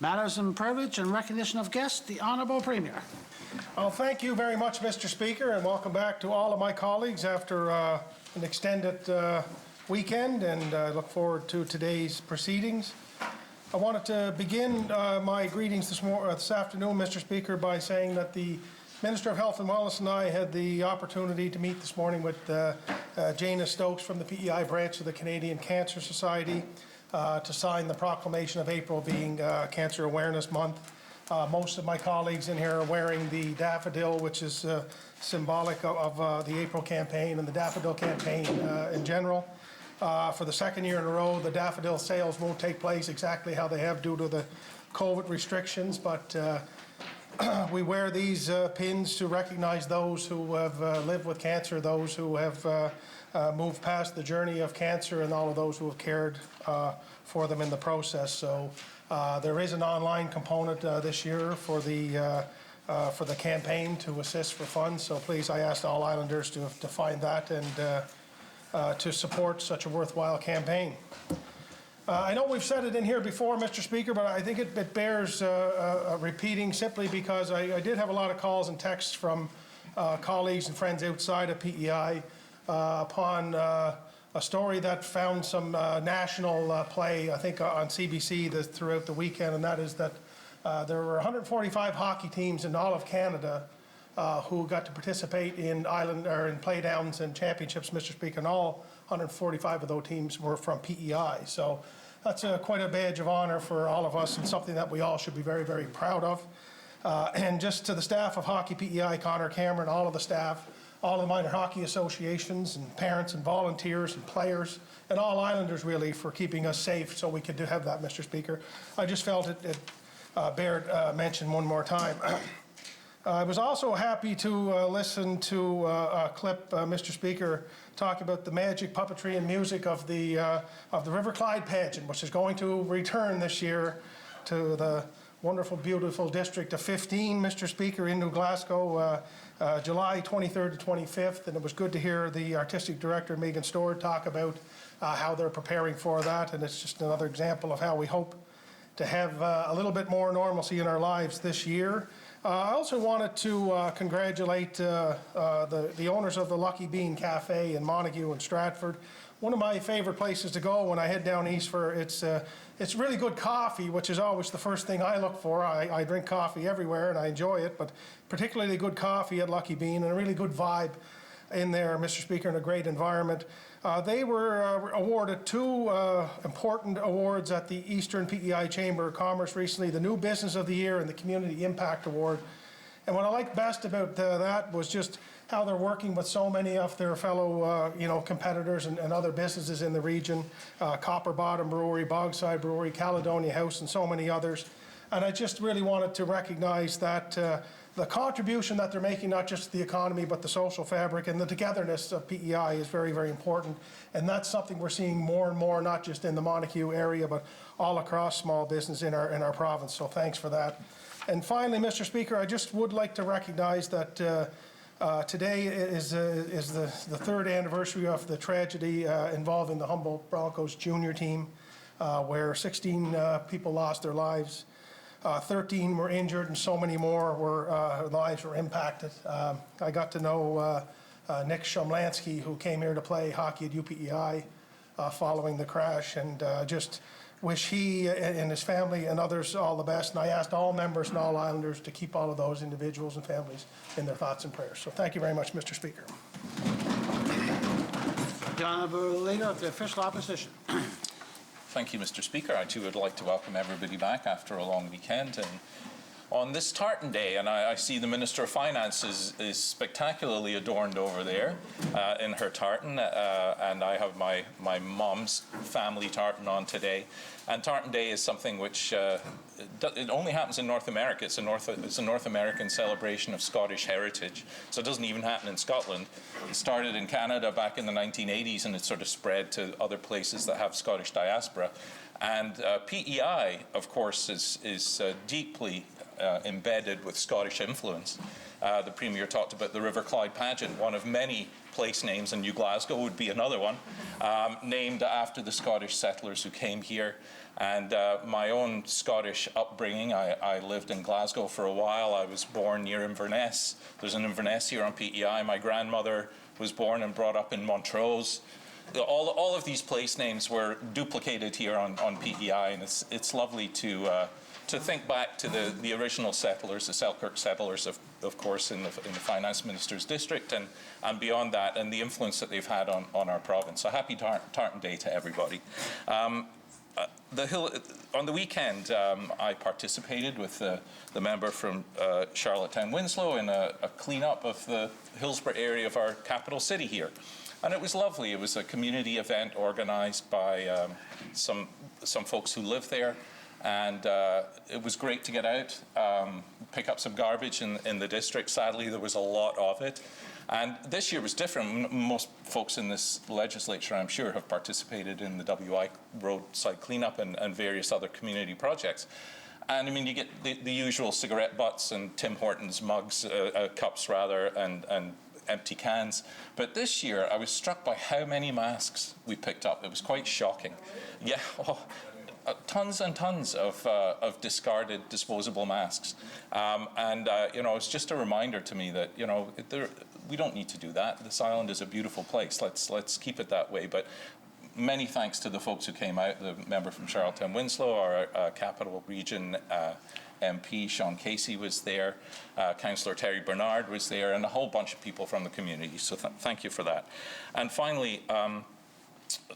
Matters and privilege and recognition of guests, the Honourable Premier. Well, thank you very much, Mr. Speaker, and welcome back to all of my colleagues after an extended weekend, and I look forward to today's proceedings. I wanted to begin my greetings this afternoon, Mr. Speaker, by saying that the Minister of Health and Wellness and I had the opportunity to meet this morning with Jana Stokes from the PEI branch of the Canadian Cancer Society to sign the proclamation of April being Cancer Awareness Month. Most of my colleagues in here are wearing the daffodil, which is symbolic of the April campaign and the daffodil campaign in general. For the second year in a row, the daffodil sales won't take place exactly how they have due to the COVID restrictions, but we wear these pins to recognize those who have lived with cancer, those who have moved past the journey of cancer, and all of those who have cared for them in the process. So there is an online component this year for the campaign to assist for funds. So please, I asked all Islanders to find that and to support such a worthwhile campaign. I know we've said it in here before, Mr. Speaker, but I think it bears repeating simply because I did have a lot of calls and texts from colleagues and friends outside of PEI upon a story that found some national play, I think, on CBC throughout the weekend, and that is that there were 145 hockey teams in all of Canada who got to participate in in playdowns and championships, Mr. Speaker, and all 145 of those teams were from PEI. So that's quite a badge of honor for all of us and something that we all should be very, very proud of. And just to the staff of Hockey PEI, Connor Cameron, all of the staff, all the minor hockey associations and parents and volunteers and players and all Islanders really for keeping us safe so we could have that, Mr. Speaker. I just felt it bared mention one more time. I was also happy to listen to a clip, Mr. Speaker, talk about the magic puppetry and music of the River Clyde pageant, which is going to return this year to the wonderful, beautiful district of 15, Mr. Speaker, in New Glasgow, July 23rd to 25th. And it was good to hear the artistic director, Megan Stewart, talk about how they're preparing for that. And it's just another example of how we hope to have a little bit more normalcy in our lives this year. I also wanted to congratulate the owners of the Lucky Bean Cafe in Montague and Stratford. One of my favorite places to go when I head down east for it's really good coffee, which is always the first thing I look for. I drink coffee everywhere and I enjoy it, but particularly good coffee at Lucky Bean and a really good vibe in there, Mr. Speaker, in a great environment. They were awarded two important awards at the Eastern PEI Chamber of Commerce recently, the New Business of the Year and the Community Impact Award. And what I liked best about that was just how they're working with so many of their fellow competitors and other businesses in the region, Copper Bottom Brewery, Bogside Brewery, Caledonia House, and so many others. And I just really wanted to recognize that the contribution that they're making, not just to the economy, but the social fabric and the togetherness of PEI is very, very important. And that's something we're seeing more and more, not just in the Montague area, but all across small business in our province. So thanks for that. And finally, Mr. Speaker, I just would like to recognize that today is the third anniversary of the tragedy involving the Humboldt Broncos junior team, where 16 people lost their lives. 13 were injured and so many more lives were impacted. I got to know Nick Shumlansky, who came here to play hockey at UPEI following the crash, and just wish he and his family and others all the best. And I asked all members and all Islanders to keep all of those individuals and families in their thoughts and prayers. So thank you very much, Mr. Speaker. The Honourable Leader of the Official Opposition. Thank you, Mr. Speaker. I too would like to welcome everybody back after a long weekend. And on this tartan day, and I see the Minister of Finance is spectacularly adorned over there in her tartan, and I have my mom's family tartan on today. And Tartan Day is something which it only happens in North America. It's a North American celebration of Scottish heritage. So it doesn't even happen in Scotland. It started in Canada back in the 1980s, and it sort of spread to other places that have Scottish diaspora. And PEI, of course, is deeply embedded with Scottish influence. The Premier talked about the River Clyde pageant, one of many place names, and New Glasgow would be another one, named after the Scottish settlers who came here. And my own Scottish upbringing, I lived in Glasgow for a while. I was born near Inverness. There's an Inverness here on PEI. My grandmother was born and brought up in Montrose. All of these place names were duplicated here on PEI, and it's lovely to think back to the original settlers, the Selkirk settlers, of course, in the Finance Minister's district, and beyond that, and the influence that they've had on our province. So happy Tartan Day to everybody. On the weekend, I participated with the member from Charlottetown Winslow in a clean-up of the Hillsborough area of our capital city here. And it was lovely. It was a community event organized by some folks who live there. And it was great to get out, pick up some garbage in the district. Sadly, there was a lot of it. And this year was different. Most folks in this legislature, I'm sure, have participated in the WI roadside cleanup and various other community projects. And I mean, you get the usual cigarette butts and Tim Hortons mugs, cups rather, and empty cans. But this year, I was struck by how many masks we picked up. It was quite shocking. Yeah. Tons and tons of discarded disposable masks, it's just a reminder to me that we don't need to do that. This island is a beautiful place. Let's keep it that way. But many thanks to the folks who came out. The member from Charlottetown Winslow, our Capital Region MP Sean Casey was there. Councillor Terry Bernard was there, and a whole bunch of people from the community. So thank you for that. And finally.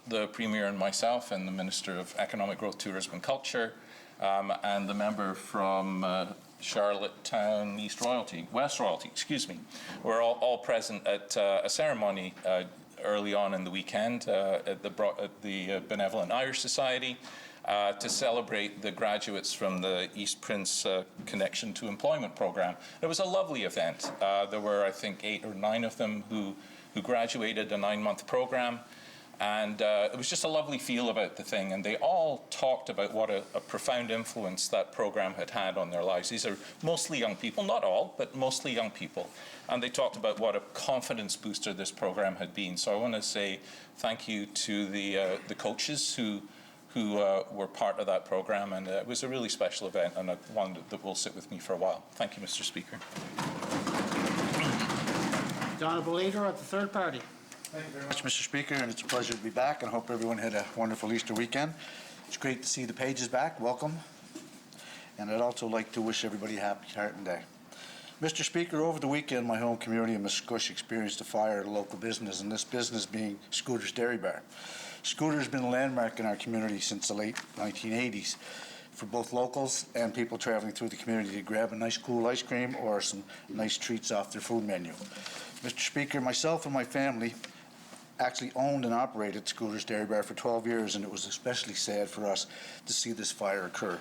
The Premier and myself and the Minister of Economic Growth, Tourism and Culture and the member from Charlottetown West Royalty, were all present at a ceremony early on in the weekend at the Benevolent Irish Society to celebrate the graduates from the East Prince Connection to Employment program. It was a lovely event. There were, I think, 8 or 9 of them who graduated a 9-month program. And it was just a lovely feel about the thing. And they all talked about what a profound influence that program had on their lives. These are mostly young people, not all, but mostly young people. And they talked about what a confidence booster this program had been. So I want to say thank you to the coaches who were part of that program. And it was a really special event and one that will sit with me for a while. Thank you, Mr. Speaker. The Honourable Leader of the Third Party. Thank you very much, Mr. Speaker, and it's a pleasure to be back, and I hope everyone had a wonderful Easter weekend. It's great to see the Pages back. Welcome. And I'd also like to wish everybody a happy Tartan Day. Mr. Speaker, over the weekend, my home community of Musquesh experienced a fire at a local business, and this business being Scooter's Dairy Bar. Scooter has been a landmark in our community since the late 1980s for both locals and people traveling through the community to grab a nice cool ice cream or some nice treats off their food menu. Mr. Speaker, myself and my family actually owned and operated Scooter's Dairy Bar for 12 years, and it was especially sad for us to see this fire occur.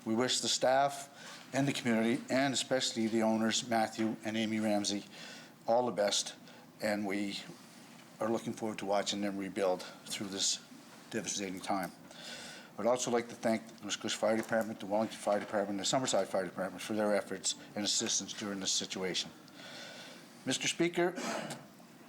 We wish the staff and the community, and especially the owners, Matthew and Amy Ramsey, all the best, and we are looking forward to watching them rebuild through this devastating time. I'd also like to thank the Musquesh Fire Department, the Wellington Fire Department, and the Summerside Fire Department for their efforts and assistance during this situation. Mr. Speaker,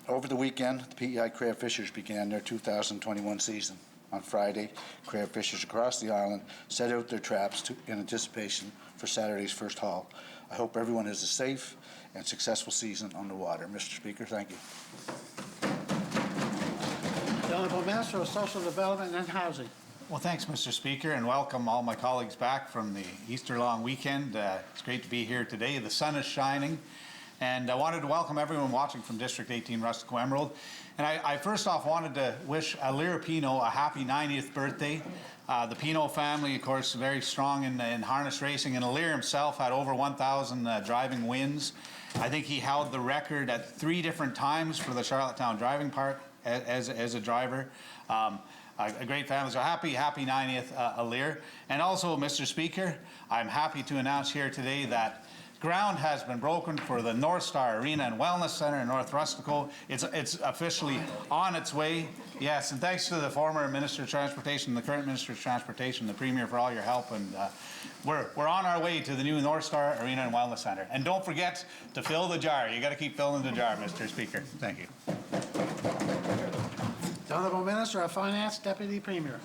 over the weekend, the PEI crab fishers began their 2021 season. On Friday, crab fishers across the island set out their traps in anticipation for Saturday's first haul. I hope everyone has a safe and successful season on the water. Mr. Speaker, thank you. The Honourable Minister of Social Development and Housing. Well, thanks, Mr. Speaker, and welcome all my colleagues back from the Easter long weekend. It's great to be here today. The sun is shining. And I wanted to welcome everyone watching from District 18, Rustico Emerald. And I first off wanted to wish Alir Pino a happy 90th birthday. The Pino family, of course, very strong in harness racing, and Alir himself had over 1,000 driving wins. I think he held the record at 3 different times for the Charlottetown Driving Park as a driver. A great family. So happy 90th, Alir. And also, Mr. Speaker, I'm happy to announce here today that ground has been broken for the North Star Arena and Wellness Center in North Rustico. It's officially on its way. Yes, and thanks to the former Minister of Transportation, the current Minister of Transportation, the Premier, for all your help. And we're on our way to the new North Star Arena and Wellness Center. And don't forget to fill the jar. You got to keep filling the jar, Mr. Speaker. Thank you. The Honourable Minister of Finance, Deputy Premier.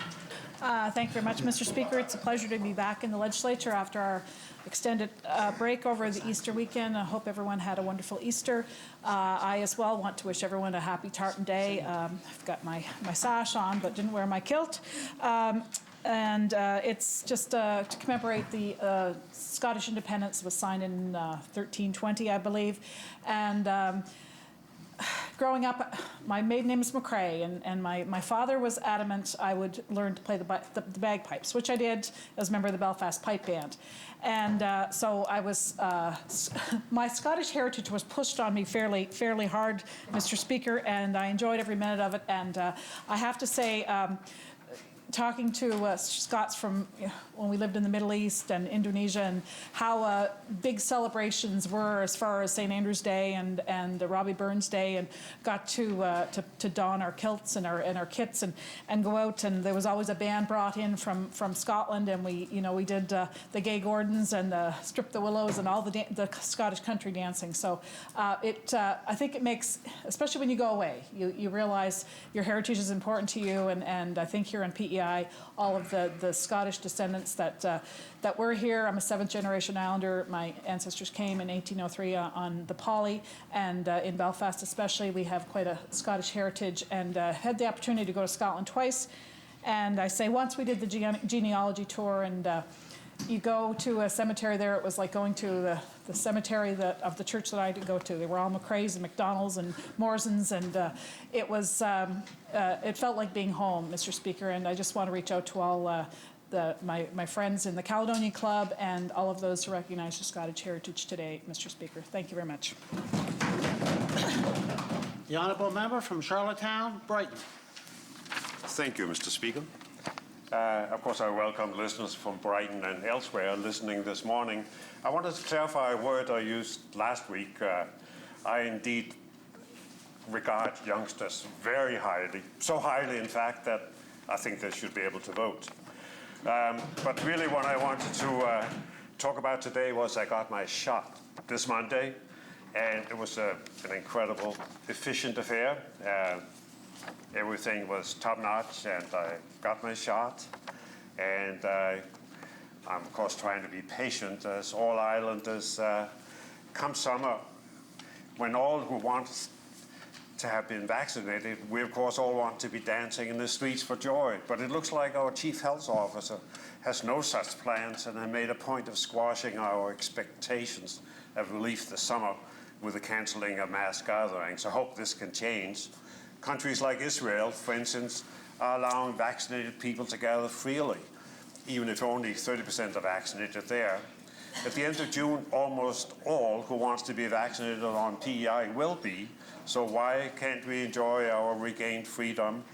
Thank you very much, Mr. Speaker. It's a pleasure to be back in the legislature after our extended break over the Easter weekend. I hope everyone had a wonderful Easter. I as well want to wish everyone a happy Tartan Day. I've got my sash on, but didn't wear my kilt. It's just to commemorate the Scottish independence. Was signed in 1320, I believe. And growing up, my maiden name is McCrae, and my father was adamant I would learn to play the bagpipes, which I did as a member of the Belfast Pipe Band. And so I was, my Scottish heritage was pushed on me fairly hard, Mr. Speaker, and I enjoyed every minute of it. And I have to say, talking to Scots from when we lived in the Middle East and Indonesia, and how big celebrations were as far as St. Andrew's Day and Robbie Burns Day, and got to don our kilts and our kits and go out, and there was always a band brought in from Scotland, and we did the Gay Gordons and Strip the Willows and all the Scottish country dancing. So I think it makes, especially when you go away, you realize your heritage is important to you, and I think here in PEI, all of the Scottish descendants that were here. I'm a 7th generation Islander. My ancestors came in 1803 on the Polly, and in Belfast especially, we have quite a Scottish heritage, and had the opportunity to go to Scotland twice. And I say once we did the genealogy tour, and you go to a cemetery there, it was like going to the cemetery of the church that I did go to. They were all McCraes and McDonalds and Morsons, and it was it felt like being home, Mr. Speaker. And I just want to reach out to all my friends in the Caledonian Club and all of those who recognize the Scottish heritage today, Mr. Speaker. Thank you very much. The honourable member from Charlottetown, Brighton. Thank you, Mr. Speaker. Of course, I welcome listeners from Brighton and elsewhere listening this morning. I wanted to clarify a word I used last week. I indeed regard youngsters very highly, so highly, in fact, that I think they should be able to vote. But really what I wanted to talk about today was I got my shot this Monday, and it was an incredible, efficient affair. Everything was top-notch, and I got my shot. And I'm, of course, trying to be patient, as all islanders. Come summer, when all who want to have been vaccinated, we, of course, all want to be dancing in the streets for joy. But it looks like our chief health officer has no such plans, and I made a point of squashing our expectations of relief this summer with the cancelling of mass gatherings. I hope this can change. Countries like Israel, for instance, are allowing vaccinated people to gather freely, even if only 30% are vaccinated there. At the end of June, almost all who wants to be vaccinated on PEI will be, so why can't we enjoy our regained freedom?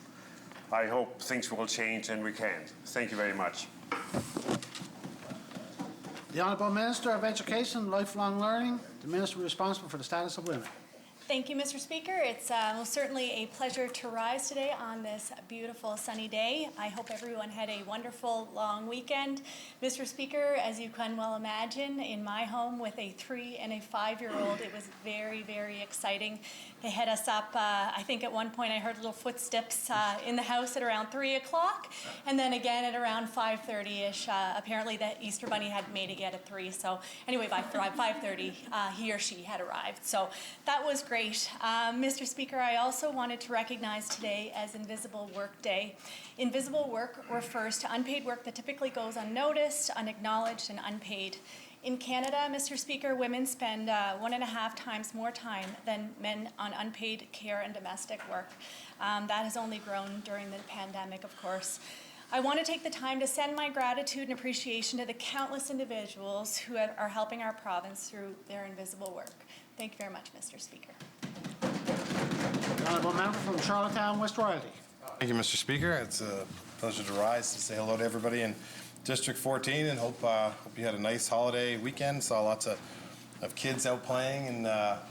I hope things will change, and we can. Thank you very much. The honourable Minister of Education and Lifelong Learning, the Minister responsible for the status of women. Thank you, Mr. Speaker. It's most certainly a pleasure to rise today on this beautiful sunny day. I hope everyone had a wonderful long weekend. Mr. Speaker, as you can well imagine, in my home with a 3- and a 5-year-old, it was very, very exciting. They had us up. I think at one point I heard little footsteps in the house at around 3 o'clock, and then again at around 5:30-ish. Apparently the Easter Bunny hadn't made it yet at 3, so anyway, by 5:30 he or she had arrived. So that was great. Mr. Speaker, I also wanted to recognize today as Invisible Work Day. Invisible work refers to unpaid work that typically goes unnoticed, unacknowledged, and unpaid. In Canada, Mr. Speaker, women spend 1.5 times more time than men on unpaid care and domestic work. That has only grown during the pandemic, of course. I want to take the time to send my gratitude and appreciation to the countless individuals who are helping our province through their invisible work. Thank you very much, Mr. Speaker. The honourable member from Charlottetown, West Royalty. Thank you, Mr. Speaker. It's a pleasure to rise to say hello to everybody in District 14, and hope you had a nice holiday weekend. Saw lots of kids out playing in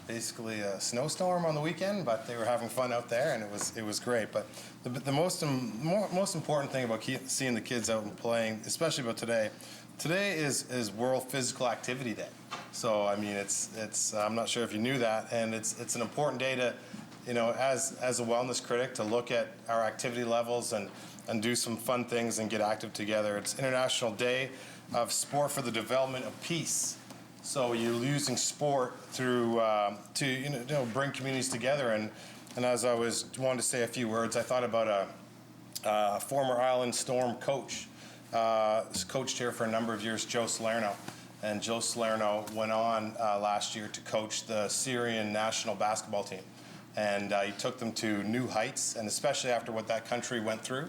basically a snowstorm on the weekend, but they were having fun out there, and it was great. But the most important thing about seeing the kids out and playing, especially about today is World Physical Activity Day. So I mean, it's I'm not sure if you knew that, and it's an important day to, as a wellness critic, to look at our activity levels and and do some fun things and get active together. It's International Day of Sport for the Development of Peace. So you're using sport through to bring communities together. And as I wanted to say a few words, I thought about a former Island Storm coach, coached here for a number of years, Joe Salerno. And Joe Salerno went on last year to coach the Syrian national basketball team. And he took them to new heights, and especially after what that country went through,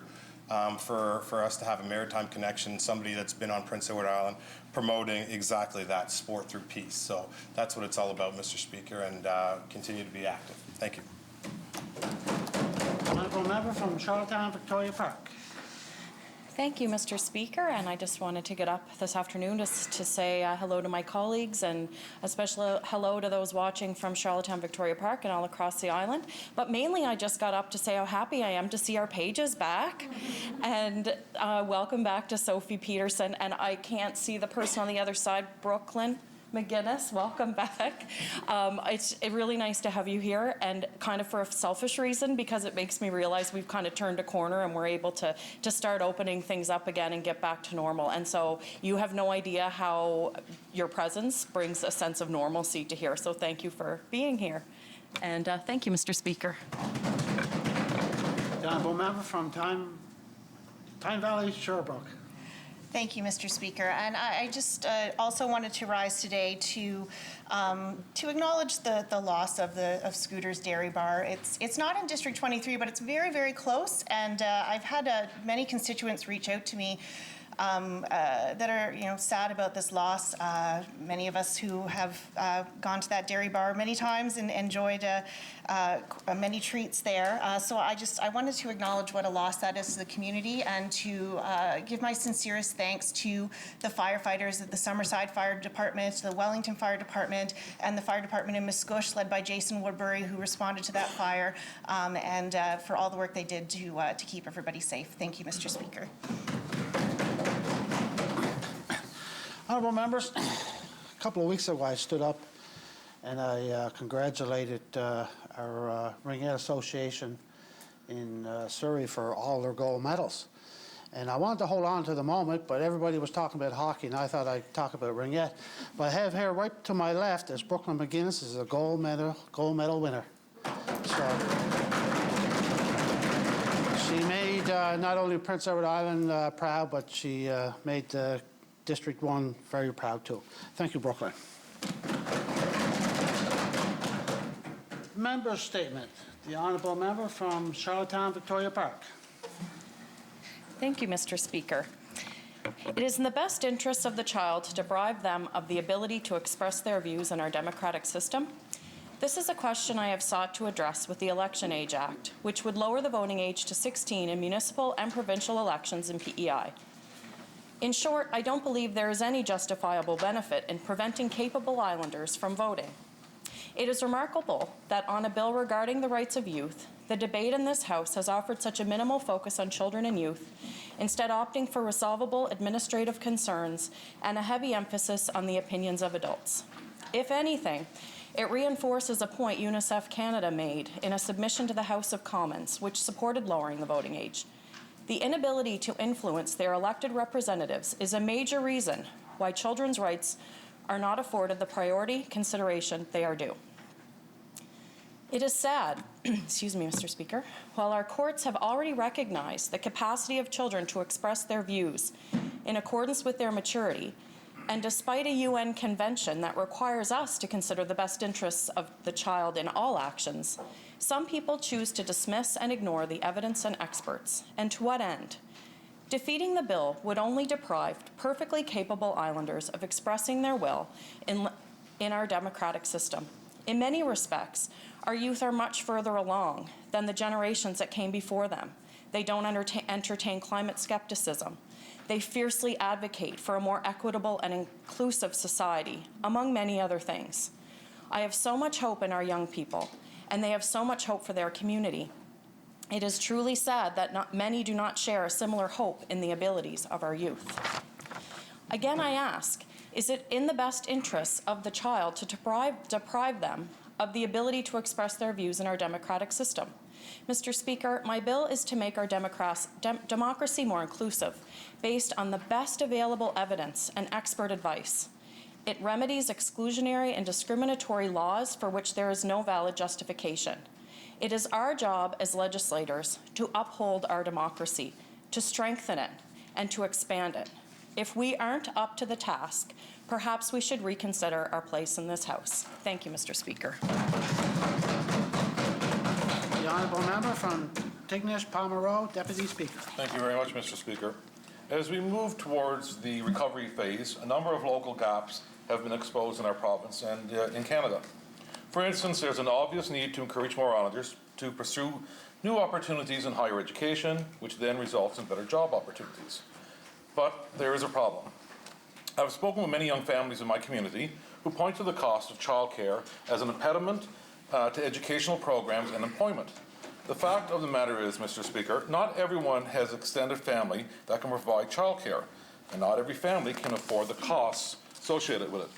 for us to have a maritime connection, somebody that's been on Prince Edward Island promoting exactly that, sport through peace. So that's what it's all about, Mr. Speaker, and continue to be active. Thank you. Honourable member from Charlottetown, Victoria Park. Thank you, Mr. Speaker, and I just wanted to get up this afternoon to say hello to my colleagues and especially hello to those watching from Charlottetown, Victoria Park and all across the island. But mainly I just got up to say how happy I am to see our pages back and welcome back to Sophie Peterson. And I can't see the person on the other side, Brooklyn McGinnis, welcome back. It's really nice to have you here, and kind of for a selfish reason, because it makes me realize we've kind of turned a corner and we're able to start opening things up again and get back to normal. And so you have no idea how your presence brings a sense of normalcy to here. So thank you for being here. And thank you, Mr. Speaker. The honourable member from Tyne Valley, Sherbrooke. Thank you, Mr. Speaker. And I just also wanted to rise today to acknowledge the loss of Scooter's Dairy Bar. It's not in District 23, but it's very, very close. And I've had many constituents reach out to me that are sad about this loss. Many of us who have gone to that dairy bar many times and enjoyed many treats there. So I wanted to acknowledge what a loss that is to the community, and to give my sincerest thanks to the firefighters at the Summerside Fire Department, the Wellington Fire Department, and the fire department in Musqueam, led by Jason Woodbury, who responded to that fire, and for all the work they did to keep everybody safe. Thank you, Mr. Speaker. Honourable members, a couple of weeks ago I stood up and I congratulated our Ringette Association in Surrey for all their gold medals. And I wanted to hold on to the moment, but everybody was talking about hockey, and I thought I'd talk about Ringette. But I have here right to my left is Brooklyn McGinnis, is a gold medal winner. So she made not only Prince Edward Island proud, but she made District 1 very proud too. Thank you, Brooklyn. Member's statement. The honourable member from Charlottetown, Victoria Park. Thank you, Mr. Speaker. It is in the best interests of the child to deprive them of the ability to express their views in our democratic system. This is a question I have sought to address with the Election Age Act, which would lower the voting age to 16 in municipal and provincial elections in PEI. In short, I don't believe there is any justifiable benefit in preventing capable Islanders from voting. It is remarkable that on a bill regarding the rights of youth, the debate in this House has offered such a minimal focus on children and youth, instead opting for resolvable administrative concerns and a heavy emphasis on the opinions of adults. If anything, it reinforces a point UNICEF Canada made in a submission to the House of Commons, which supported lowering the voting age. The inability to influence their elected representatives is a major reason why children's rights are not afforded the priority consideration they are due. It is sad, excuse me, Mr. Speaker, while our courts have already recognized the capacity of children to express their views in accordance with their maturity, and despite a UN convention that requires us to consider the best interests of the child in all actions, some people choose to dismiss and ignore the evidence and experts. And to what end? Defeating the bill would only deprive perfectly capable Islanders of expressing their will in our democratic system. In many respects, our youth are much further along than the generations that came before them. They don't entertain climate skepticism. They fiercely advocate for a more equitable and inclusive society, among many other things. I have so much hope in our young people, and they have so much hope for their community. It is truly sad that many do not share a similar hope in the abilities of our youth. Again, I ask, is it in the best interests of the child to deprive them of the ability to express their views in our democratic system? Mr. Speaker, my bill is to make our democracy more inclusive, based on the best available evidence and expert advice. It remedies exclusionary and discriminatory laws for which there is no valid justification. It is our job as legislators to uphold our democracy, to strengthen it, and to expand it. If we aren't up to the task, perhaps we should reconsider our place in this House. Thank you, Mr. Speaker. The honourable member from Tignish Pomeroy, Deputy Speaker. Thank you very much, Mr. Speaker. As we move towards the recovery phase, a number of local gaps have been exposed in our province and in Canada. For instance, there's an obvious need to encourage more Islanders to pursue new opportunities in higher education, which then results in better job opportunities. But there is a problem. I've spoken with many young families in my community who point to the cost of childcare as an impediment to educational programs and employment. The fact of the matter is, Mr. Speaker, not everyone has extended family that can provide childcare, and not every family can afford the costs associated with it.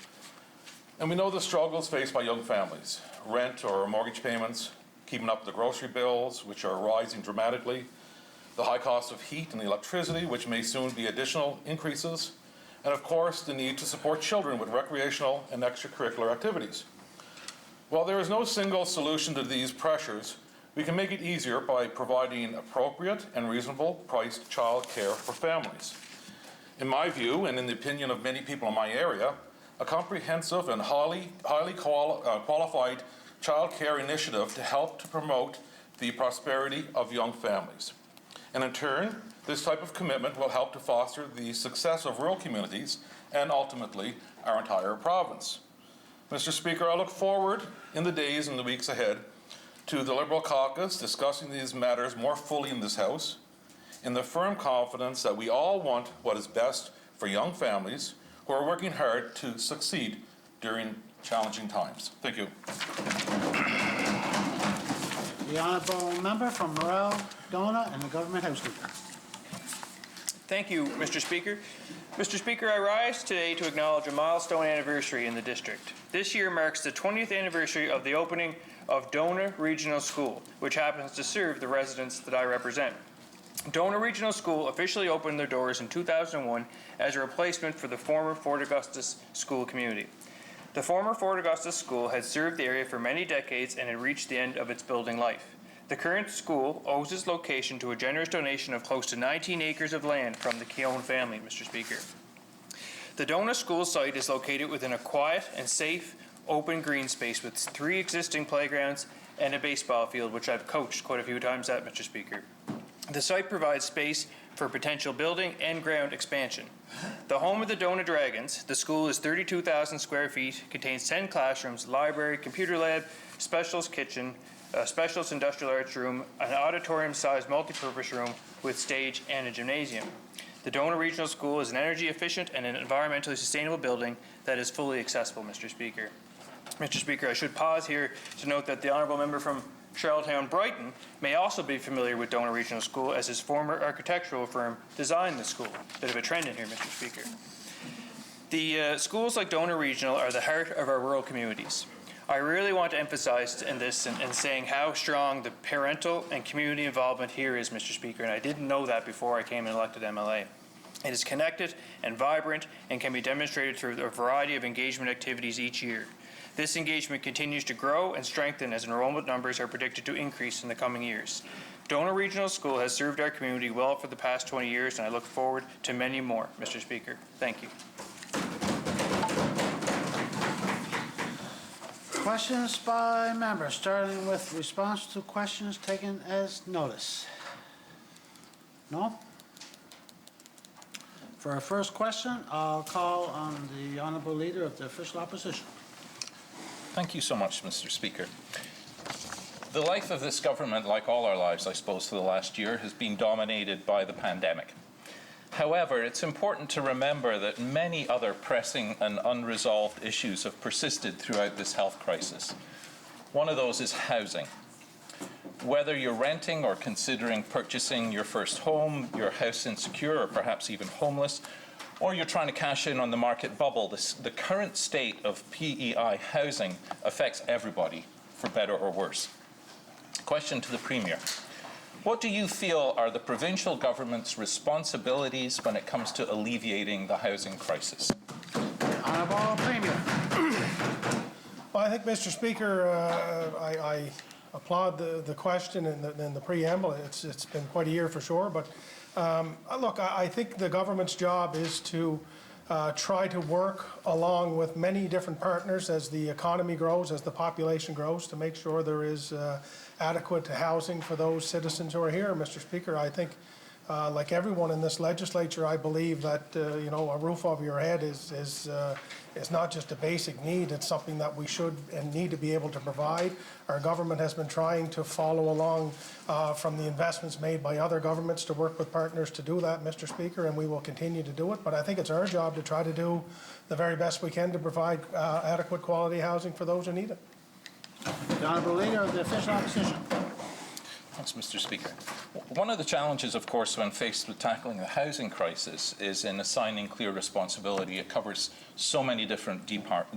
And we know the struggles faced by young families: rent or mortgage payments, keeping up the grocery bills, which are rising dramatically, the high cost of heat and electricity, which may soon be additional increases, and of course, the need to support children with recreational and extracurricular activities. While there is no single solution to these pressures, we can make it easier by providing appropriate and reasonable priced child care for families. In my view, and in the opinion of many people in my area, a comprehensive and highly qualified child care initiative to help to promote the prosperity of young families. And in turn, this type of commitment will help to foster the success of rural communities and ultimately our entire province. Mr. Speaker, I look forward in the days and the weeks ahead to the Liberal caucus discussing these matters more fully in this House, in the firm confidence that we all want what is best for young families who are working hard to succeed during challenging times. Thank you. The honourable member from Morel, Dona, and the Government House Leader. Thank you, Mr. Speaker. Mr. Speaker, I rise today to acknowledge a milestone anniversary in the district. This year marks the 20th anniversary of the opening of Dona Regional School, which happens to serve the residents that I represent. Dona Regional School officially opened their doors in 2001 as a replacement for the former Fort Augustus School community. The former Fort Augustus School had served the area for many decades and had reached the end of its building life. The current school owes its location to a generous donation of close to 19 acres of land from the Keown family, Mr. Speaker. The Dona School site is located within a quiet and safe, open green space with 3 existing playgrounds and a baseball field, which I've coached quite a few times at, Mr. Speaker. The site provides space for potential building and ground expansion. The home of the Dona Dragons, the school is 32,000 square feet, contains 10 classrooms, library, computer lab, specialist kitchen, a specialist industrial arts room, an auditorium-sized multipurpose room with stage and a gymnasium. The Dona Regional School is an energy efficient and an environmentally sustainable building that is fully accessible, Mr. Speaker. Mr. Speaker, I should pause here to note that the honourable member from Charlottetown Brighton may also be familiar with Dona Regional School, as his former architectural firm designed the school. Bit of a trend in here, Mr. Speaker. The schools like Dona Regional are the heart of our rural communities. I really want to emphasize in this and saying how strong the parental and community involvement here is, Mr. Speaker, and I didn't know that before I came and elected MLA. It is connected and vibrant and can be demonstrated through a variety of engagement activities each year. This engagement continues to grow and strengthen as enrollment numbers are predicted to increase in the coming years. Dona Regional School has served our community well for the past 20 years, and I look forward to many more, Mr. Speaker. Thank you. Questions by members, starting with response to questions taken as notice. No? For our first question, I'll call on the Honourable Leader of the Official Opposition. Thank you so much, Mr. Speaker. The life of this government, like all our lives, I suppose, for the last year, has been dominated by the pandemic. However, it's important to remember that many other pressing and unresolved issues have persisted throughout this health crisis. One of those is housing. Whether you're renting or considering purchasing your first home, you're house insecure or perhaps even homeless, or you're trying to cash in on the market bubble, the current state of PEI housing affects everybody, for better or worse. Question to the Premier. What do you feel are the provincial government's responsibilities when it comes to alleviating the housing crisis? Honourable Premier. Well, I think, Mr. Speaker, I applaud the question and the preamble. It's been quite a year for sure, but look, I think the government's job is to try to work along with many different partners as the economy grows, as the population grows, to make sure there is adequate housing for those citizens who are here. Mr. Speaker, I think, like everyone in this legislature, I believe that you know, a roof over your head is not just a basic need. It's something that we should and need to be able to provide. Our government has been trying to follow along from the investments made by other governments to work with partners to do that, Mr. Speaker, and we will continue to do it. But I think it's our job to try to do the very best we can to provide adequate quality housing for those who need it. The Honourable Leader of the Official Opposition. Thanks, Mr. Speaker. One of the challenges, of course, when faced with tackling the housing crisis is in assigning clear responsibility. It covers so many different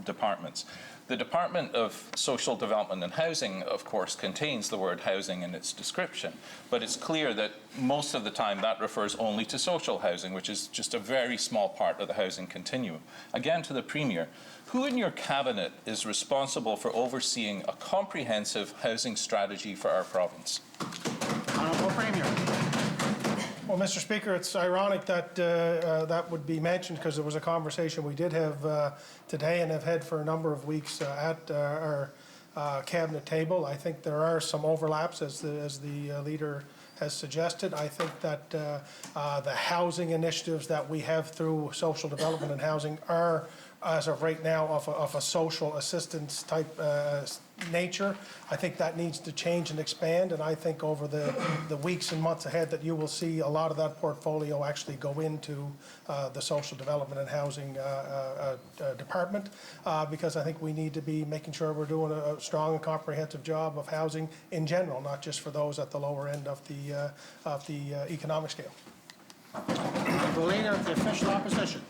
departments. The Department of Social Development and Housing, of course, contains the word housing in its description, but it's clear that most of the time that refers only to social housing, which is just a very small part of the housing continuum. Again, to the Premier, who in your cabinet is responsible for overseeing a comprehensive housing strategy for our province? Honourable Premier. Well, Mr. Speaker, it's ironic that that would be mentioned because there was a conversation we did have today and have had for a number of weeks at our cabinet table. I think there are some overlaps, as the leader has suggested. I think that the housing initiatives that we have through social development and housing are, as of right now, of a social assistance type nature. I think that needs to change and expand, and I think over the weeks and months ahead that you will see a lot of that portfolio actually go into the social development and housing department, because I think we need to be making sure we're doing a strong and comprehensive job of housing in general, not just for those at the lower end of the economic scale. The Leader of the Official Opposition.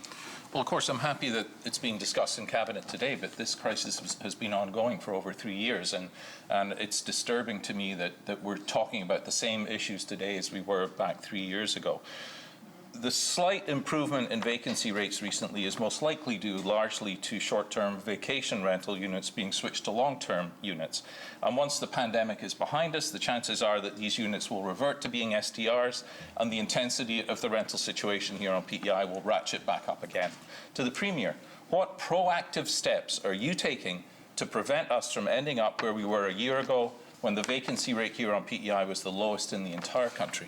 Well, of course, I'm happy that it's being discussed in Cabinet today, but this crisis has been ongoing for over 3 years, and it's disturbing to me that we're talking about the same issues today as we were back 3 years ago. The slight improvement in vacancy rates recently is most likely due largely to short-term vacation rental units being switched to long-term units. And once the pandemic is behind us, the chances are that these units will revert to being STRs, and the intensity of the rental situation here on PEI will ratchet back up again. To the Premier, what proactive steps are you taking to prevent us from ending up where we were a year ago when the vacancy rate here on PEI was the lowest in the entire country?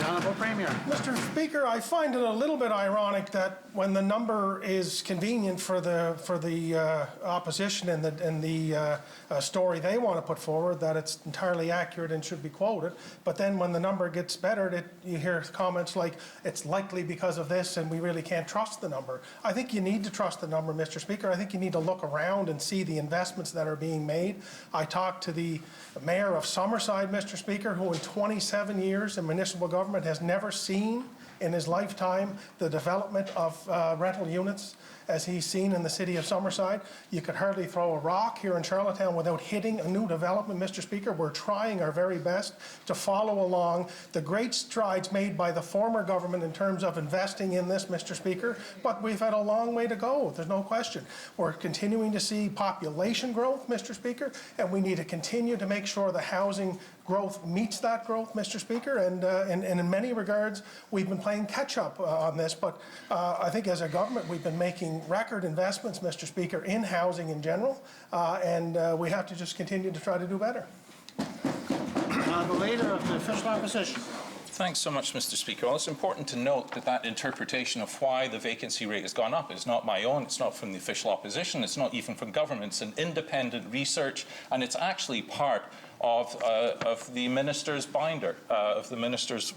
Honourable Premier. Mr. Speaker, I find it a little bit ironic that when the number is convenient for the opposition and the story they want to put forward, that it's entirely accurate and should be quoted. But then when the number gets better, you hear comments like it's likely because of this and we really can't trust the number. I think you need to trust the number, Mr. Speaker. I think you need to look around and see the investments that are being made. I talked to the mayor of Summerside, Mr. Speaker, who in 27 years in municipal government has never seen in his lifetime the development of rental units as he's seen in the city of Summerside. You could hardly throw a rock here in Charlottetown without hitting a new development, Mr. Speaker. We're trying our very best to follow along the great strides made by the former government in terms of investing in this, Mr. Speaker, but we've had a long way to go, there's no question. We're continuing to see population growth, Mr. Speaker, and we need to continue to make sure the housing growth meets that growth, Mr. Speaker, and in many regards, we've been playing catch-up on this, but I think as a government, we've been making record investments, Mr. Speaker, in housing in general, and we have to just continue to try to do better. The Leader of the Official Opposition. Thanks so much, Mr. Speaker. Well, it's important to note that that interpretation of why the vacancy rate has gone up is not my own, it's not from the official opposition, it's not even from government, it's an independent research, and it's actually part of the minister's binder, of the minister's...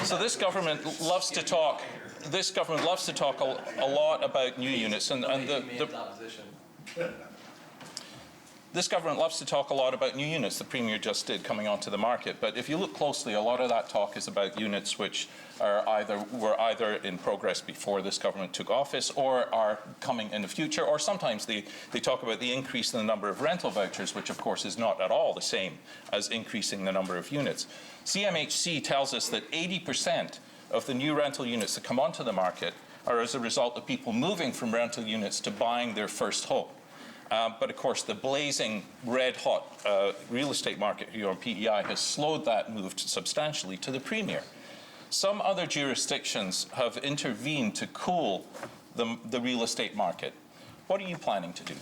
So this government loves to talk. This government loves to talk a lot about new units, and This government loves to talk a lot about new units. The Premier just did coming onto the market. But if you look closely, a lot of that talk is about units which were either in progress before this government took office or are coming in the future. Or sometimes they talk about the increase in the number of rental vouchers, which of course is not at all the same as increasing the number of units. CMHC tells us that 80% of the new rental units that come onto the market are as a result of people moving from rental units to buying their first home. But of course, the blazing red-hot real estate market here on PEI has slowed that move substantially to the Premier. Some other jurisdictions have intervened to cool the real estate market. What are you planning to do?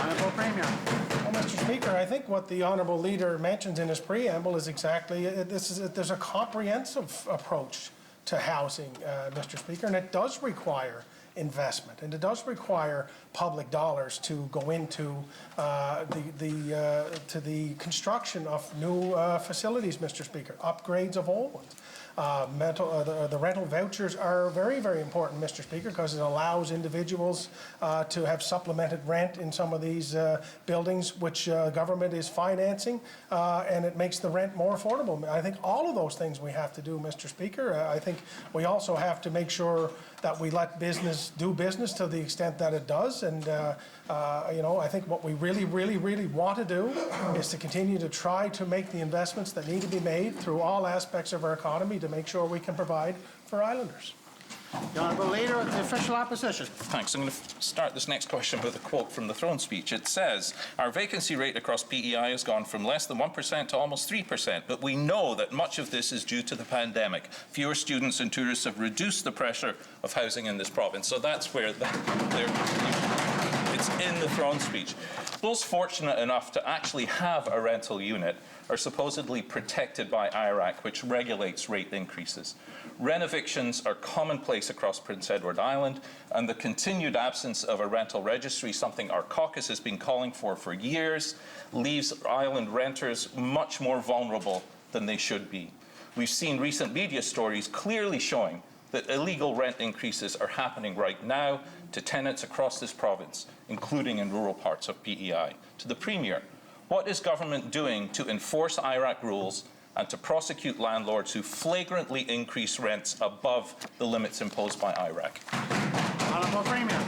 Honourable Premier. Well, Mr. Speaker, I think what the Honourable Leader mentions in his preamble is exactly, there's a comprehensive approach to housing, Mr. Speaker, and it does require investment, and it does require public dollars to go into the construction of new facilities, Mr. Speaker, upgrades of old ones. The rental vouchers are very, very important, Mr. Speaker, because it allows individuals to have supplemented rent in some of these buildings which government is financing, and it makes the rent more affordable. I think all of those things we have to do, Mr. Speaker. I think we also have to make sure that we let business do business to the extent that it does. And, you know, I think what we really, really, really want to do is to continue to try to make the investments that need to be made through all aspects of our economy to make sure we can provide for Islanders. The Honourable Leader of the Official Opposition. Thanks. I'm going to start this next question with a quote from the throne speech. It says, our vacancy rate across PEI has gone from less than 1% to almost 3%, but we know that much of this is due to the pandemic. Fewer students and tourists have reduced the pressure of housing in this province. So that's where it's in the throne speech. Those fortunate enough to actually have a rental unit are supposedly protected by IRAC, which regulates rate increases. Rent evictions are commonplace across Prince Edward Island, and the continued absence of a rental registry, something our caucus has been calling for years, leaves island renters much more vulnerable than they should be. We've seen recent media stories clearly showing that illegal rent increases are happening right now to tenants across this province, including in rural parts of PEI. To the Premier, what is government doing to enforce IRAC rules and to prosecute landlords who flagrantly increase rents above the limits imposed by IRAC? Honourable Premier.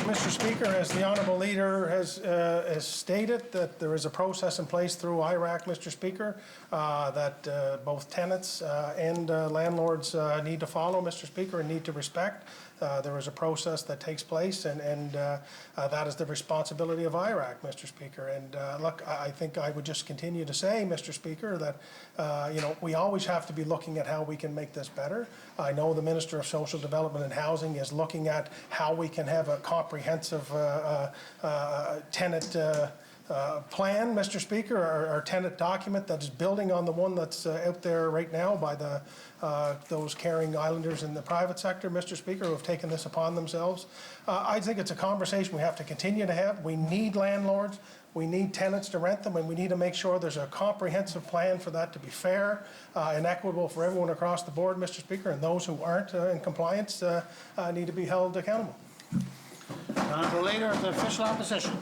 Mr. Speaker, as the Honourable Leader has stated, that there is a process in place through IRAC, Mr. Speaker, that both tenants and landlords need to follow, Mr. Speaker, and need to respect. There is a process that takes place, and that is the responsibility of IRAC, Mr. Speaker. And look, I think I would just continue to say, Mr. Speaker, that you know, we always have to be looking at how we can make this better. I know the Minister of Social Development and Housing is looking at how we can have a comprehensive tenant plan, Mr. Speaker, our tenant document that is building on the one that's out there right now by those caring Islanders in the private sector, Mr. Speaker, who have taken this upon themselves. I think it's a conversation we have to continue to have. We need landlords, we need tenants to rent them, and we need to make sure there's a comprehensive plan for that to be fair and equitable for everyone across the board, Mr. Speaker, and those who aren't in compliance need to be held accountable. The Honourable Leader of the Official Opposition.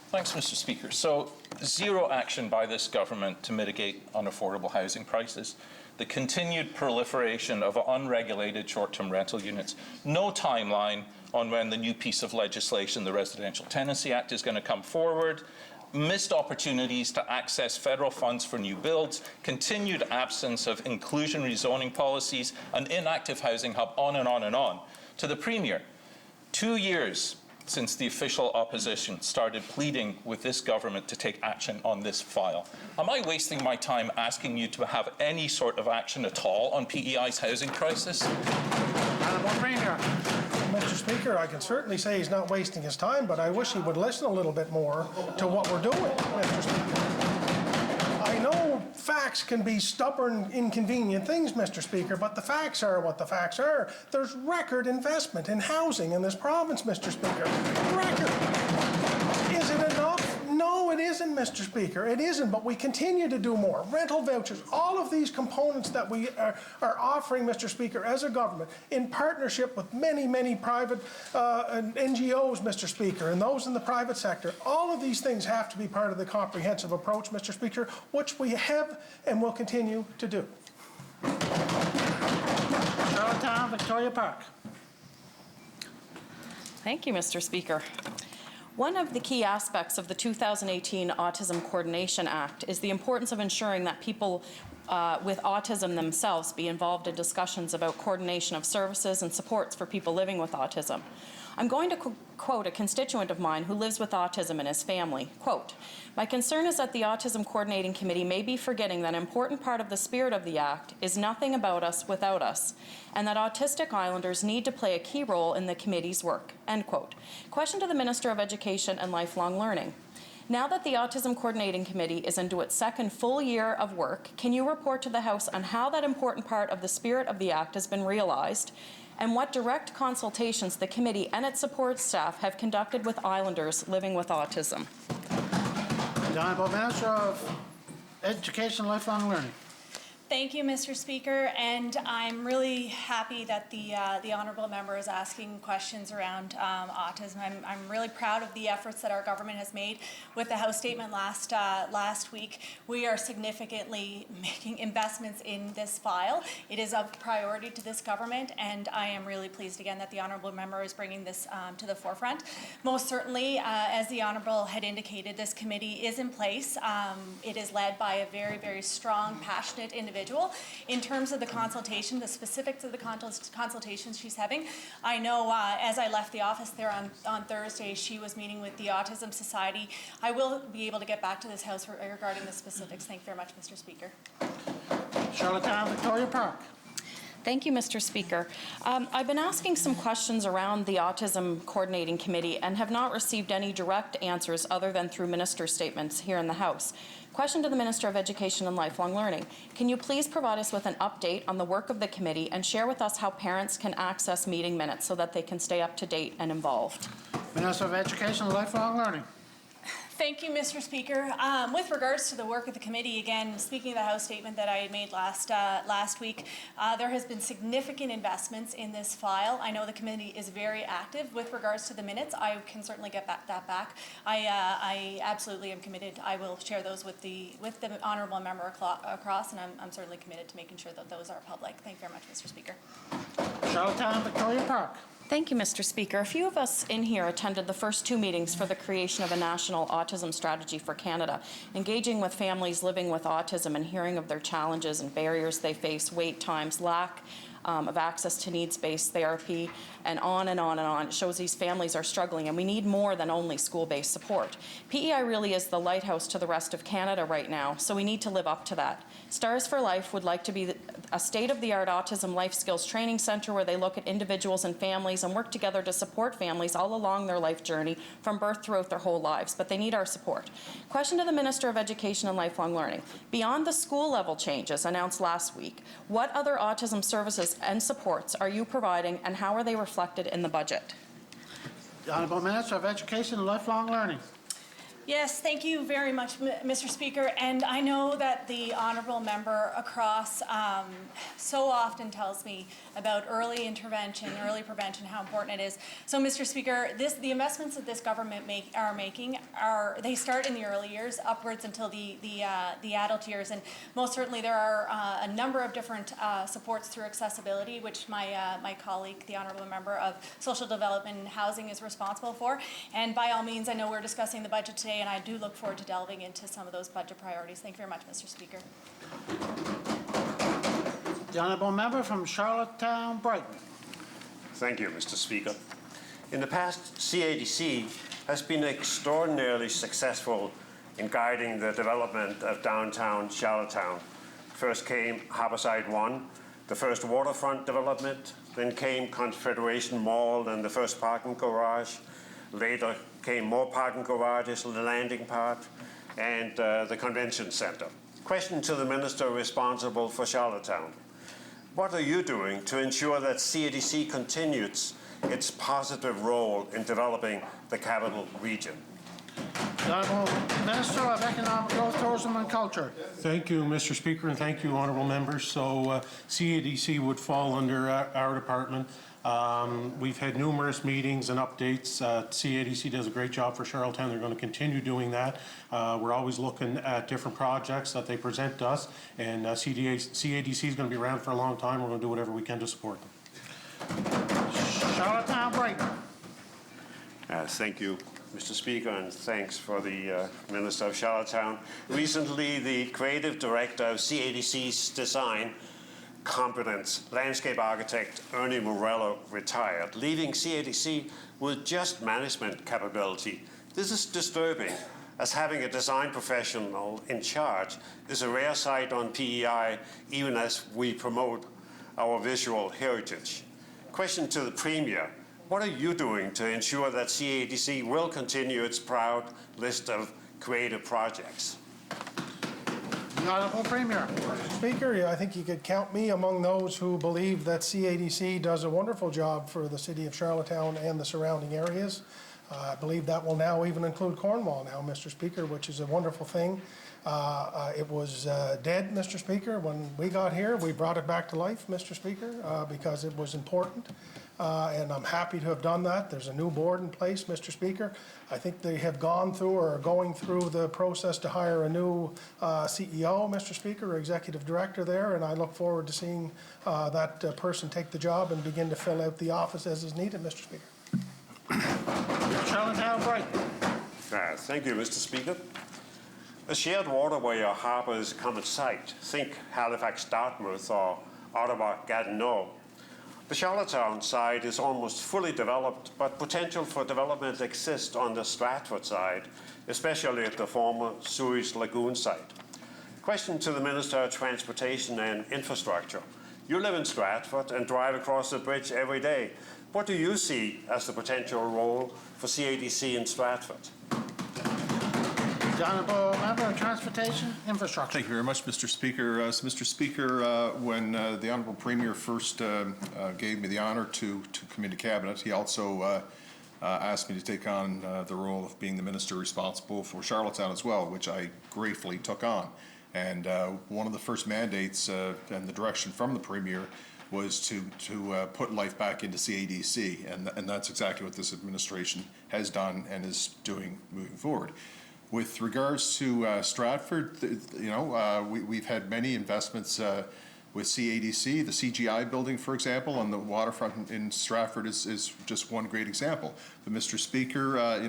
Thanks, Mr. Speaker. So, zero action by this government to mitigate unaffordable housing prices, the continued proliferation of unregulated short-term rental units, no timeline on when the new piece of legislation, the Residential Tenancy Act, is going to come forward, missed opportunities to access federal funds for new builds, continued absence of inclusionary zoning policies, an inactive housing hub, on and on and on. To the Premier, 2 years since the official opposition started pleading with this government to take action on this file. Am I wasting my time asking you to have any sort of action at all on PEI's housing crisis? Honourable Premier. Mr. Speaker, I can certainly say he's not wasting his time, but I wish he would listen a little bit more to what we're doing, Mr. Speaker. I know facts can be stubborn, inconvenient things, Mr. Speaker, but the facts are what the facts are. There's record investment in housing in this province, Mr. Speaker. Record. Is it enough? No, it isn't, Mr. Speaker. It isn't, but we continue to do more. Rental vouchers, all of these components that we are offering, Mr. Speaker, as a government, in partnership with many, many private NGOs, Mr. Speaker, and those in the private sector. All of these things have to be part of the comprehensive approach, Mr. Speaker, which we have and will continue to do. Charlottetown, Victoria Park. Thank you, Mr. Speaker. One of the key aspects of the 2018 Autism Coordination Act is the importance of ensuring that people with autism themselves be involved in discussions about coordination of services and supports for people living with autism. I'm going to quote a constituent of mine who lives with autism and his family. Quote, "My concern is that the Autism Coordinating Committee may be forgetting that an important part of the spirit of the Act is nothing about us without us, and that autistic islanders need to play a key role in the committee's work." End quote. Question to the Minister of Education and Lifelong Learning. Now that the Autism Coordinating Committee is into its second full year of work, can you report to the House on how that important part of the spirit of the Act has been realized, and what direct consultations the committee and its support staff have conducted with islanders living with autism? The Honourable Minister of Education and Lifelong Learning. Thank you, Mr. Speaker, and I'm really happy that the honourable member is asking questions around autism. I'm really proud of the efforts that our government has made with the House statement last week. We are significantly making investments in this file. It is of priority to this government, and I am really pleased again that the honourable member is bringing this to the forefront. Most certainly, as the honourable had indicated, this committee is in place. It is led by a very, very strong, passionate individual. In terms of the consultation, the specifics of the consultations she's having, I know as I left the office there on Thursday, she was meeting with the Autism Society. I will be able to get back to this House regarding the specifics. Thank you very much, Mr. Speaker. Charlottetown, Victoria Park. Thank you, Mr. Speaker. I've been asking some questions around the Autism Coordinating Committee and have not received any direct answers other than through minister statements here in the House. Question to the Minister of Education and Lifelong Learning. Can you please provide us with an update on the work of the committee and share with us how parents can access meeting minutes so that they can stay up to date and involved? Minister of Education and Lifelong Learning. Thank you, Mr. Speaker. With regards to the work of the committee, again, speaking of the House statement that I had made last week, there has been significant investments in this file. I know the committee is very active with regards to the minutes. I can certainly get that back. I absolutely am committed. I will share those with the honourable member across, and I'm certainly committed to making sure that those are public. Thank you very much, Mr. Speaker. Charlottetown, Victoria Park. Thank you, Mr. Speaker. A few of us in here attended the first two meetings for the creation of a national autism strategy for Canada, engaging with families living with autism and hearing of their challenges and barriers they face, wait times, lack of access to needs-based therapy, and on and on and on. It shows these families are struggling, and we need more than only school-based support. PEI really is the lighthouse to the rest of Canada right now, so we need to live up to that. Stars for Life would like to be a state-of-the-art autism life skills training center where they look at individuals and families and work together to support families all along their life journey from birth throughout their whole lives, but they need our support. Question to the Minister of Education and Lifelong Learning. Beyond the school-level changes announced last week, what other autism services and supports are you providing, and how are they reflected in the budget? The Honourable Minister of Education and Lifelong Learning. Yes, thank you very much, Mr. Speaker. And I know that the honourable member across so often tells me about early intervention, early prevention, how important it is. So, Mr. Speaker, the investments that this government they start in the early years, upwards until the adult years, and most certainly there are a number of different supports through accessibility, which my colleague, the honourable member of Social Development and Housing, is responsible for. And by all means, I know we're discussing the budget today, and I do look forward to delving into some of those budget priorities. Thank you very much, Mr. Speaker. The Honourable Member from Charlottetown, Brighton. Thank you, Mr. Speaker. In the past, CADC has been extraordinarily successful in guiding the development of downtown Charlottetown. First came Harborside 1, the first waterfront development, then came Confederation Mall and the first parking garage. Later came more parking garages, the landing part, and the convention center. Question to the minister responsible for Charlottetown. What are you doing to ensure that CADC continues its positive role in developing the capital region? The Honourable Minister of Economic Growth, Tourism and Culture. Thank you, Mr. Speaker, and thank you, honourable members. So CADC would fall under our department. We've had numerous meetings and updates. CADC does a great job for Charlottetown. They're going to continue doing that. We're always looking at different projects that they present to us, and CADC is going to be around for a long time. We're going to do whatever we can to support them. Charlottetown Brighton. Thank you, Mr. Speaker, and thanks for the Minister of Charlottetown. Recently, the creative director of CADC's design competence, landscape architect Ernie Morello, retired, leaving CADC with just management capability. This is disturbing, as having a design professional in charge is a rare sight on PEI, even as we promote our visual heritage. Question to the Premier. What are you doing to ensure that CADC will continue its proud list of creative projects? The Honourable Premier. Speaker, I think you could count me among those who believe that CADC does a wonderful job for the city of Charlottetown and the surrounding areas. I believe that will now even include Cornwall now, Mr. Speaker, which is a wonderful thing. It was dead, Mr. Speaker, when we got here. We brought it back to life, Mr. Speaker, because it was important. And I'm happy to have done that. There's a new board in place, Mr. Speaker. I think they have gone through or are going through the process to hire a new CEO, Mr. Speaker, or executive director there, and I look forward to seeing that person take the job and begin to fill out the office as is needed, Mr. Speaker. Charlottetown Brighton. Thank you, Mr. Speaker. A shared waterway or harbour is a common sight. Think Halifax-Dartmouth or Ottawa-Gatineau. The Charlottetown side is almost fully developed, but potential for development exists on the Stratford side, especially at the former Sewage Lagoon site. Question to the Minister of Transportation and Infrastructure. You live in Stratford and drive across the bridge every day. What do you see as the potential role for CADC in Stratford? The Honourable Member of Transportation, Infrastructure. Thank you very much, Mr. Speaker. Mr. Speaker, when the Honourable Premier first gave me the honour to come into Cabinet, he also asked me to take on the role of being the Minister responsible for Charlottetown as well, which I gratefully took on. And one of the first mandates and the direction from the Premier was to put life back into CADC, and that's exactly what this administration has done and is doing moving forward. With regards to Stratford, we've had many investments with CADC. The CGI building, for example, on the waterfront in Stratford is just one great example. But Mr. Speaker,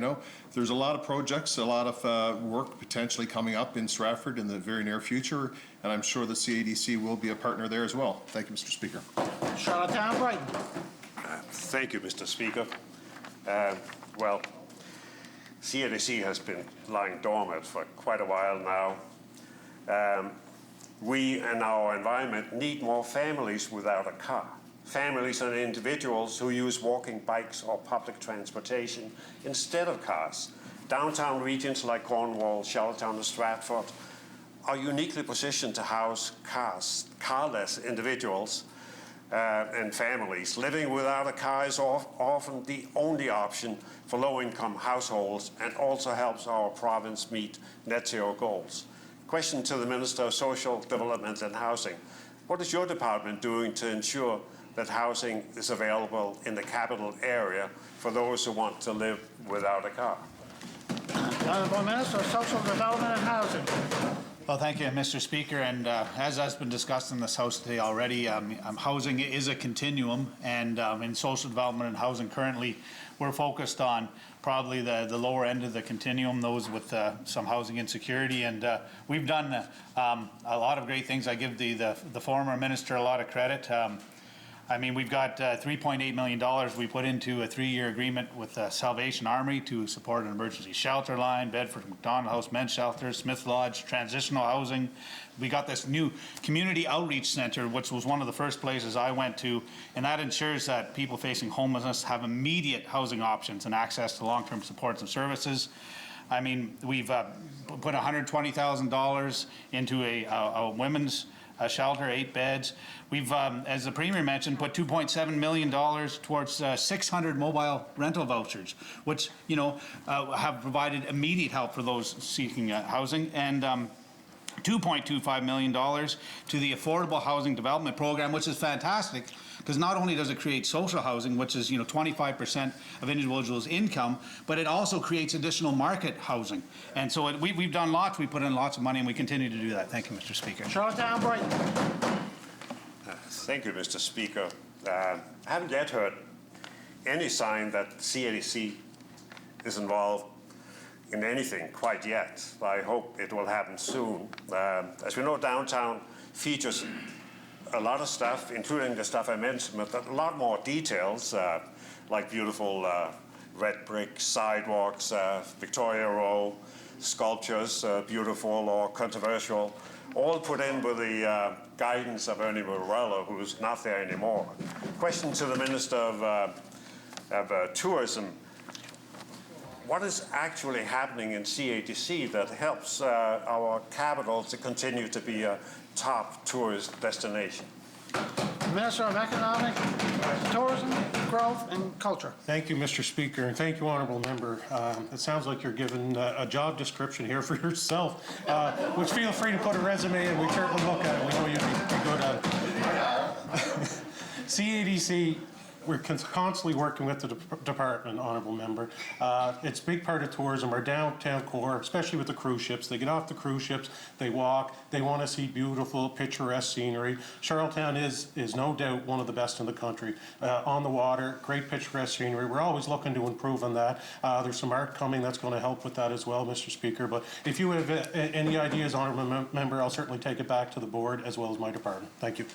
there's a lot of projects, a lot of work potentially coming up in Stratford in the very near future, and I'm sure the CADC will be a partner there as well. Thank you, Mr. Speaker. Charlottetown Brighton. Thank you, Mr. Speaker. Well, CADC has been lying dormant for quite a while now. We and our environment need more families without a car. Families and individuals who use walking, bikes or public transportation instead of cars. Downtown regions like Cornwall, Charlottetown and Stratford are uniquely positioned to house carless individuals and families. Living without a car is often the only option for low-income households and also helps our province meet net zero goals. Question to the Minister of Social Development and Housing. What is your department doing to ensure that housing is available in the capital area for those who want to live without a car? The Honourable Minister of Social Development and Housing. Well, thank you, Mr. Speaker. And as has been discussed in this House today already, housing is a continuum, and in social development and housing currently, we're focused on probably the lower end of the continuum, those with some housing insecurity. And we've done a lot of great things. I give the former minister a lot of credit. I mean, we've got $3.8 million we put into a 3-year agreement with the Salvation Army to support an emergency shelter line, Bedford McDonald House Men's Shelter, Smith Lodge, transitional housing. We got this new community outreach center, which was one of the first places I went to, and that ensures that people facing homelessness have immediate housing options and access to long-term supports and services. I mean, we've put $120,000 into a women's shelter, 8 beds. We've, as the Premier mentioned, put $2.7 million towards 600 mobile rental vouchers, which, have provided immediate help for those seeking housing, and $2.25 million to the Affordable Housing Development Program, which is fantastic, because not only does it create social housing, which is 25% of individuals' income, but it also creates additional market housing. And so we've done lots, we put in lots of money, and we continue to do that. Thank you, Mr. Speaker. Charlottetown Brighton. Thank you, Mr. Speaker. I haven't yet heard any sign that CADC is involved in anything quite yet. I hope it will happen soon. As we know, downtown features a lot of stuff, including the stuff I mentioned, but a lot more details, like beautiful red brick sidewalks, Victoria Row, sculptures, beautiful or controversial, all put in with the guidance of Ernie Morello, who's not there anymore. Question to the Minister of Tourism. What is actually happening in CADC that helps our capital to continue to be a top tourist destination? Minister of Economic, Tourism, Growth, and Culture. Thank you, Mr. Speaker, and thank you, Honourable Member. It sounds like you're given a job description here for yourself, which feel free to put a resume and we certainly look at it. We know you'd be good at it. CADC, we're constantly working with the department, Honourable Member. It's a big part of tourism, our downtown core, especially with the cruise ships. They get off the cruise ships, they walk, they want to see beautiful, picturesque scenery. Charlottetown is no doubt one of the best in the country. On the water, great picturesque scenery. We're always looking to improve on that. There's some art coming that's going to help with that as well, Mr. Speaker. But if you have any ideas, Honourable Member, I'll certainly take it back to the board as well as my department. Thank you.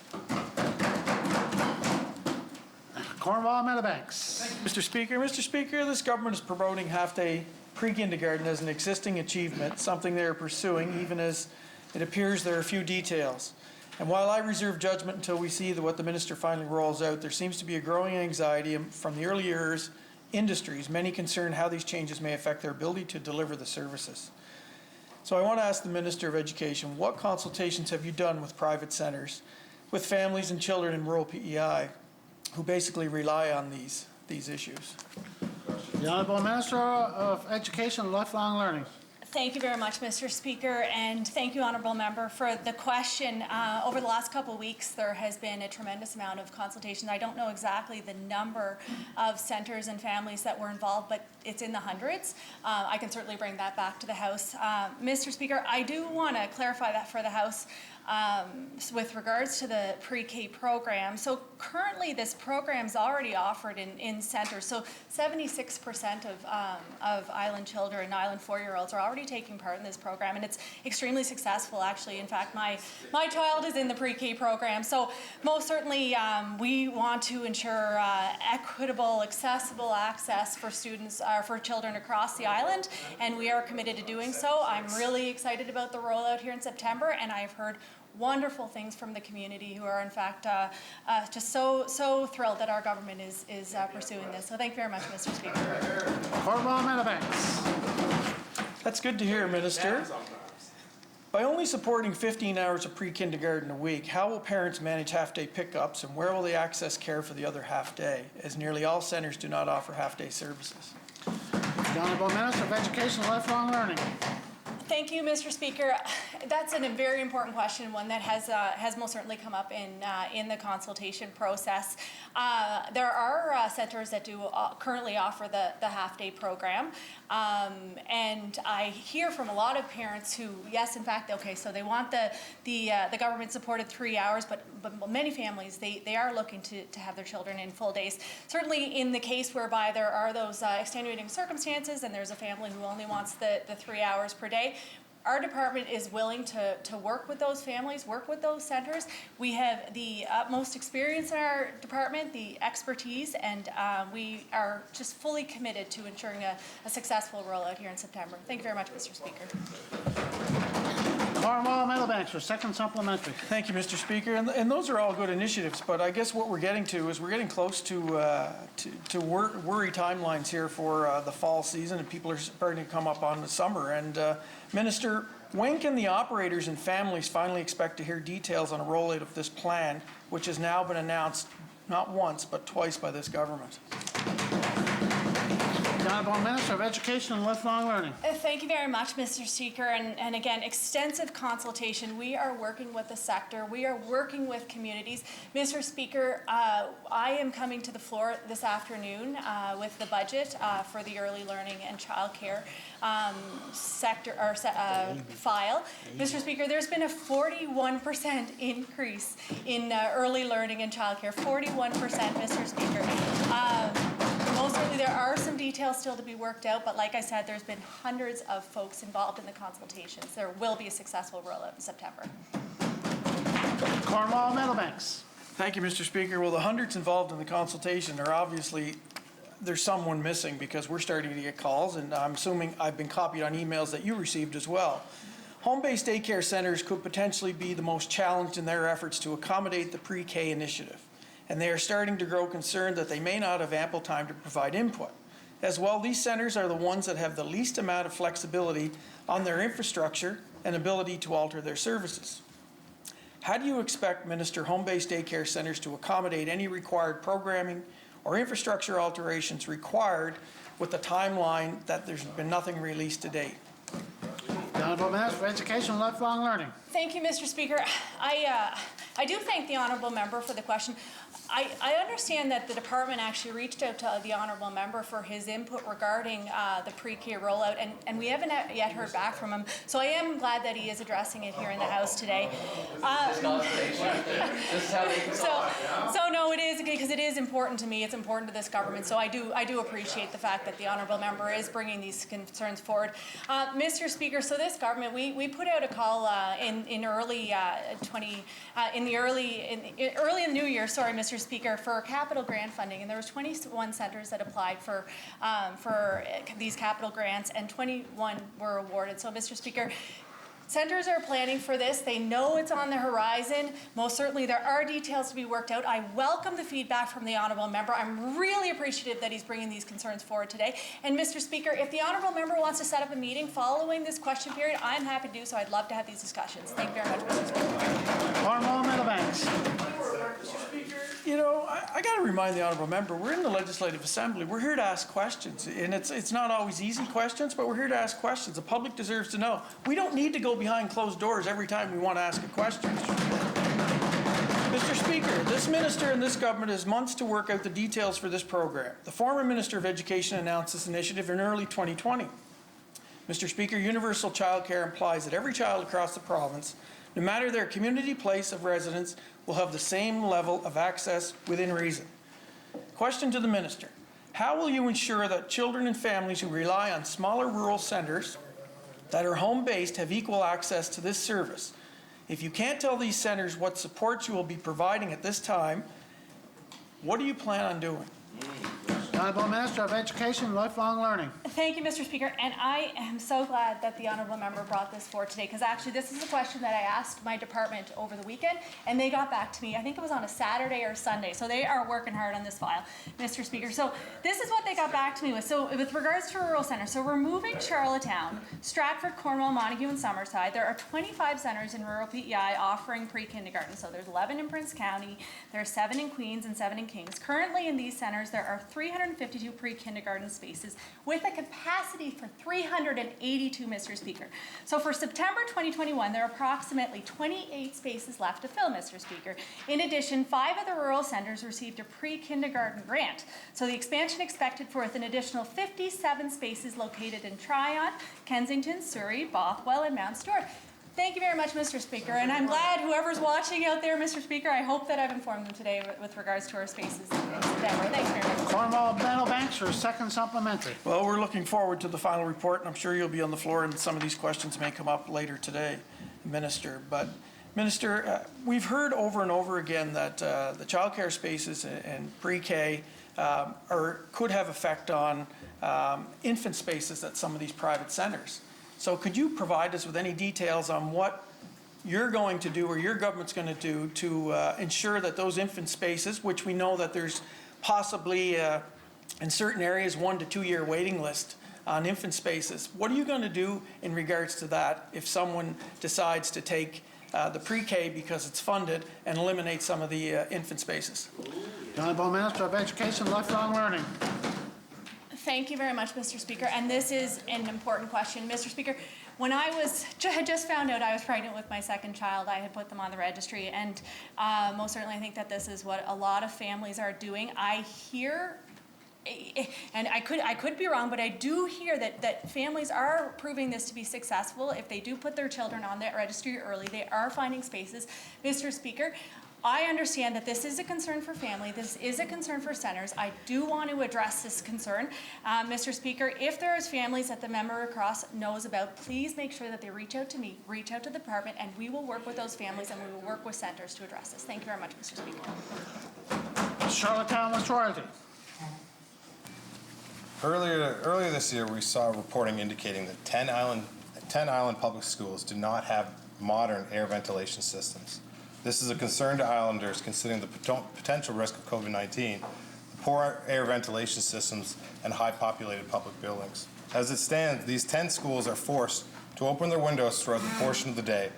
Cornwall, Meadowbanks. Mr. Speaker, this government is promoting half-day pre-kindergarten as an existing achievement, something they are pursuing, even as it appears there are few details. And while I reserve judgment until we see what the minister finally rolls out, there seems to be a growing anxiety from the early years industries, many concerned how these changes may affect their ability to deliver the services. So I want to ask the Minister of Education, what consultations have you done with private centres, with families and children in rural PEI, who basically rely on these issues? The Honourable Minister of Education and Lifelong Learning. Thank you very much, Mr. Speaker, and thank you, Honourable Member, for the question. Over the last couple of weeks, there has been a tremendous amount of consultation. I don't know exactly the number of centres and families that were involved, but it's in the hundreds. I can certainly bring that back to the House. Mr. Speaker, I do want to clarify that for the House. With regards to the pre-K program, so currently this program is already offered in centres. So 76% of island children, island 4-year-olds, are already taking part in this program, and it's extremely successful. Actually, in fact, my child is in the pre-K program. So most certainly, we want to ensure equitable, accessible access for students, for children across the island, and we are committed to doing so. I'm really excited about the rollout here in September, and I've heard wonderful things from the community who are in fact just so thrilled that our government is pursuing this. So thank you very much, Mr. Speaker. Cornwall, Meadowbanks. That's good to hear, Minister. By only supporting 15 hours of pre-kindergarten a week, how will parents manage half-day pickups, and where will they access care for the other half-day, as nearly all centres do not offer half-day services? The Honourable Minister of Education and Lifelong Learning. Thank you, Mr. Speaker. That's a very important question, one that has most certainly come up in the consultation process. There are centres that do currently offer the half-day program, and I hear from a lot of parents who, yes, in fact, okay, so they want the government-supported 3 hours, but many families they are looking to have their children in full days. Certainly, in the case whereby there are those extenuating circumstances, and there's a family who only wants the 3 hours per day. Our department is willing to work with those families, work with those centres. We have the utmost experience in our department, the expertise, and we are just fully committed to ensuring a successful rollout here in September. Thank you very much, Mr. Speaker. Cornwall Meadowbanks for second supplementary. Thank you, Mr. Speaker. And those are all good initiatives, but I guess what we're getting to is we're getting close to worry timelines here for the fall season, and people are starting to come up on the summer. And Minister, when can the operators and families finally expect to hear details on a rollout of this plan, which has now been announced not once but twice by this government? The Honourable Minister of Education and Lifelong Learning. Thank you very much, Mr. Speaker. And again, extensive consultation. We are working with the sector. We are working with communities. Mr. Speaker, I am coming to the floor this afternoon with the budget for the early learning and childcare sector or file. Mr. Speaker, there's been a 41% increase in early learning and childcare. 41%, Mr. Speaker. Most certainly there are some details still to be worked out, but like I said, there's been hundreds of folks involved in the consultations. There will be a successful rollout in September. Cornwall Meadowbanks. Thank you, Mr. Speaker. Well, the hundreds involved in the consultation are obviously, there's someone missing because we're starting to get calls, and I'm assuming I've been copied on emails that you received as well. Home-based daycare centers could potentially be the most challenged in their efforts to accommodate the pre-K initiative, and they are starting to grow concerned that they may not have ample time to provide input. As well, these centers are the ones that have the least amount of flexibility on their infrastructure and ability to alter their services. How do you expect, Minister, home-based daycare centers to accommodate any required programming or infrastructure alterations required with the timeline that there's been nothing released to date? The Honourable Minister for Education and Lifelong Learning. Thank you, Mr. Speaker. I do thank the honourable member for the question. I understand that the department actually reached out to the honourable member for his input regarding the pre-K rollout, and we haven't yet heard back from him. So I am glad that he is addressing it here in the House today. So no, it is, because it is important to me. It's important to this government. So I do appreciate the fact that the honourable member is bringing these concerns forward. Mr. Speaker, so this government, we put out a call in early in the new year, sorry, Mr. Speaker, for capital grant funding, and there was 21 centres that applied for these capital grants, and 21 were awarded. So, Mr. Speaker, centres are planning for this. They know it's on the horizon. Most certainly there are details to be worked out. I welcome the feedback from the honourable member. I'm really appreciative that he's bringing these concerns forward today. And Mr. Speaker, if the honourable member wants to set up a meeting following this question period, I'm happy to do so. I'd love to have these discussions. Thank you very much, Mr. Speaker. Cornwall Meadowbanks. You know, I got to remind the honourable member, we're in the Legislative Assembly. We're here to ask questions, and it's not always easy questions, but we're here to ask questions. The public deserves to know. We don't need to go behind closed doors every time we want to ask a question. Mr. Speaker, this minister and this government has months to work out the details for this program. The former Minister of Education announced this initiative in early 2020. Mr. Speaker, universal childcare implies that every child across the province, no matter their community place of residence, will have the same level of access within reason. Question to the minister: how will you ensure that children and families who rely on smaller rural centres that are home-based have equal access to this service? If you can't tell these centres what supports you will be providing at this time, what do you plan on doing? Honourable Minister of Education and Lifelong Learning. Thank you, Mr. Speaker, and I am so glad that the honourable member brought this forward today, because actually this is a question that I asked my department over the weekend, and they got back to me. I think it was on a Saturday or Sunday, so they are working hard on this file, Mr. Speaker. So this is what they got back to me with. So with regards to rural centres, so removing Charlottetown, Stratford, Cornwall, Montague, and Summerside, there are 25 centres in rural PEI offering pre-kindergarten. So there's 11 in Prince County, there are 7 in Queens, and 7 in Kings. Currently in these centres, there are 352 pre-kindergarten spaces with a capacity for 382, Mr. Speaker. So for September 2021, there are approximately 28 spaces left to fill, Mr. Speaker. In addition, 5 of the rural centres received a pre-kindergarten grant. So the expansion expected for an additional 57 spaces located in Tryon, Kensington, Surrey, Bothwell, and Mount Stewart. Thank you very much, Mr. Speaker, and I'm glad whoever's watching out there, Mr. Speaker, I hope that I've informed them today with regards to our spaces in September. Thanks very much. Cornwall Meadowbanks for second supplementary. Well, we're looking forward to the final report, and I'm sure you'll be on the floor, and some of these questions may come up later today, Minister. But, Minister, we've heard over and over again that the childcare spaces and pre-K could have effect on infant spaces at some of these private centres. So could you provide us with any details on what you're going to do or your government's going to do to ensure that those infant spaces, which we know that there's possibly in certain areas 1 to 2 year waiting list on infant spaces. What are you going to do in regards to that if someone decides to take the pre-K because it's funded and eliminate some of the infant spaces? The Honourable Minister of Education, Lifelong Learning. Thank you very much, Mr. Speaker. And this is an important question. Mr. Speaker, when I had just found out I was pregnant with my second child, I had put them on the registry. And most certainly I think that this is what a lot of families are doing. I hear, and I could be wrong, but I do hear that families are proving this to be successful. If they do put their children on that registry early, they are finding spaces. Mr. Speaker, I understand that this is a concern for family. This is a concern for centres. I do want to address this concern. Mr. Speaker, if there is families that the member across knows about, please make sure that they reach out to me, reach out to the department, and we will work with those families and we will work with centres to address this. Thank you very much, Mr. Speaker. Charlottetown West Royalty. Earlier this year, we saw reporting indicating that 10 island public schools do not have modern air ventilation systems. This is a concern to islanders considering the potential risk of COVID-19, poor air ventilation systems, and high populated public buildings. As it stands, these 10 schools are forced to open their windows throughout the portion of the day,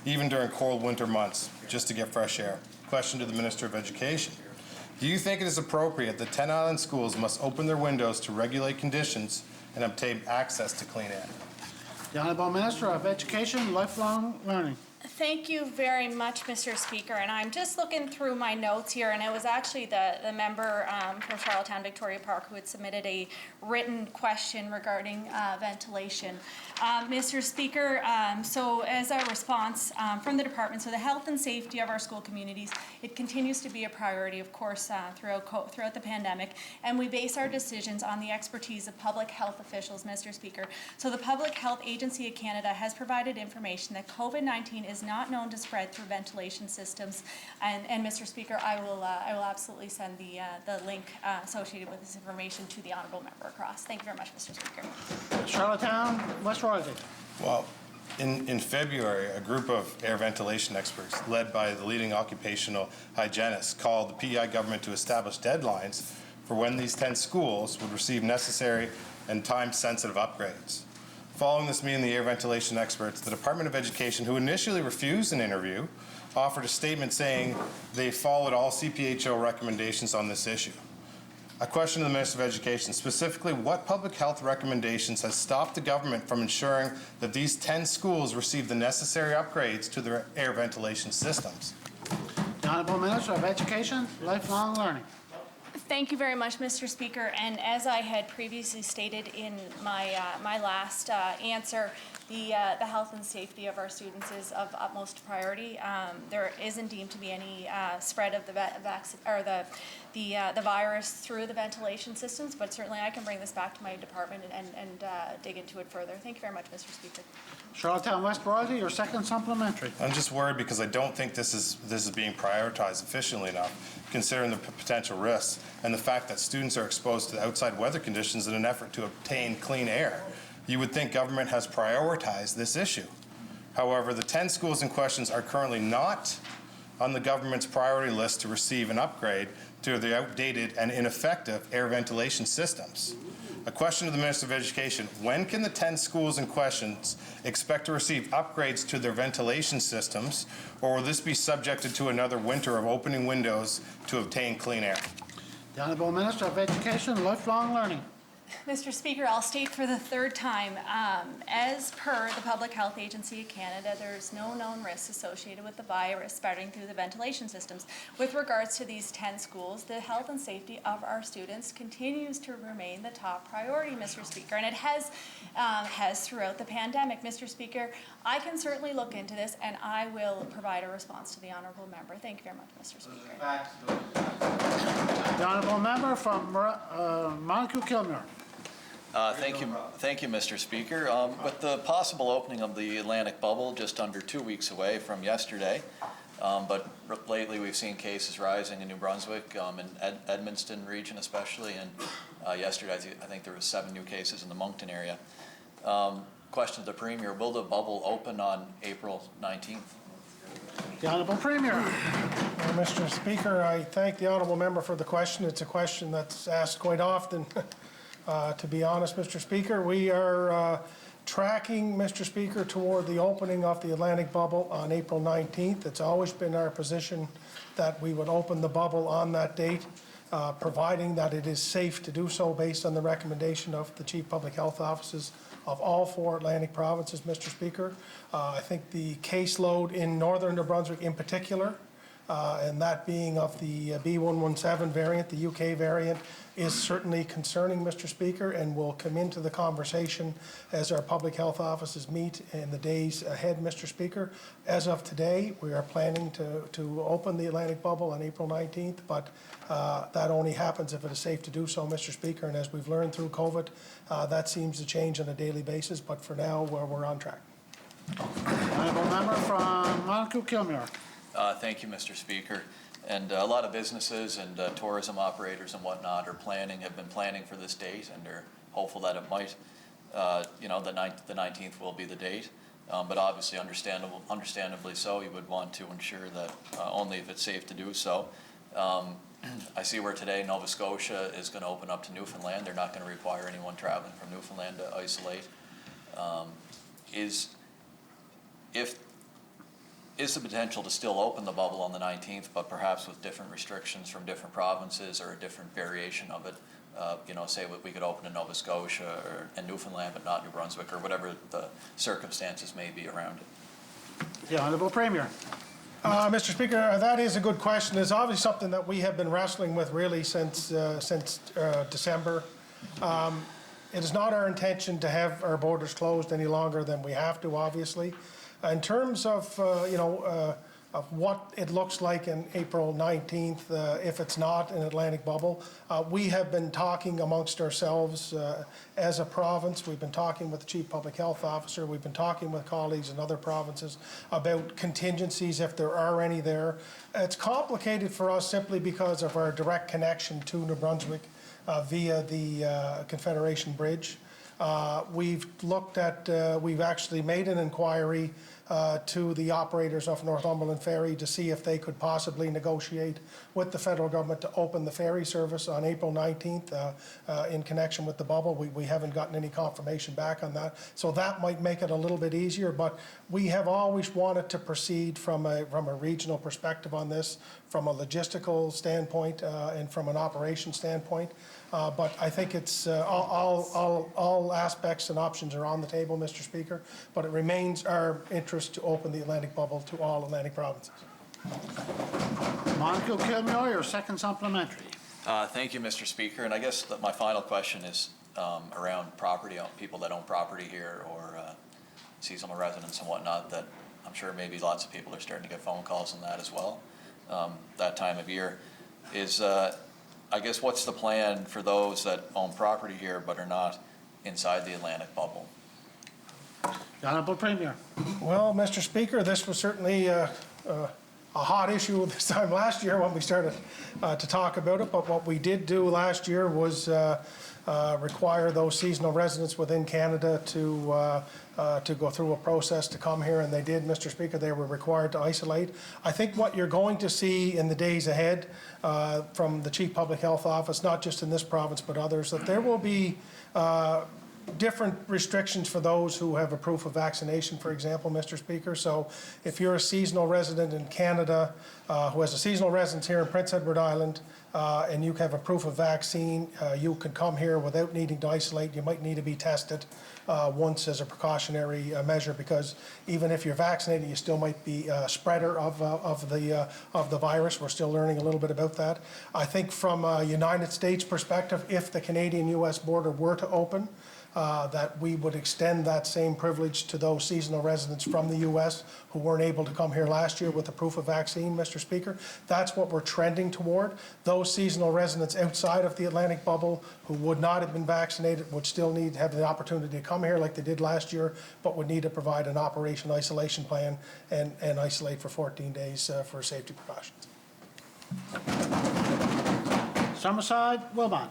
even during cold winter months, just to get fresh air. Question to the Minister of Education. Do you think it is appropriate that 10 island schools must open their windows to regulate conditions and obtain access to clean air? The Honourable Minister of Education, Lifelong Learning. Thank you very much, Mr. Speaker. And I'm just looking through my notes here, and it was actually the member from Charlottetown Victoria Park who had submitted a written question regarding ventilation. Mr. Speaker, so as a response from the department, so the health and safety of our school communities, it continues to be a priority, of course, throughout the pandemic, and we base our decisions on the expertise of public health officials, Mr. Speaker. So the Public Health Agency of Canada has provided information that COVID-19 is not known to spread through ventilation systems, and Mr. Speaker, I will absolutely send the link associated with this information to the honourable member across. Thank you very much, Mr. Speaker. Charlottetown West Royalty. Well, in February, a group of air ventilation experts led by the leading occupational hygienists called the PEI government to establish deadlines for when these 10 schools would receive necessary and time-sensitive upgrades. Following this meeting, the air ventilation experts, the Department of Education, who initially refused an interview, offered a statement saying they followed all CPHO recommendations on this issue. A question to the Minister of Education, specifically what public health recommendations has stopped the government from ensuring that these 10 schools receive the necessary upgrades to their air ventilation systems? The Honourable Minister of Education, Lifelong Learning. Thank you very much, Mr. Speaker. And as I had previously stated in my last answer, the health and safety of our students is of utmost priority. There isn't deemed to be any spread of the virus through the ventilation systems, but certainly I can bring this back to my department and dig into it further. Thank you very much, Mr. Speaker. Charlottetown West Royalty, your second supplementary. I'm just worried because I don't think this is being prioritized efficiently enough, considering the potential risks and the fact that students are exposed to outside weather conditions in an effort to obtain clean air. You would think government has prioritized this issue. However, the 10 schools in question are currently not on the government's priority list to receive an upgrade to the outdated and ineffective air ventilation systems. A question to the Minister of Education, when can the 10 schools in question expect to receive upgrades to their ventilation systems, or will this be subjected to another winter of opening windows to obtain clean air? The Honourable Minister of Education, Lifelong Learning. Mr. Speaker, I'll state for the third time, as per the Public Health Agency of Canada, there's no known risks associated with the virus spreading through the ventilation systems. With regards to these 10 schools, the health and safety of our students continues to remain the top priority, Mr. Speaker, and it has throughout the pandemic. Mr. Speaker, I can certainly look into this, and I will provide a response to the honourable member. Thank you very much, Mr. Speaker. The Honourable Member from Monaco-Kilmuir. Thank you, Mr. Speaker. With the possible opening of the Atlantic bubble just under 2 weeks away from yesterday, but lately we've seen cases rising in New Brunswick, in Edmundston region especially, and yesterday I think there was 7 new cases in the Moncton area. Question to the Premier, will the bubble open on April 19th? The Honourable Premier. Mr. Speaker, I thank the honourable member for the question. It's a question that's asked quite often. To be honest, Mr. Speaker, we are tracking, Mr. Speaker, toward the opening of the Atlantic bubble on April 19th. It's always been our position that we would open the bubble on that date, providing that it is safe to do so based on the recommendation of the Chief Public Health Offices of all 4 Atlantic provinces, Mr. Speaker. I think the caseload in northern New Brunswick in particular, and that being of the B117 variant, the UK variant, is certainly concerning, Mr. Speaker, and will come into the conversation as our public health offices meet in the days ahead, Mr. Speaker. As of today, we are planning to open the Atlantic bubble on April 19th, but that only happens if it is safe to do so, Mr. Speaker, and as we've learned through COVID, that seems to change on a daily basis, but for now, we're on track. Honourable member from Monaco-Kilmuir. Thank you, Mr. Speaker. And a lot of businesses and tourism operators and whatnot have been planning for this date, and they're hopeful that it might, the 19th will be the date. But obviously, understandably so, you would want to ensure that only if it's safe to do so. I see where today Nova Scotia is going to open up to Newfoundland. They're not going to require anyone traveling from Newfoundland to isolate. Is the potential to still open the bubble on the 19th, but perhaps with different restrictions from different provinces or a different variation of it? Say we could open in Nova Scotia or in Newfoundland, but not New Brunswick, or whatever the circumstances may be around it. The Honourable Premier. Mr. Speaker, that is a good question. It's obviously something that we have been wrestling with really since December. It is not our intention to have our borders closed any longer than we have to, obviously. In terms of, of what it looks like in April 19th, if it's not an Atlantic bubble, we have been talking amongst ourselves as a province. We've been talking with the Chief Public Health Officer. We've been talking with colleagues in other provinces about contingencies, if there are any there. It's complicated for us simply because of our direct connection to New Brunswick via the Confederation Bridge. We've actually made an inquiry to the operators of Northumberland Ferry to see if they could possibly negotiate with the federal government to open the ferry service on April 19th in connection with the bubble. We haven't gotten any confirmation back on that. So that might make it a little bit easier, but we have always wanted to proceed from a regional perspective on this, from a logistical standpoint and from an operation standpoint. But I think it's all aspects and options are on the table, Mr. Speaker, but it remains our interest to open the Atlantic bubble to all Atlantic provinces. Monaco-Kilmuir, your second supplementary. Thank you, Mr. Speaker. And I guess that my final question is around property, people that own property here or seasonal residents and whatnot, that I'm sure maybe lots of people are starting to get phone calls on that as well, that time of year. I guess what's the plan for those that own property here but are not inside the Atlantic bubble? The Honourable Premier. Well, Mr. Speaker, this was certainly a hot issue this time last year when we started to talk about it, but what we did do last year was require those seasonal residents within Canada to go through a process to come here, and they did, Mr. Speaker. They were required to isolate. I think what you're going to see in the days ahead from the Chief Public Health Office, not just in this province but others, that there will be different restrictions for those who have a proof of vaccination, for example, Mr. Speaker. So if you're a seasonal resident in Canada who has a seasonal residence here in Prince Edward Island and you have a proof of vaccine, you can come here without needing to isolate. You might need to be tested once as a precautionary measure, because even if you're vaccinated, you still might be a spreader of the virus. We're still learning a little bit about that. I think from a United States perspective, if the Canadian-U.S. border were to open, that we would extend that same privilege to those seasonal residents from the U.S. who weren't able to come here last year with a proof of vaccine, Mr. Speaker. That's what we're trending toward. Those seasonal residents outside of the Atlantic bubble who would not have been vaccinated would still need to have the opportunity to come here like they did last year, but would need to provide an operation isolation plan and isolate for 14 days for safety precautions. Summerside, Wilmot.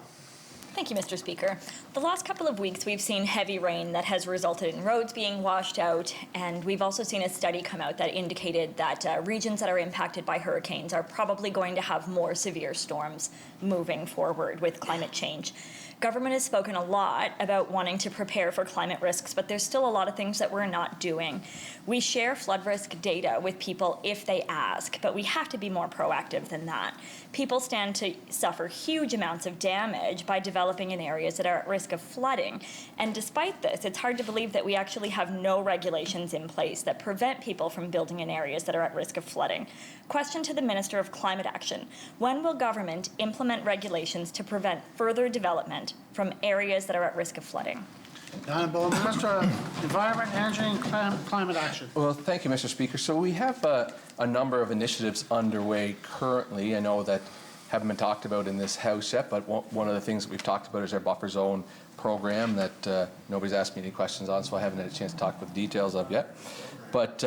Thank you, Mr. Speaker. The last couple of weeks, we've seen heavy rain that has resulted in roads being washed out, and we've also seen a study come out that indicated that regions that are impacted by hurricanes are probably going to have more severe storms moving forward with climate change. Government has spoken a lot about wanting to prepare for climate risks, but there's still a lot of things that we're not doing. We share flood risk data with people if they ask, but we have to be more proactive than that. People stand to suffer huge amounts of damage by developing in areas that are at risk of flooding. And despite this, it's hard to believe that we actually have no regulations in place that prevent people from building in areas that are at risk of flooding. Question to the Minister of Climate Action. When will government implement regulations to prevent further development from areas that are at risk of flooding? The Honourable Minister of Environment, Energy and Climate Action. Well, thank you, Mr. Speaker. So we have a number of initiatives underway currently. I know that haven't been talked about in this House yet, but one of the things that we've talked about is our buffer zone program that nobody's asked me any questions on, so I haven't had a chance to talk about the details of yet. But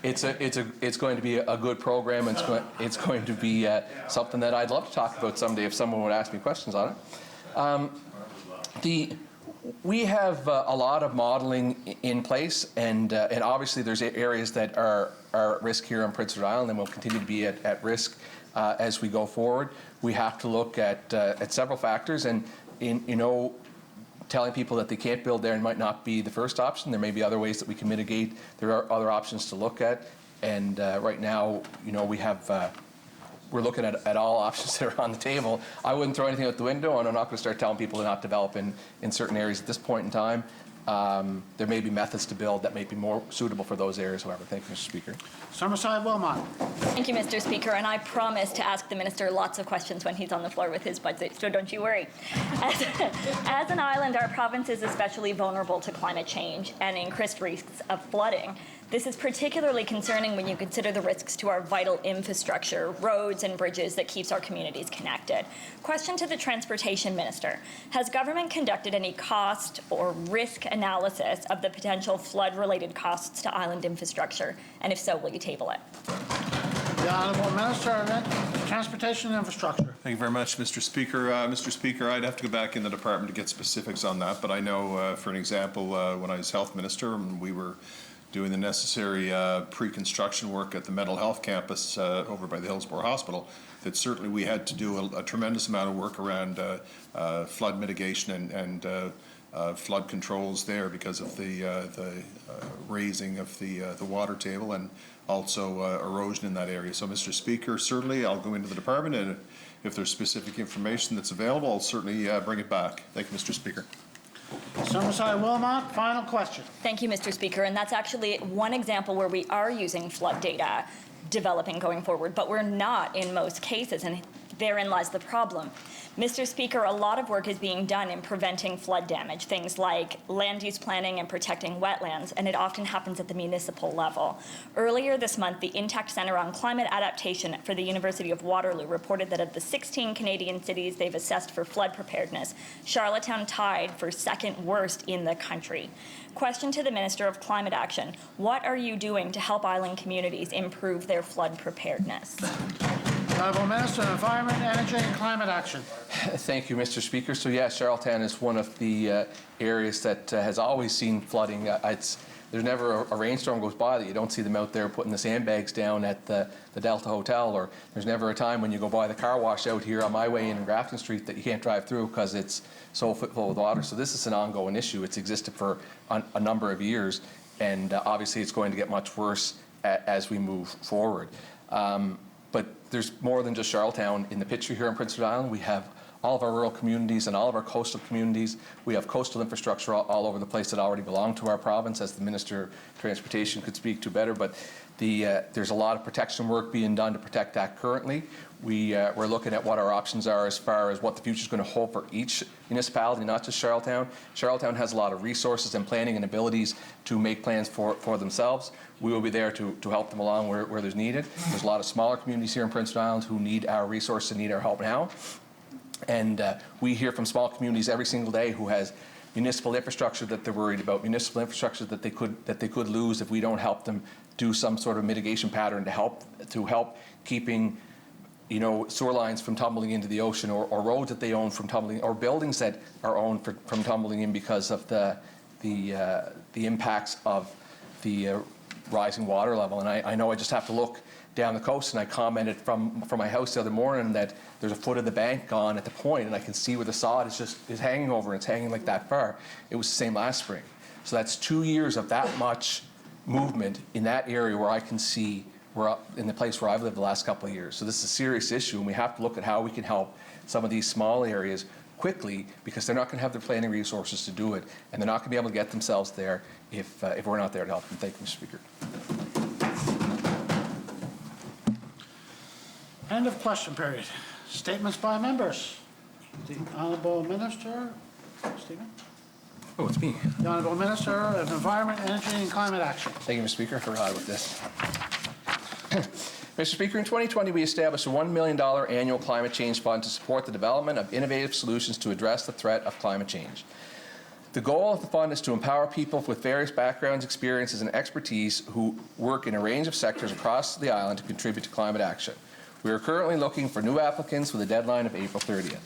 it's going to be a good program, and it's going to be something that I'd love to talk about someday if someone would ask me questions on it. We have a lot of modeling in place, and obviously there's areas that are at risk here on Prince Edward Island and will continue to be at risk as we go forward. We have to look at several factors, and telling people that they can't build there might not be the first option. There may be other ways that we can mitigate. There are other options to look at, and right now, we're looking at all options that are on the table. I wouldn't throw anything out the window, and I'm not going to start telling people to not develop in certain areas at this point in time. There may be methods to build that may be more suitable for those areas, however. Thank you, Mr. Speaker. Summerside Wilmot. Thank you, Mr. Speaker, and I promise to ask the Minister lots of questions when he's on the floor with his budget, so don't you worry. As an island, our province is especially vulnerable to climate change and increased risks of flooding. This is particularly concerning when you consider the risks to our vital infrastructure, roads and bridges that keeps our communities connected. Question to the Transportation Minister. Has government conducted any cost or risk analysis of the potential flood-related costs to island infrastructure? And if so, will you table it? The Honourable Minister of Transportation and Infrastructure. Thank you very much, Mr. Speaker. Mr. Speaker, I'd have to go back in the department to get specifics on that, but I know, for an example, when I was Health Minister, we were doing the necessary pre-construction work at the mental health campus over by the Hillsborough Hospital, that certainly we had to do a tremendous amount of work around flood mitigation and flood controls there because of the raising of the water table and also erosion in that area. So, Mr. Speaker, certainly I'll go into the department, and if there's specific information that's available, I'll certainly bring it back. Thank you, Mr. Speaker. Summerside Wilmot, final question. Thank you, Mr. Speaker. And that's actually one example where we are using flood data developing going forward, but we're not in most cases, and therein lies the problem. Mr. Speaker, a lot of work is being done in preventing flood damage, things like land use planning and protecting wetlands, and it often happens at the municipal level. Earlier this month, the Intact Centre on Climate Adaptation for the University of Waterloo reported that of the 16 Canadian cities they've assessed for flood preparedness, Charlottetown tied for second worst in the country. Question to the Minister of Climate Action. What are you doing to help island communities improve their flood preparedness? Honourable Minister of Environment, Energy and Climate Action. Thank you, Mr. Speaker. So, yes, Charlottetown is one of the areas that has always seen flooding. There's never a rainstorm goes by that you don't see them out there putting the sandbags down at the Delta Hotel, or there's never a time when you go by the car wash out here on my way in Grafton Street that you can't drive through because it's so full of water. So this is an ongoing issue. It's existed for a number of years, and obviously it's going to get much worse as we move forward. But there's more than just Charlottetown in the picture here on Prince Edward Island. We have all of our rural communities and all of our coastal communities. We have coastal infrastructure all over the place that already belong to our province, as the Minister of Transportation could speak to better. But there's a lot of protection work being done to protect that currently. We're looking at what our options are as far as what the future is going to hold for each municipality, not just Charlottetown. Charlottetown has a lot of resources and planning and abilities to make plans for themselves. We will be there to help them along where there's needed. There's a lot of smaller communities here in Prince Edward Island who need our resources and need our help now. And we hear from small communities every single day who has municipal infrastructure that they're worried about, municipal infrastructure that they could lose if we don't help them do some sort of mitigation pattern to help keeping you know, sewer lines from tumbling into the ocean, or roads that they own from tumbling, or buildings that are owned from tumbling in because of the impacts of the rising water level. And I know I just have to look down the coast, and I commented from my house the other morning that there's a foot of the bank gone at the point, and I can see where the sod is hanging over, and it's hanging like that far. It was the same last spring. So that's 2 years of that much movement in that area where I can see in the place where I've lived the last couple of years. So this is a serious issue, and we have to look at how we can help some of these small areas quickly, because they're not going to have the planning resources to do it, and they're not going to be able to get themselves there if we're not there to help them. Thank you, Mr. Speaker. End of question period. Statements by members. The Honourable Minister, Stephen? Oh, it's me. The Honourable Minister of Environment, Energy and Climate Action. Thank you, Mr. Speaker. I forgot about this. Mr. Speaker, in 2020, we established a $1 million annual climate change fund to support the development of innovative solutions to address the threat of climate change. The goal of the fund is to empower people with various backgrounds, experiences, and expertise who work in a range of sectors across the island to contribute to climate action. We are currently looking for new applicants with a deadline of April 30th.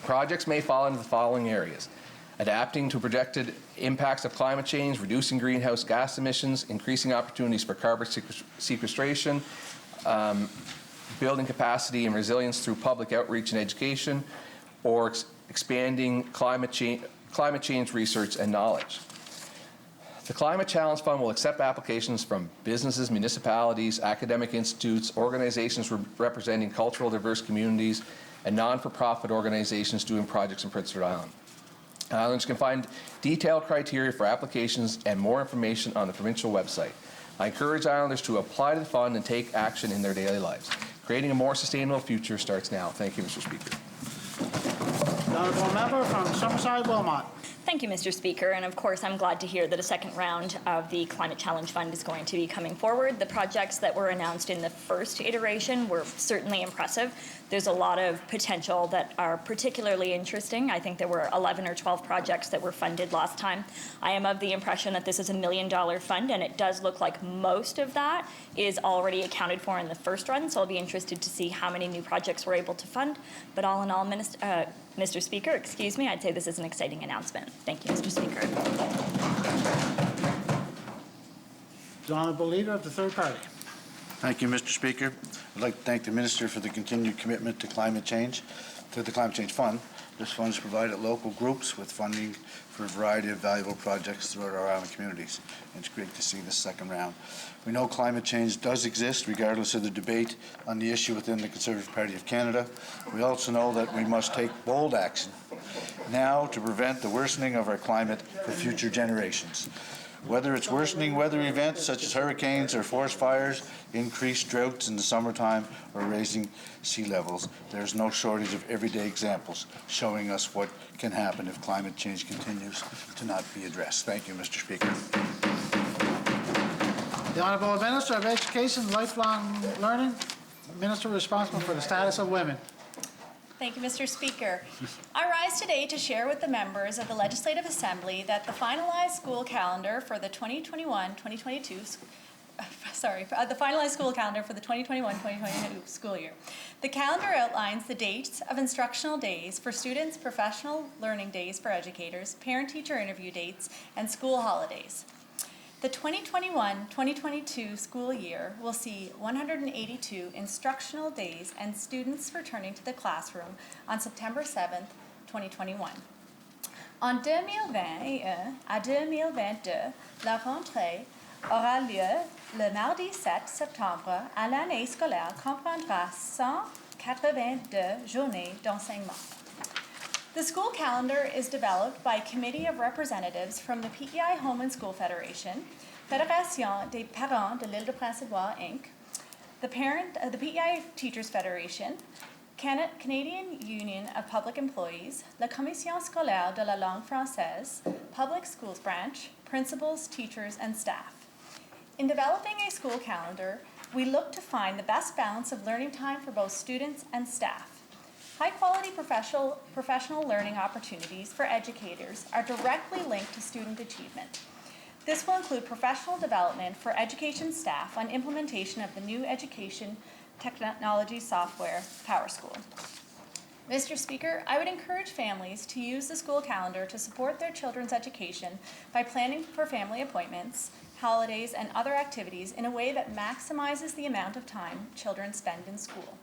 Projects may fall into the following areas: adapting to projected impacts of climate change, reducing greenhouse gas emissions, increasing opportunities for carbon sequestration, building capacity and resilience through public outreach and education, or expanding climate change research and knowledge. The Climate Challenge Fund will accept applications from businesses, municipalities, academic institutes, organizations representing cultural diverse communities, and non-for-profit organizations doing projects in Prince Edward Island. Islanders can find detailed criteria for applications and more information on the provincial website. I encourage Islanders to apply to the fund and take action in their daily lives. Creating a more sustainable future starts now. Thank you, Mr. Speaker. The Honourable Member from Summerside, Wilmot. Thank you, Mr. Speaker. And of course, I'm glad to hear that a second round of the Climate Challenge Fund is going to be coming forward. The projects that were announced in the first iteration were certainly impressive. There's a lot of potential that are particularly interesting. I think there were 11 or 12 projects that were funded last time. I am of the impression that this is a $1 million fund, and it does look like most of that is already accounted for in the first run. So I'll be interested to see how many new projects we're able to fund. But all in all, Mr. Speaker, excuse me, I'd say this is an exciting announcement. Thank you, Mr. Speaker. The Honourable Leader of the Third Party. Thank you, Mr. Speaker. I'd like to thank the Minister for the continued commitment to climate change, to the Climate Change Fund. This fund is provided local groups with funding for a variety of valuable projects throughout our island communities. And it's great to see this second round. We know climate change does exist regardless of the debate on the issue within the Conservative Party of Canada. We also know that we must take bold action now to prevent the worsening of our climate for future generations. Whether it's worsening weather events such as hurricanes or forest fires, increased droughts in the summertime, or raising sea levels, there's no shortage of everyday examples showing us what can happen if climate change continues to not be addressed. Thank you, Mr. Speaker. The Honourable Minister of Education and Lifelong Learning, Minister responsible for the status of women. Thank you, Mr. Speaker. I rise today to share with the members of the Legislative Assembly that the finalized school calendar for the 2021-2022 the finalized school calendar for the 2021-2022 school year. The calendar outlines the dates of instructional days for students, professional learning days for educators, parent-teacher interview dates, and school holidays. The 2021-2022 school year will see 182 instructional days and students returning to the classroom on September 7th, 2021. En 2021 à 2022, la rentrée aura lieu le mardi 7 septembre à l'année scolaire comprendra 182 journées d'enseignement. The school calendar is developed by a committee of representatives from the PEI Home and School Federation, Fédération des Parents de l'Île-de-Prince-Édouard, Inc., the PEI Teachers Federation, Canadian Union of Public Employees, la Commission scolaire de la langue française, Public Schools Branch, principals, teachers, and staff. In developing a school calendar, we look to find the best balance of learning time for both students and staff. High-quality professional learning opportunities for educators are directly linked to student achievement. This will include professional development for education staff on implementation of the new education technology software, PowerSchool. Mr. Speaker, I would encourage families to use the school calendar to support their children's education by planning for family appointments, holidays, and other activities in a way that maximizes the amount of time children spend in school.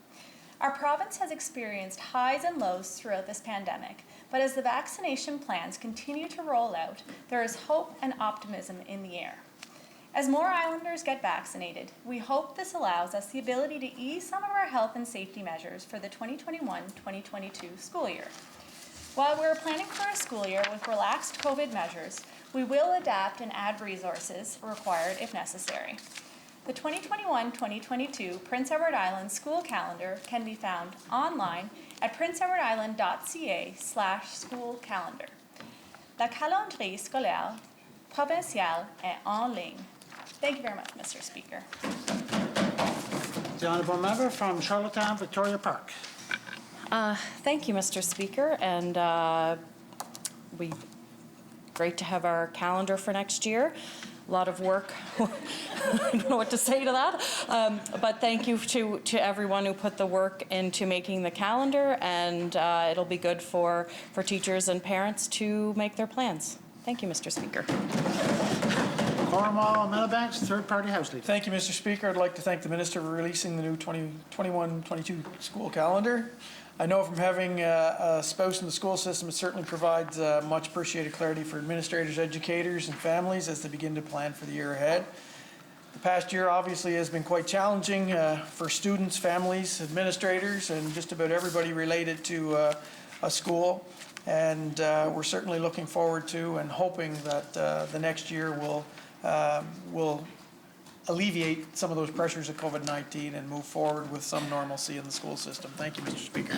Our province has experienced highs and lows throughout this pandemic, but as the vaccination plans continue to roll out, there is hope and optimism in the air. As more Islanders get vaccinated, we hope this allows us the ability to ease some of our health and safety measures for the 2021-2022 school year. While we're planning for a school year with relaxed COVID measures, we will adapt and add resources required if necessary. The 2021-2022 Prince Edward Island school calendar can be found online at princeedwardisland.ca/school calendar. La calendrier scolaire provinciale est en ligne. Thank you very much, Mr. Speaker. The honourable member from Charlottetown, Victoria Park. Thank you, Mr. Speaker, and great to have our calendar for next year. A lot of work. I don't know what to say to that, but thank you to everyone who put the work into making the calendar, and it'll be good for teachers and parents to make their plans. Thank you, Mr. Speaker. Cornwall, Meadowbanks, third-party house lead. Thank you, Mr. Speaker. I'd like to thank the Minister for releasing the new 2021-22 school calendar. I know from having a spouse in the school system, it certainly provides much appreciated clarity for administrators, educators, and families as they begin to plan for the year ahead. The past year obviously has been quite challenging for students, families, administrators, and just about everybody related to a school. And we're certainly looking forward to and hoping that the next year will alleviate some of those pressures of COVID-19 and move forward with some normalcy in the school system. Thank you, Mr. Speaker.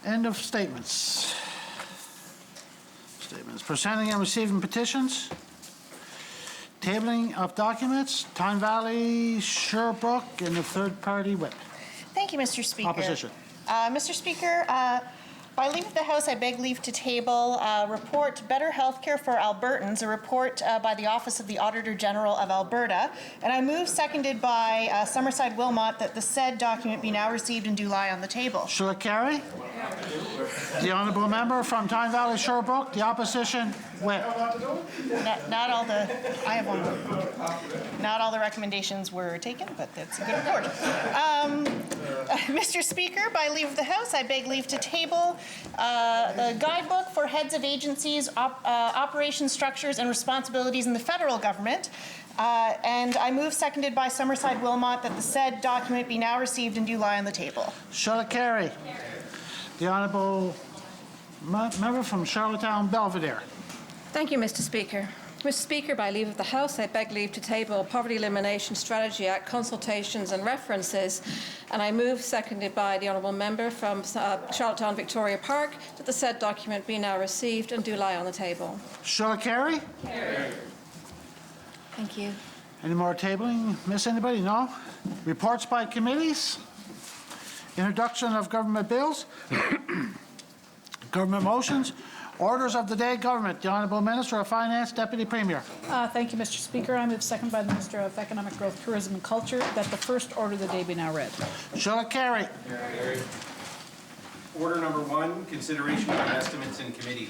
End of statements. Presenting and receiving petitions. Tabling of documents. Tyne Valley, Sherbrooke, and the third-party whip. Thank you, Mr. Speaker. Opposition. Mr. Speaker, by leave of the House, I beg leave to table report Better Healthcare for Albertans, a report by the Office of the Auditor General of Alberta. And I move, seconded by Summerside Wilmot, that the said document be now received and do lie on the table. Shall it carry? The honourable member from Tyne Valley, Sherbrooke, the opposition whip. Not all the, I have one more. Not all the recommendations were taken, but that's a good report. Mr. Speaker, by leave of the House, I beg leave to table the guidebook for heads of agencies, operation structures, and responsibilities in the federal government. And I move, seconded by Summerside Wilmot, that the said document be now received and do lie on the table. Shall it carry? The honourable member from Charlottetown, Belvedere. Thank you, Mr. Speaker. Mr. Speaker, by leave of the House, I beg leave to table Poverty Elimination Strategy Act consultations and references, and I move, seconded by the honourable member from Charlottetown, Victoria Park, that the said document be now received and do lie on the table. Shall it carry? Carry. Thank you. Any more tabling? Miss anybody? No? Reports by committees? Introduction of government bills? Government motions? Orders of the day, government. The Honourable Minister of Finance, Deputy Premier. Thank you, Mr. Speaker. I move, second by the Minister of Economic Growth, Tourism and Culture, that the first order of the day be now read. Shall it carry? Carry. Order number 1, consideration of estimates in committee.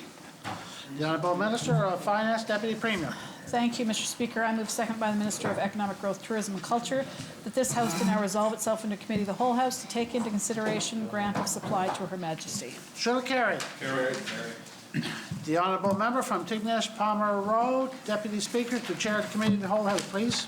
The Honourable Minister of Finance, Deputy Premier. Thank you, Mr. Speaker. I move, second by the Minister of Economic Growth, Tourism and Culture, that this House do now resolve itself into committee of the whole House to take into consideration grant of supply to Her Majesty. Shall it carry? Carry. The Honourable Member from Tignish Palmer Road, Deputy Speaker, to chair the committee of the whole House, please.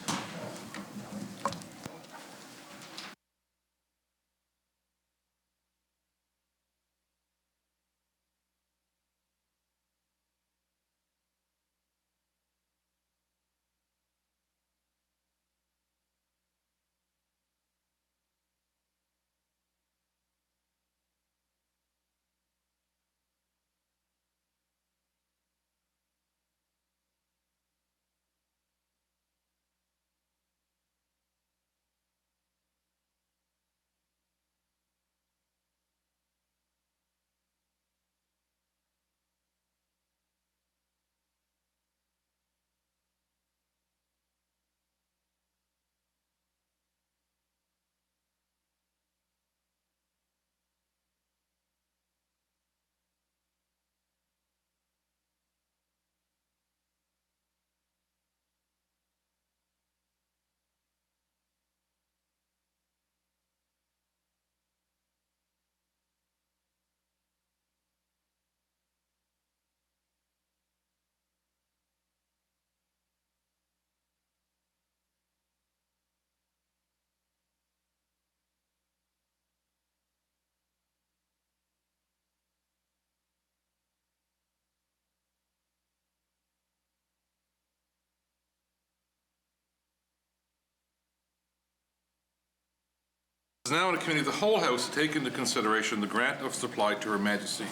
is now in the Committee of the Whole House to take into consideration the grant of supply to Her Majesty.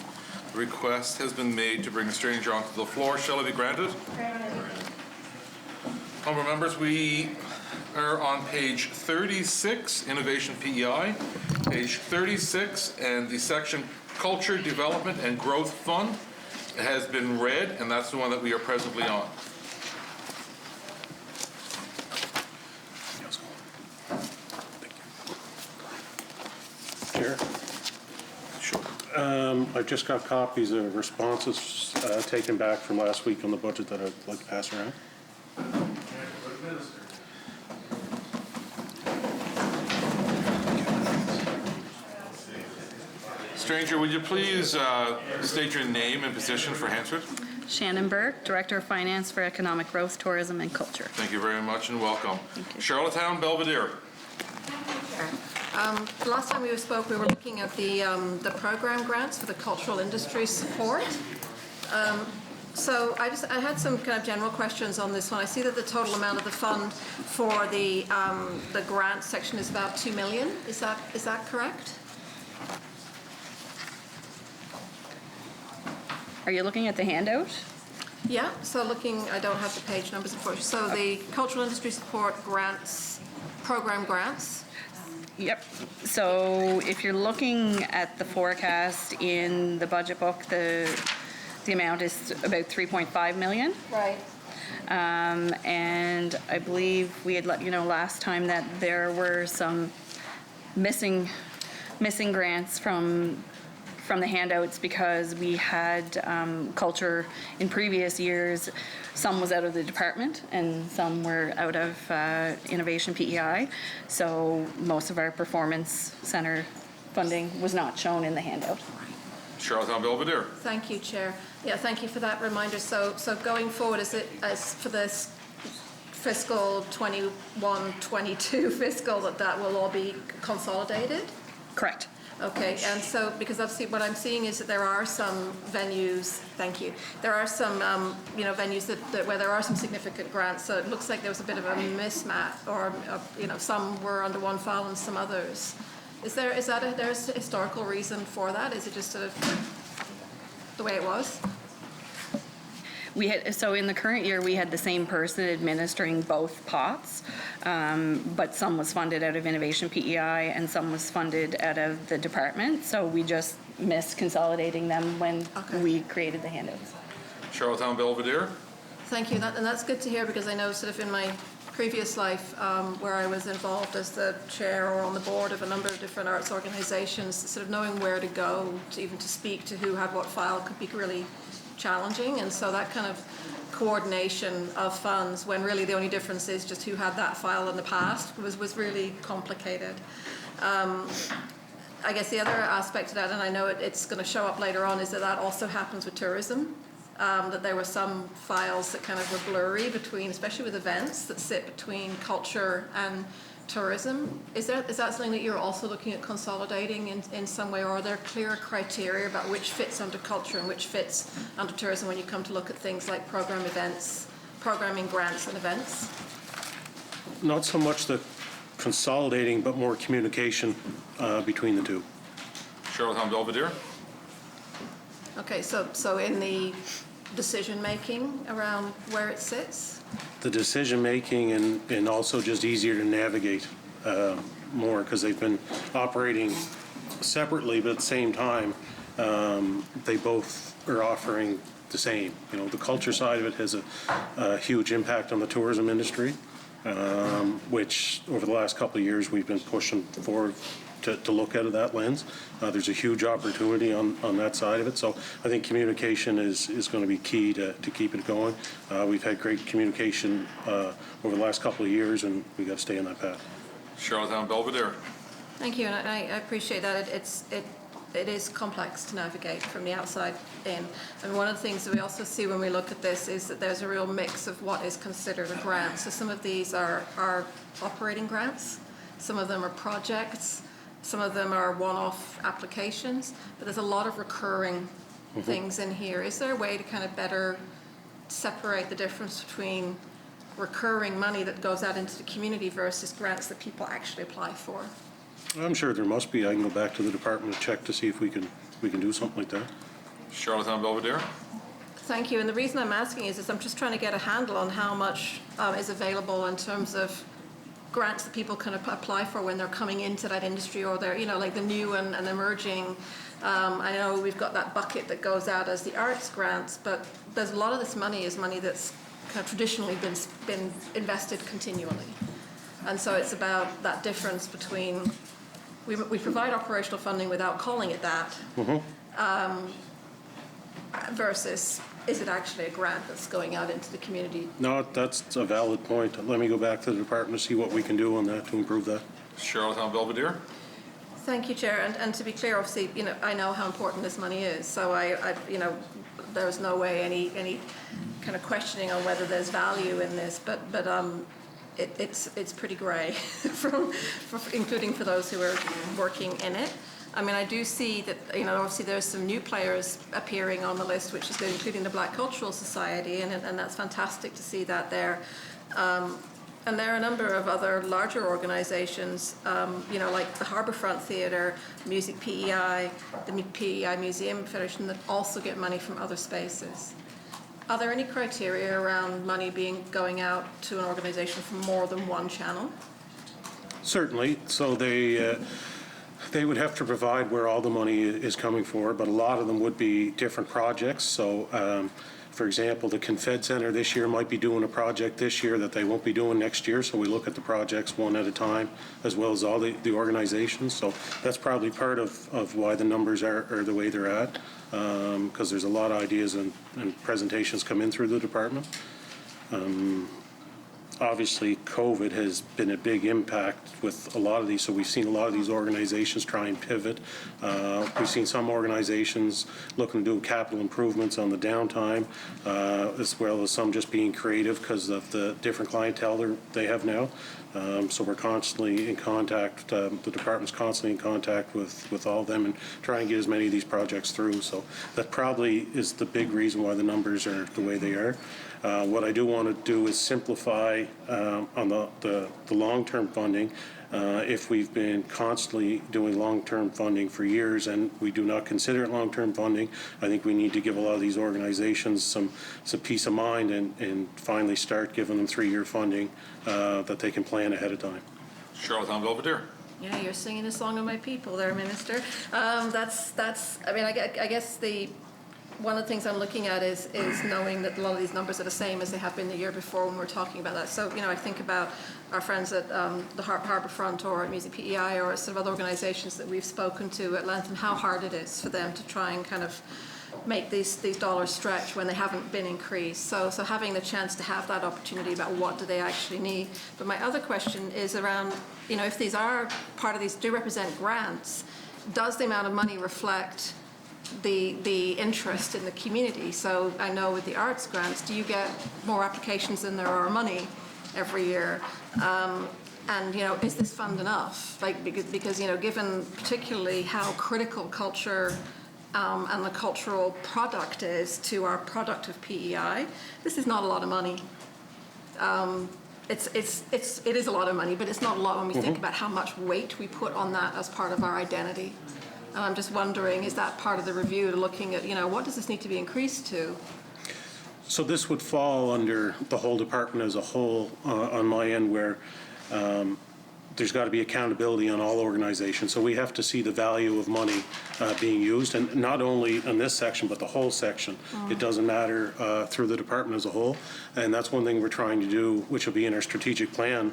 The request has been made to bring a stranger onto the floor. Shall it be granted? Honourable members, we are on page 36, Innovation PEI, page 36, and the section Culture, Development and Growth Fund has been read, and that's the one that we are presently on. Chair? Sure. I've just got copies of responses taken back from last week on the budget that I'd like to pass around. Stranger, would you please state your name and position for Hansford? Shannon Burke, Director of Finance for Economic Growth, Tourism and Culture. Thank you very much and welcome. Charlottetown Belvedere. Last time we spoke, we were looking at the program grants for the cultural industry support. So I had some kind of general questions on this one. I see that the total amount of the fund for the grant section is about $2 million. Is that correct? Are you looking at the handout? Yeah, so I don't have the page numbers, unfortunately. So the cultural industry support grants, program grants. Yep. So if you're looking at the forecast in the budget book, the amount is about 3.5 million. Right. And I believe we had let you know last time that there were some missing grants from the handouts because we had culture in previous years. Some was out of the department and some were out of Innovation PEI. So most of our performance center funding was not shown in the handout. Charlottetown Belvedere. Thank you, Chair. Yeah, thank you for that reminder. So going forward, as for this fiscal 21-22 fiscal, that will all be consolidated? Correct. Okay, and so, because obviously what I'm seeing is that there are some venues, thank you, there are some, venues that where there are some significant grants, so it looks like there was a bit of a mismatch, or, some were under one file and some others. There's a historical reason for that? Is it just sort of the way it was? So in the current year, we had the same person administering both pots, but some was funded out of Innovation PEI and some was funded out of the department. So we just missed consolidating them when we created the handouts. Charlottetown Belvedere. Thank you, and that's good to hear because I know sort of in my previous life where I was involved as the chair or on the board of a number of different arts organizations, sort of knowing where to go to speak to who had what file could be really challenging, and so that kind of coordination of funds when really the only difference is just who had that file in the past was really complicated. I guess the other aspect of that, and I know it's going to show up later on, is that also happens with tourism, that there were some files that kind of were blurry between, especially with events that sit between culture and tourism. Is that something that you're also looking at consolidating in some way, or are there clear criteria about which fits under culture and which fits under tourism when you come to look at things like programming grants and events? Not so much the consolidating, but more communication between the two. Charlottetown Belvedere. Okay, so in the decision-making around where it sits? The decision-making and also just easier to navigate more because they've been operating separately, but at the same time, they both are offering the same. The culture side of it has a huge impact on the tourism industry, which over the last couple of years we've been pushing forward to look at that lens. There's a huge opportunity on that side of it. So I think communication is going to be key to keep it going. We've had great communication over the last couple of years, and we've got to stay on that path. Charlottetown Belvedere. Thank you, and I appreciate that. It is complex to navigate from the outside in. And one of the things that we also see when we look at this is that there's a real mix of what is considered a grant. So some of these are operating grants, some of them are projects, some of them are one-off applications, but there's a lot of recurring things in here. Is there a way to kind of better separate the difference between recurring money that goes out into the community versus grants that people actually apply for? I'm sure there must be. I can go back to the department and check to see if we can do something like that. Charlottetown Belvedere? Thank you. And the reason I'm asking is I'm just trying to get a handle on how much is available in terms of grants that people can apply for when they're coming into that industry, or they're, like the new and emerging. I know we've got that bucket that goes out as the arts grants, but there's a lot of this money is money that's kind of traditionally been invested continually. And so it's about that difference between, we provide operational funding without calling it that, versus is it actually a grant that's going out into the community? No, that's a valid point. Let me go back to the department to see what we can do on that to improve that. Charlottetown Belvedere? Thank you, Chair. And to be clear, obviously, I know how important this money is. So there's no way any kind of questioning on whether there's value in this. But it's pretty grey, including for those who are working in it. I mean, I do see that, obviously there's some new players appearing on the list, which is good, including the Black Cultural Society, and that's fantastic to see that there. And there are a number of other larger organizations, like the Harbourfront Theatre, Music PEI, the PEI Museum Federation, that also get money from other spaces. Are there any criteria around money going out to an organization from more than one channel? Certainly. So they would have to provide where all the money is coming for, but a lot of them would be different projects. So, for example, the Confed Center this year might be doing a project this year that they won't be doing next year. So we look at the projects one at a time, as well as all the organizations. So that's probably part of why the numbers are the way they're at, because there's a lot of ideas and presentations come in through the department. Obviously, COVID has been a big impact with a lot of these, so we've seen a lot of these organizations try and pivot. We've seen some organizations looking to do capital improvements on the downtime, as well as some just being creative because of the different clientele they have now. So we're constantly in contact, the department's constantly in contact with all of them and trying to get as many of these projects through. So that probably is the big reason why the numbers are the way they are. What I do want to do is simplify on the long-term funding. If we've been constantly doing long-term funding for years and we do not consider it long-term funding, I think we need to give a lot of these organizations some peace of mind and finally start giving them 3-year funding that they can plan ahead of time. Charlottetown Belvedere. Yeah, you're singing a song of my people there, Minister. I guess one of the things I'm looking at is knowing that a lot of these numbers are the same as they have been the year before when we're talking about that. So, I think about our friends at the Harbourfront or at Music PEI or sort of other organizations that we've spoken to at length, and how hard it is for them to try and kind of make these dollars stretch when they haven't been increased. So having the chance to have that opportunity about what do they actually need. But my other question is around, if these are part of these do represent grants, does the amount of money reflect the interest in the community? So I know with the arts grants, do you get more applications than there are money every year? And is this fund enough? Because given particularly how critical culture and the cultural product is to our product of PEI, this is not a lot of money. It is a lot of money, but it's not a lot when we think about how much weight we put on that as part of our identity. And I'm just wondering, is that part of the review, looking at, what does this need to be increased to? So this would fall under the whole department as a whole on my end, where there's got to be accountability on all organizations. So we have to see the value of money being used, and not only in this section, but the whole section. It doesn't matter through the department as a whole. And that's one thing we're trying to do, which will be in our strategic plan,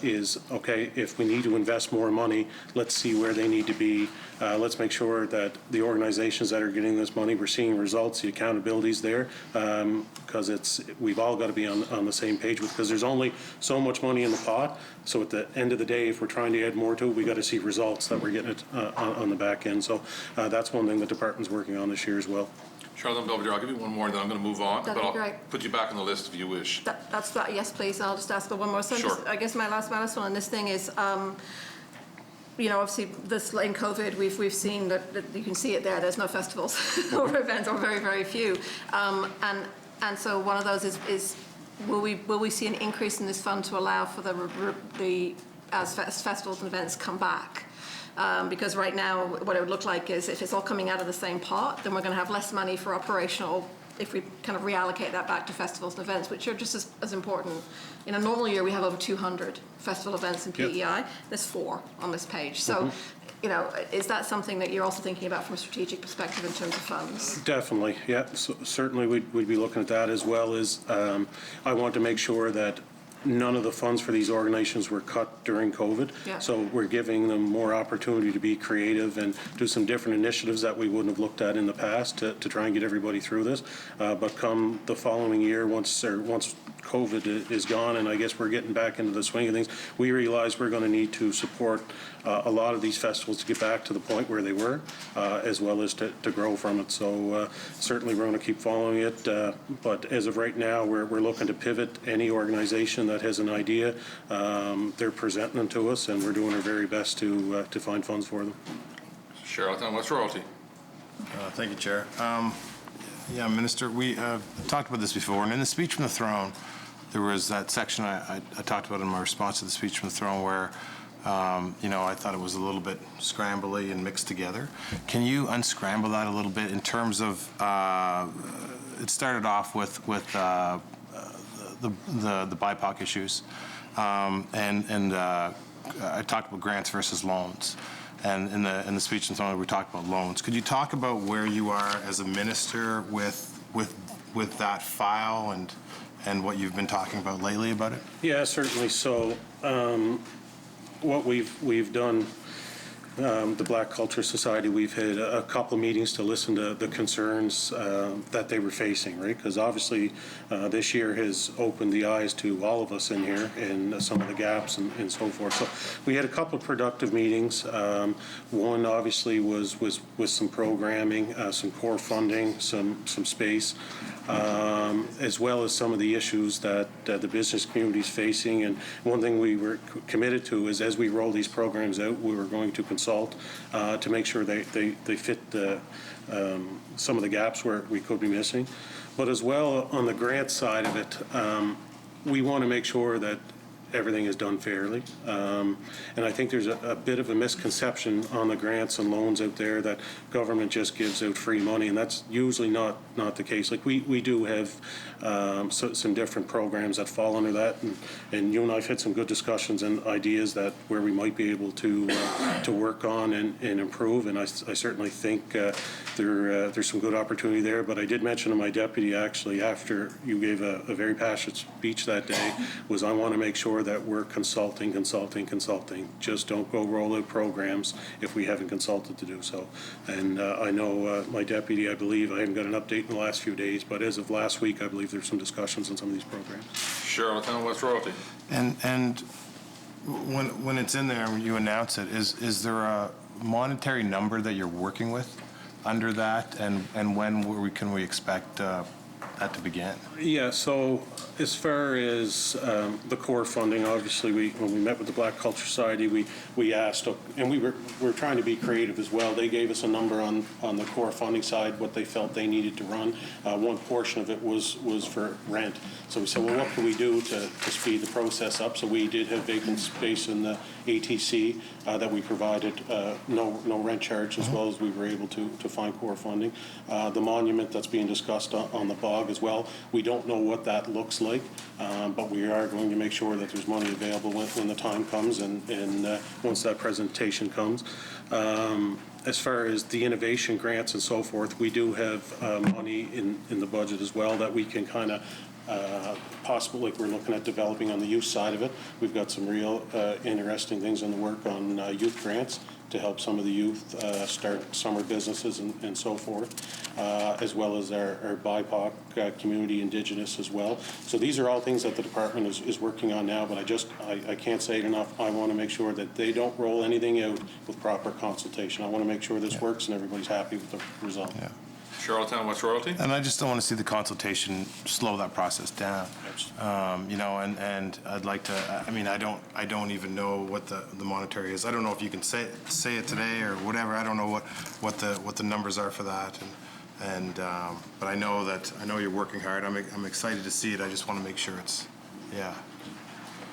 is, okay, if we need to invest more money, let's see where they need to be. Let's make sure that the organizations that are getting this money, we're seeing results, the accountability's there, because we've all got to be on the same page, because there's only so much money in the pot. So at the end of the day, if we're trying to add more to it, we got to see results that we're getting it on the back end. So that's one thing the department's working on this year as well. Charlottetown Belvedere, I'll give you one more, then I'm going to move on. That'd be but I'll great. put you back on the list if you wish. That's that. Yes, please. I'll just ask for one more. So Sure. I guess my last one on this thing is, obviously in COVID, we've seen that you can see it there. There's no festivals or events, or very, very few. And so one of those is will we see an increase in this fund to allow for the as festivals and events come back. Because right now, what it would look like is if it's all coming out of the same pot, then we're going to have less money for operational, if we kind of reallocate that back to festivals and events, which are just as important. In a normal year, we have over 200 festival events in PEI. There's 4 on this page. So, you know, is that something that you're also thinking about from a strategic perspective in terms of funds? Definitely, yeah. So certainly, we'd be looking at that, as well as I want to make sure that none of the funds for these organizations were cut during COVID. Yeah. So we're giving them more opportunity to be creative and do some different initiatives that we wouldn't have looked at in the past to try and get everybody through this. But come the following year, once COVID is gone, and I guess we're getting back into the swing of things, we realize we're going to need to support a lot of these festivals to get back to the point where they were, as well as to grow from it. So certainly we're going to keep following it. But as of right now, we're looking to pivot any organization that has an idea. They're presenting them to us, and we're doing our very best to find funds for them. Charlottetown West Royalty. Thank you, Chair. Yeah, Minister, we talked about this before, and in the speech from the throne, there was that section I talked about in my response to the speech from the throne where, you know, I thought it was a little bit scrambly and mixed together. Can you unscramble that a little bit in terms of, it started off with the BIPOC issues, and I talked about grants versus loans. And in the speech and so on, we talked about loans. Could you talk about where you are as a minister with that file and what you've been talking about lately about it? Yeah, certainly. So what we've done, the Black Culture Society, we've had a couple of meetings to listen to the concerns that they were facing, right? Because obviously this year has opened the eyes to all of us in here and some of the gaps and so forth. So we had a couple of productive meetings. One obviously was with some programming, some core funding, some space, as well as some of the issues that the business community is facing. And one thing we were committed to is as we roll these programs out, we were going to consult to make sure they fit some of the gaps where we could be missing. But as well, on the grant side of it, we want to make sure that everything is done fairly. And I think there's a bit of a misconception on the grants and loans out there that government just gives out free money, and that's usually not the case. Like we do have some different programs that fall under that, and you and I have had some good discussions and ideas that where we might be able to work on and improve, and I certainly think there's some good opportunity there. But I did mention to my deputy, actually, after you gave a very passionate speech that day, was I want to make sure that we're consulting. Just don't go roll out programs if we haven't consulted to do so. And I know my deputy, I believe, I haven't got an update in the last few days, but as of last week, I believe there's some discussions on some of these programs. Charlottetown West Royalty. And when it's in there and you announce it, is there a monetary number that you're working with under that, and when can we expect that to begin? Yeah, so as far as the core funding, obviously, when we met with the Black Culture Society, we asked, and we were trying to be creative as well. They gave us a number on the core funding side, what they felt they needed to run. One portion of it was for rent. So we said, well, what can we do to speed the process up? So we did have vacant space in the ATC that we provided no rent charge, as well as we were able to find core funding. The monument that's being discussed on the bog as well, we don't know what that looks like, but we are going to make sure that there's money available when the time comes and once that presentation comes. As far as the innovation grants and so forth, we do have money in the budget as well that we can kind of possibly, like we're looking at developing on the youth side of it. We've got some real interesting things in the work on youth grants to help some of the youth start summer businesses and so forth, as well as our BIPOC community, Indigenous as well. So these are all things that the department is working on now, but I can't say it enough. I want to make sure that they don't roll anything out with proper consultation. I want to make sure this works and everybody's happy with the result. Yeah. Charlottetown West Royalty. And I just don't want to see the consultation slow that process down. You know, and I'd like to. I mean, I don't even know what the monetary is. I don't know if you can say it today or whatever. I don't know what the numbers are for that. But I know you're working hard. I'm excited to see it. I just want to make sure it's, yeah.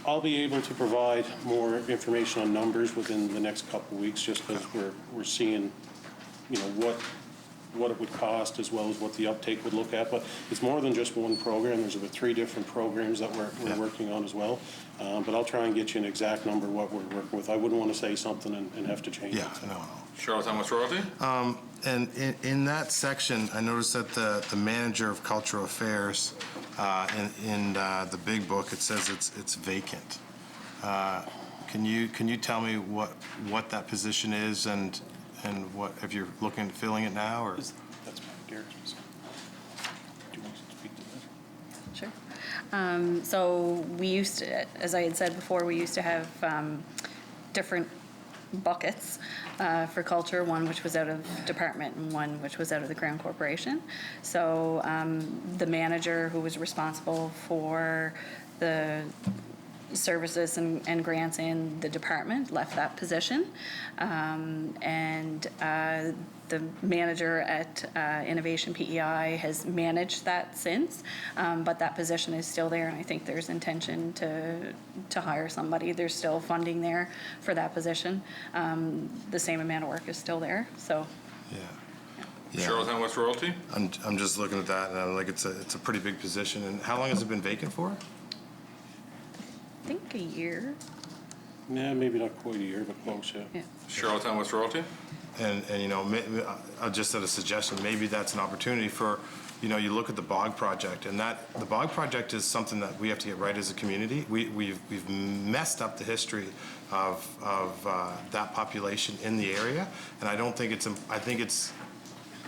I'll be able to provide more information on numbers within the next couple of weeks, just because we're seeing, what it would cost as well as what the uptake would look at. But it's more than just one program. There's about 3 different programs that we're working on as well. But I'll try and get you an exact number what we're working with. I wouldn't want to say something and have to change it. No. Charlottetown West Royalty? And in that section, I noticed that the manager of cultural affairs, in the big book, it says it's vacant. Can you tell me what that position is and what, if you're looking at filling it now, or? That's Derek's position. Do you want to speak to that? Sure. So we used to, as I had said before, we used to have different buckets for culture, one which was out of department and one which was out of the Crown Corporation. So the manager who was responsible for the services and grants in the department left that position, and the manager at Innovation PEI has managed that since, but that position is still there, and I think there's intention to hire somebody. There's still funding there for that position. The same amount of work is still there, so. Yeah. Charlottetown West Royalty? I'm just looking at that, and I'm like, it's a pretty big position. And how long has it been vacant for? I think a year. Yeah, maybe not quite a year, but close, yeah. Charlottetown West Royalty? And I'll just add a suggestion, maybe that's an opportunity for, you look at the bog project, and the bog project is something that we have to get right as a community. We've messed up the history of that population in the area, and I think it's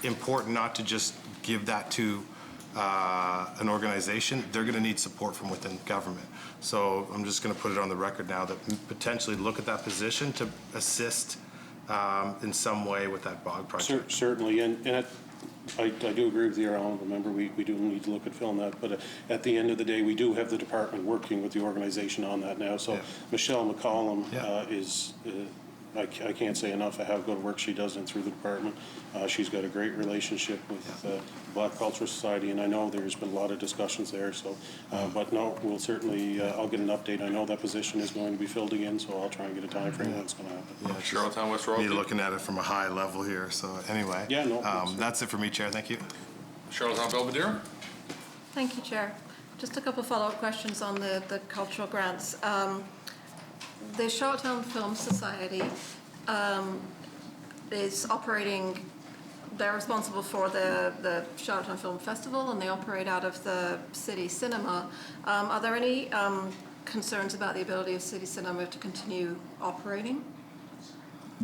important not to just give that to an organization. They're going to need support from within government. So I'm just going to put it on the record now that potentially look at that position to assist in some way with that bog project. Certainly, and I do agree with your honourable member. We do need to look at filling that, but at the end of the day, we do have the department working with the organization on that now. So Michelle McCollum is. I can't say enough of how good work she does in through the department. She's got a great relationship with the Black Cultural Society, and I know there's been a lot of discussions there. So, but no, we'll certainly, I'll get an update. I know that position is going to be filled again, so I'll try and get a time frame when it's going to happen. Yeah, Charlottetown West Royalty? You're looking at it from a high level here. So anyway, that's it for me, Chair. Thank you. Charlottetown Belvedere? Thank you, Chair. Just a couple of follow-up questions on the cultural grants. The Charlottetown Film Society is operating, they're responsible for the Charlottetown Film Festival, and they operate out of the City Cinema. Are there any concerns about the ability of City Cinema to continue operating?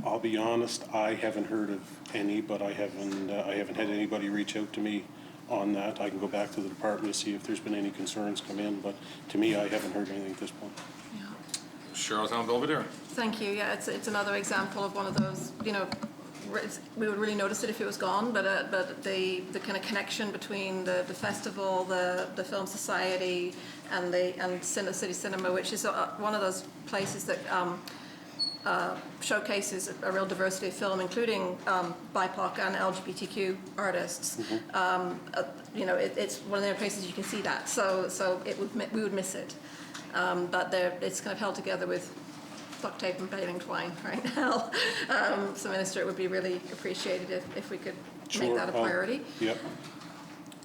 I'll be honest, I haven't heard of any, but I haven't had anybody reach out to me on that. I can go back to the department to see if there's been any concerns come in, but to me, I haven't heard anything at this point. Charlottetown Belvedere? Thank you. Yeah, it's another example of one of those, we would really notice it if it was gone, but the kind of connection between the festival, the Film Society, and City Cinema, which is one of those places that showcases a real diversity of film, including BIPOC and LGBTQ artists. It's one of the places you can see that. So we would miss it. But it's kind of held together with duct tape and baling twine right now. So, Minister, it would be really appreciated if we could make that a priority. Yep.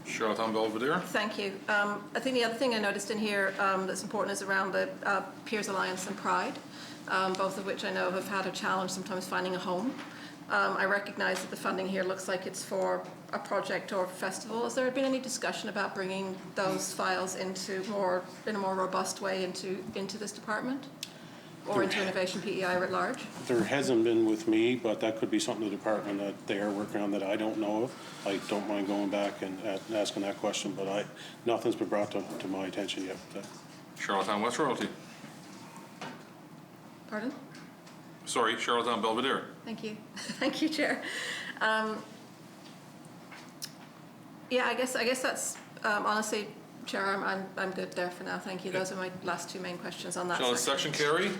Charlottetown Belvedere? Thank you. I think the other thing I noticed in here that's important is around the Peers Alliance and Pride, both of which I know have had a challenge sometimes finding a home. I recognize that the funding here looks like it's for a project or a festival. Has there been any discussion about bringing those files in a more robust way into this department? Or into Innovation PEI at large? There hasn't been with me, but that could be something the department that they are working on that I don't know of. I don't mind going back and asking that question, but nothing's been brought to my attention yet. Charlottetown West Royalty? Pardon? Sorry, Charlottetown Belvedere? Thank you. Thank you, Chair. Yeah, I guess that's honestly, Chair, I'm good there for now. Thank you. Those are my last 2 main questions on that Section carry?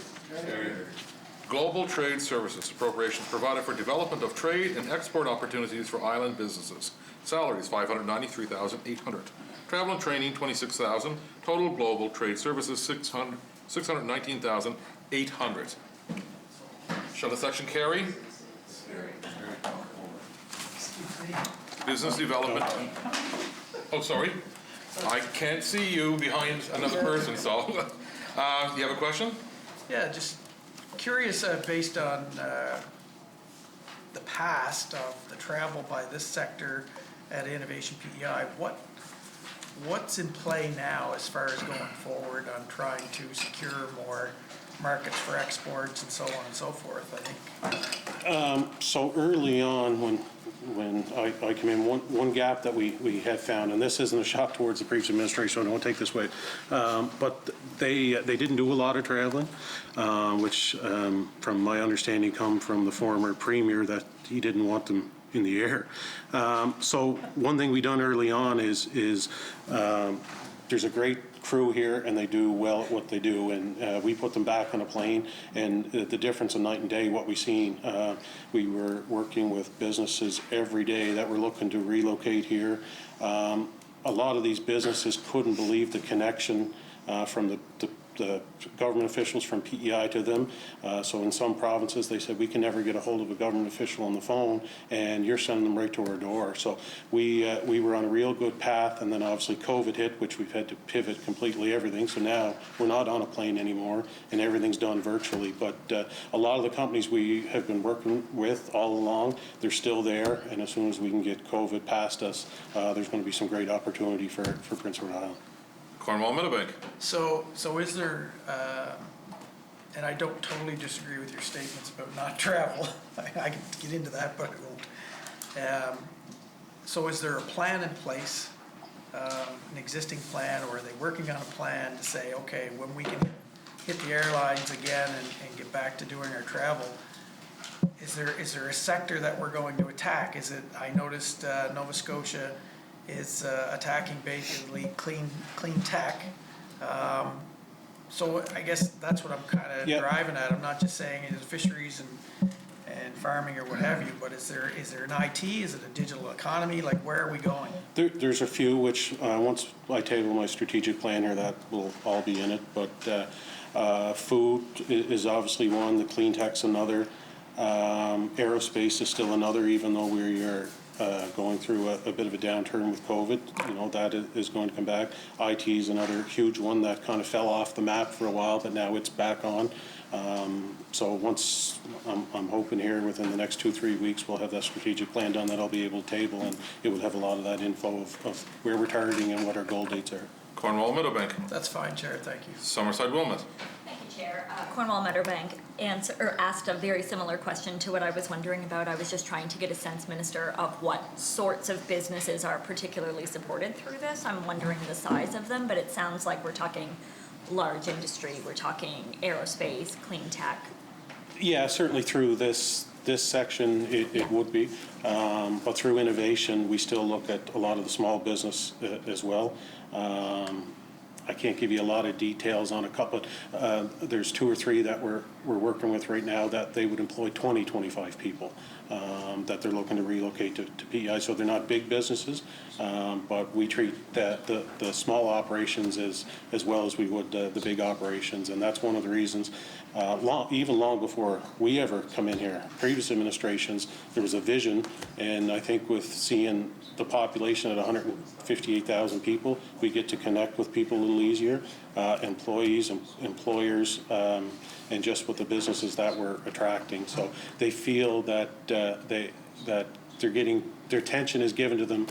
Global Trade Services appropriations provided for development of trade and export opportunities for island businesses. Salaries $593,800. Travel and training $26,000. Total global trade services $619,800. Shall the section carry? Business development. Oh, sorry. I can't see you behind another person, so. You have a question? Yeah, just curious, based on the past of the travel by this sector at Innovation PEI, what's in play now as far as going forward on trying to secure more markets for exports and so on and so forth, I think? So early on, when I came in, one gap that we had found, and this isn't a shot towards the previous administration, so don't take this way, but they didn't do a lot of traveling, which, from my understanding, come from the former premier that he didn't want them in the air. So one thing we done early on is there's a great crew here and they do well at what they do, and we put them back on a plane, and the difference of night and day, what we seen, we were working with businesses every day that were looking to relocate here. A lot of these businesses couldn't believe the connection from the government officials from PEI to them. So in some provinces, they said, we can never get a hold of a government official on the phone, and you're sending them right to our door. So we were on a real good path, and then obviously COVID hit, which we've had to pivot completely everything. So now we're not on a plane anymore, and everything's done virtually. But a lot of the companies we have been working with all along, they're still there, and as soon as we can get COVID past us, there's going to be some great opportunity for Prince Edward Island. Cornwall Meadowbank. So is there, and I don't totally disagree with your statements about not travel. I can get into that, but I won't. So is there a plan in place, an existing plan, or are they working on a plan to say, okay, when we can hit the airlines again and get back to doing our travel, is there a sector that we're going to attack? Is it, I noticed Nova Scotia is attacking basically clean tech. So I guess that's what I'm kind of driving at. I'm not just saying it is fisheries and farming or what have you, but is there an IT? Is it a digital economy? Like, where are we going? There's a few which once I table my strategic plan here, that will all be in it. But food is obviously one. The clean tech's another. Aerospace is still another, even though we are going through a bit of a downturn with COVID. You know, that is going to come back. IT is another huge one that kind of fell off the map for a while, but now it's back on. So once I'm hoping here within the next 2-3 weeks we'll have that strategic plan done that I'll be able to table, and it will have a lot of that info of where we're targeting and what our goal dates are. Cornwall Meadowbank. That's fine, Chair. Thank you. Summerside Wilmot. Thank you, Chair. Cornwall Meadowbank asked a very similar question to what I was wondering about. I was just trying to get a sense, Minister, of what sorts of businesses are particularly supported through this. I'm wondering the size of them, but it sounds like we're talking large industry, we're talking aerospace, clean tech. Yeah, certainly through this section it would be, but through innovation we still look at a lot of the small business as well. I can't give you a lot of details on a couple. There's 2 or 3 that we're working with right now that they would employ 25 people that they're looking to relocate to PEI. So they're not big businesses, but we treat the small operations as well as we would the big operations, and that's one of the reasons. Even long before we ever come in here, previous administrations, there was a vision, and I think with seeing the population at 158,000 people, we get to connect with people a little easier, employees, employers, and just with the businesses that we're attracting. So they feel that they're getting, their attention is given to them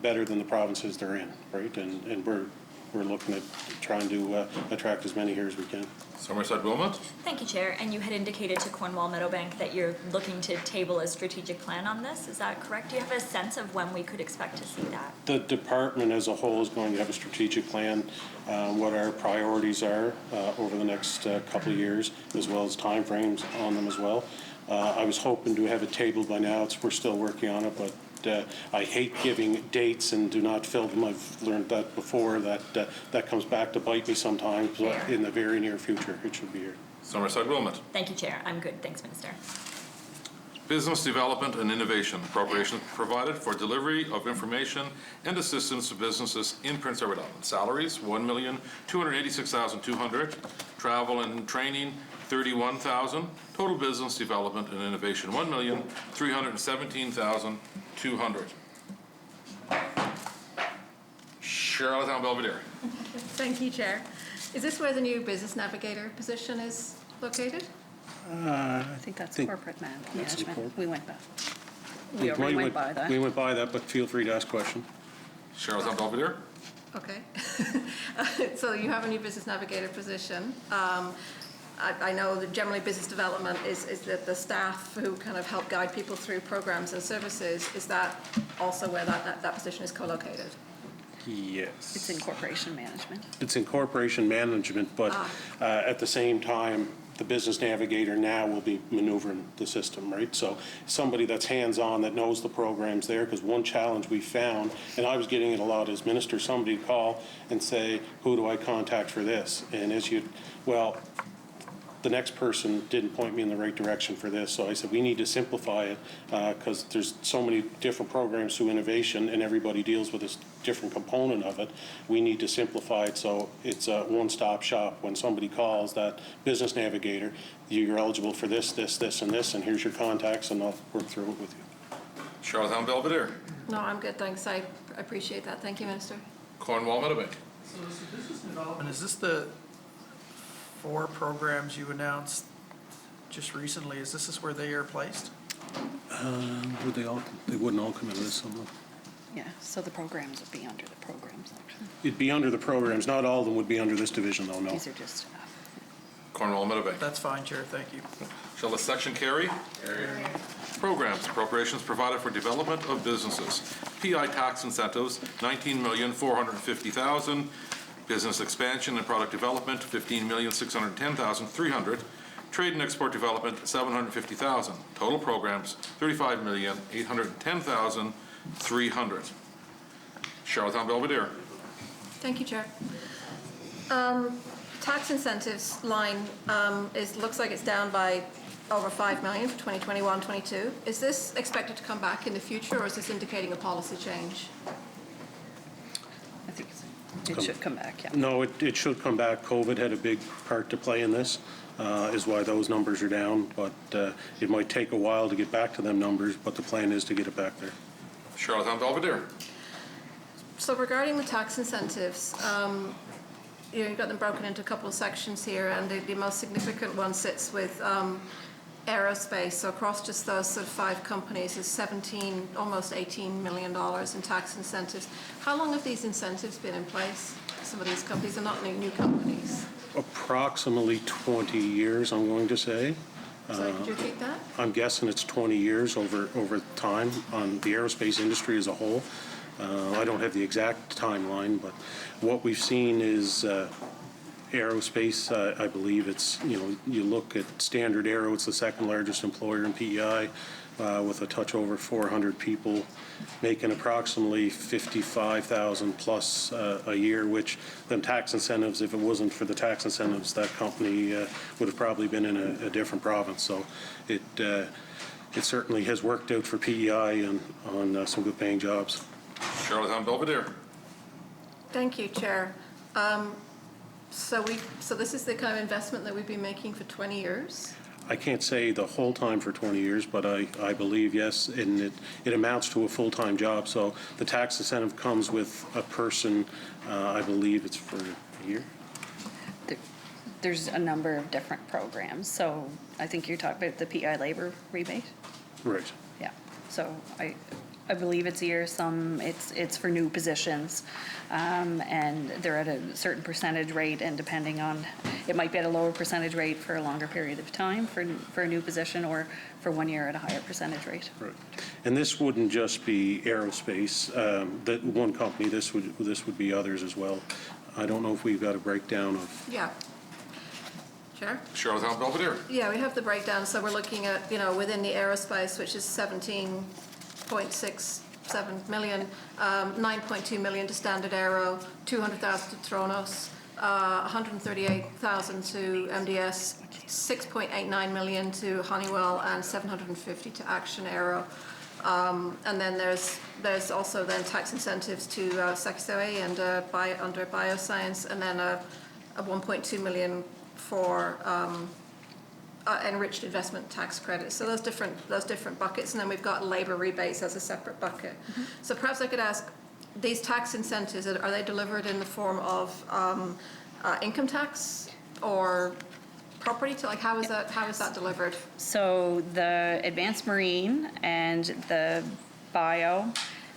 better than the provinces they're in, right? And we're looking at trying to attract as many here as we can. Summerside Wilmot. Thank you, Chair. And you had indicated to Cornwall Meadowbank that you're looking to table a strategic plan on this. Is that correct? Do you have a sense of when we could expect to see that? The department as a whole is going to have a strategic plan, what our priorities are over the next couple of years, as well as timeframes on them as well. I was hoping to have it tabled by now. We're still working on it, but I hate giving dates and do not fill them. I've learned that before, that comes back to bite me sometimes. But in the very near future, it should be here. Summerside Wilmot. Thank you, Chair. I'm good. Thanks, Minister. Business Development and Innovation, appropriations provided for delivery of information and assistance to businesses in Prince Edward Island. Salaries, $1,286,200. Travel and training, $31,000. Total business development and innovation, $1,317,200. Charlottetown Belvedere. Thank you, Chair. Is this where the new business navigator position is located? I think that's corporate management. We went back. We might already went by that. We went by that, but feel free to ask question. Charlottetown Belvedere. Okay. So you have a new business navigator position. I know that generally business development is the staff who kind of help guide people through programs and services. Is that also where that position is co-located? Yes. It's in corporation management. It's in corporation management, but at the same time, the business navigator now will be maneuvering the system, right? So somebody that's hands-on, that knows the programs there, because one challenge we found, and I was getting it a lot as minister, somebody would call and say, who do I contact for this? And the next person didn't point me in the right direction for this. So I said, we need to simplify it because there's so many different programs through innovation and everybody deals with this different component of it. We need to simplify it so it's a one-stop shop. When somebody calls that business navigator, you're eligible for this, this, this, and this, and here's your contacts, and I'll work through it with you. Charlottetown Belvedere. No, I'm good, thanks. I appreciate that. Thank you, Minister. Cornwall Meadowbank. So is the business development, is this the 4 programs you announced just recently? Is this where they are placed? They wouldn't all come into this somewhere. Yeah, so the programs would be under the programs section. It'd be under the programs. Not all of them would be under this division, though, no. These are just, Cornwall Meadowbank. That's fine, Chair, thank you. Shall the section carry? Programs, appropriations provided for development of businesses. PI tax incentives, $19,450,000. Business expansion and product development, $15,610,300. Trade and export development, $750,000. Total programs, $35,810,300. Charlottetown Belvedere. Thank you, Chair. Tax incentives line looks like it's down by over $5 million for 2021-22. Is this expected to come back in the future, or is this indicating a policy change? I think it should come back, yeah. No, it should come back. COVID had a big part to play in this, is why those numbers are down. But it might take a while to get back to them numbers, but the plan is to get it back there. Charlottetown Belvedere. So regarding the tax incentives, you've got them broken into a couple of sections here, and the most significant one sits with aerospace. So across just those sort of 5 companies is almost $18 million in tax incentives. How long have these incentives been in place? Some of these companies are not new companies. Approximately 20 years, I'm going to say. Sorry, could you repeat that? I'm guessing it's 20 years over time on the aerospace industry as a whole. I don't have the exact timeline, but what we've seen is aerospace, I believe it's, you look at Standard Aero, it's the second largest employer in PEI with a touch over 400 people making approximately $55,000 plus a year, which them tax incentives, if it wasn't for the tax incentives, that company would have probably been in a different province. So it certainly has worked out for PEI and on some good paying jobs. Charlottetown Belvedere. Thank you, Chair. So this is the kind of investment that we've been making for 20 years? I can't say the whole time for 20 years, but I believe, yes, and it amounts to a full-time job. So the tax incentive comes with a person, I believe it's for a year. There's a number of different programs. So I think you're talking about the PI labor rebate? Right. Yeah. So I believe it's a year. Some it's for new positions, and they're at a certain percentage rate, and depending on, it might be at a lower percentage rate for a longer period of time for a new position, or for 1 year at a higher percentage rate. Right. And this wouldn't just be aerospace. That one company. This would be others as well. I don't know if we've got a breakdown of. Yeah. Chair? Charlottetown Belvedere. Yeah, we have the breakdown. So we're looking at, within the aerospace, which is 17.67 million, 9.2 million to Standard Aero, 200,000 to Thronos, 138,000 to MDS, 6.89 million to Honeywell, and 750 to Action Aero. And then there's also then tax incentives to Sekisui and under bioscience, and then a 1.2 million for enriched investment tax credits. So those different buckets, and then we've got labor rebates as a separate bucket. So perhaps I could ask, these tax incentives, are they delivered in the form of income tax or property? Like how is that delivered? So the advanced marine and the bio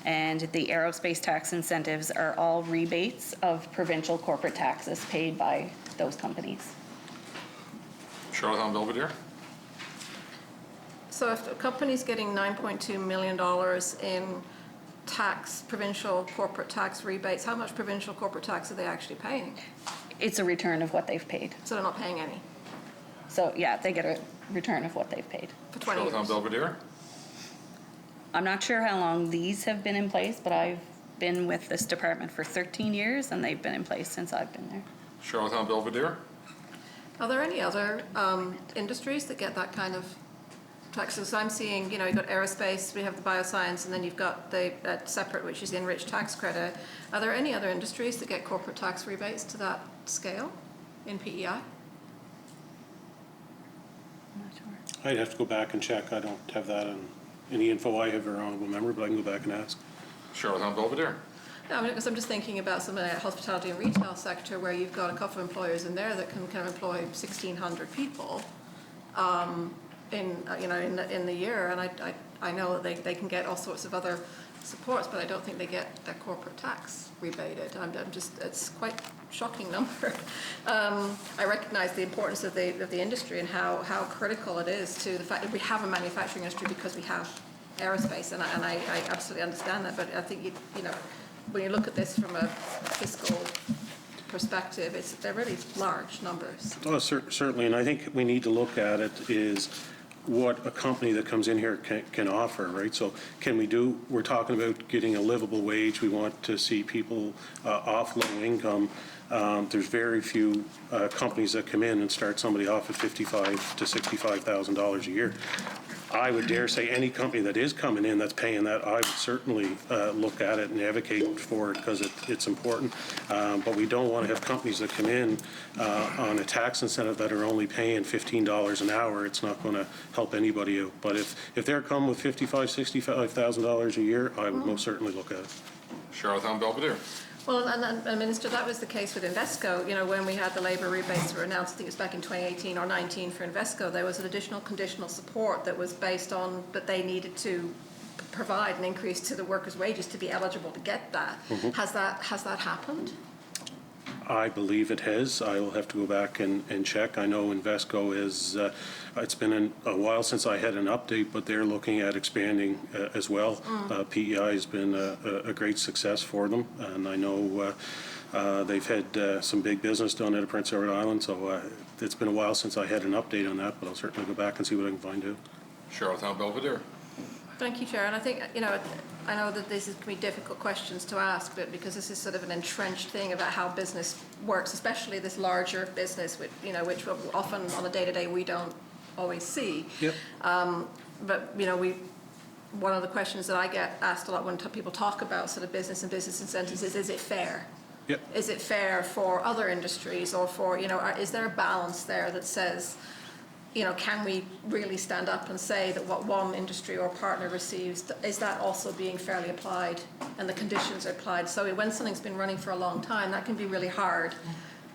and the aerospace tax incentives are all rebates of provincial corporate taxes paid by those companies. Charlotte Belvedere. So if a company's getting $9.2 million in tax, provincial corporate tax rebates, how much provincial corporate tax are they actually paying? It's a return of what they've paid. So they're not paying any? So yeah, they get a return of what they've paid. For 20 years? Charlotte Belvedere. I'm not sure how long these have been in place, but I've been with this department for 13 years and they've been in place since I've been there. Charlotte Belvedere. Are there any other industries that get that kind of taxes? So I'm seeing, you've got aerospace, we have the bioscience, and then you've got the separate, which is the enriched tax credit. Are there any other industries that get corporate tax rebates to that scale in PEI? I'd have to go back and check. I don't have that in any info I have, or honorable member, but I can go back and ask. Charlotte Belvedere. No, because I'm just thinking about something like hospitality and retail sector where you've got a couple of employers in there that can kind of employ 1,600 people in the year, and I know that they can get all sorts of other supports, but I don't think they get their corporate tax rebated. It's quite a shocking number. I recognize the importance of the industry and how critical it is to the fact that we have a manufacturing industry because we have aerospace, and I absolutely understand that, but I think when you look at this from a fiscal perspective, they're really large numbers. Oh, certainly, and I think we need to look at it is what a company that comes in here can offer, right? So we're talking about getting a livable wage. We want to see people off low income. There's very few companies that come in and start somebody off at $55,000 to $65,000 a year. I would dare say any company that is coming in that's paying that, I would certainly look at it and advocate for it because it's important. But we don't want to have companies that come in on a tax incentive that are only paying $15 an hour. It's not going to help anybody out. But if they're coming with $55,000, $65,000 a year, I would most certainly look at it. Charlotte Belvedere. Well, and Minister, that was the case with Invesco. When we had the labour rebates were announced, I think it was back in 2018 or 19 for Invesco, there was an additional conditional support that was based on that they needed to provide an increase to the workers' wages to be eligible to get that. Mm-hmm. Has that happened? I believe it has. I will have to go back and check. I know Invesco is, it's been a while since I had an update, but they're looking at expanding as well. PEI has been a great success for them, and I know they've had some big business done at Prince Edward Island, so it's been a while since I had an update on that, but I'll certainly go back and see what I can find out. Charlotte Belvedere. Thank you, Chair. And I think, I know that these can be difficult questions to ask, but because this is sort of an entrenched thing about how business works, especially this larger business, which often on a day-to-day we don't always see. Yep. But, one of the questions that I get asked a lot when people talk about sort of business and business incentives is it fair? Yep. Is it fair for other industries or for, is there a balance there that says, can we really stand up and say that what one industry or partner receives, is that also being fairly applied and the conditions are applied? So when something's been running for a long time, that can be really hard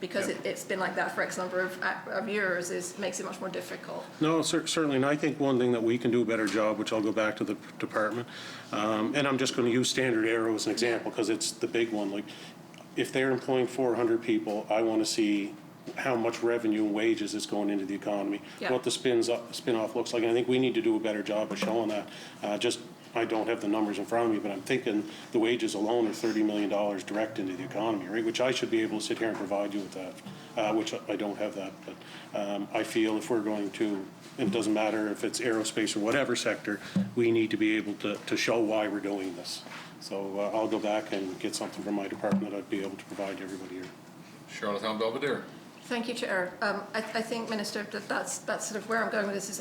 because it's been like that for X number of years makes it much more difficult. No, certainly, and I think one thing that we can do a better job, which I'll go back to the department, and I'm just going to use Standard Aero as an example because it's the big one. Like, if they're employing 400 people, I want to see how much revenue and wages is going into the economy, what the spin-off looks like. And I think we need to do a better job of showing that. I don't have the numbers in front of me, but I'm thinking the wages alone are $30 million direct into the economy, right? Which I should be able to sit here and provide you with that, which I don't have that. But I feel if we're going to, it doesn't matter if it's aerospace or whatever sector, we need to be able to show why we're doing this. So I'll go back and get something from my department that I'd be able to provide to everybody here. Charlottetown Belvedere. Thank you, Chair. I think, Minister, that's sort of where I'm going with this, is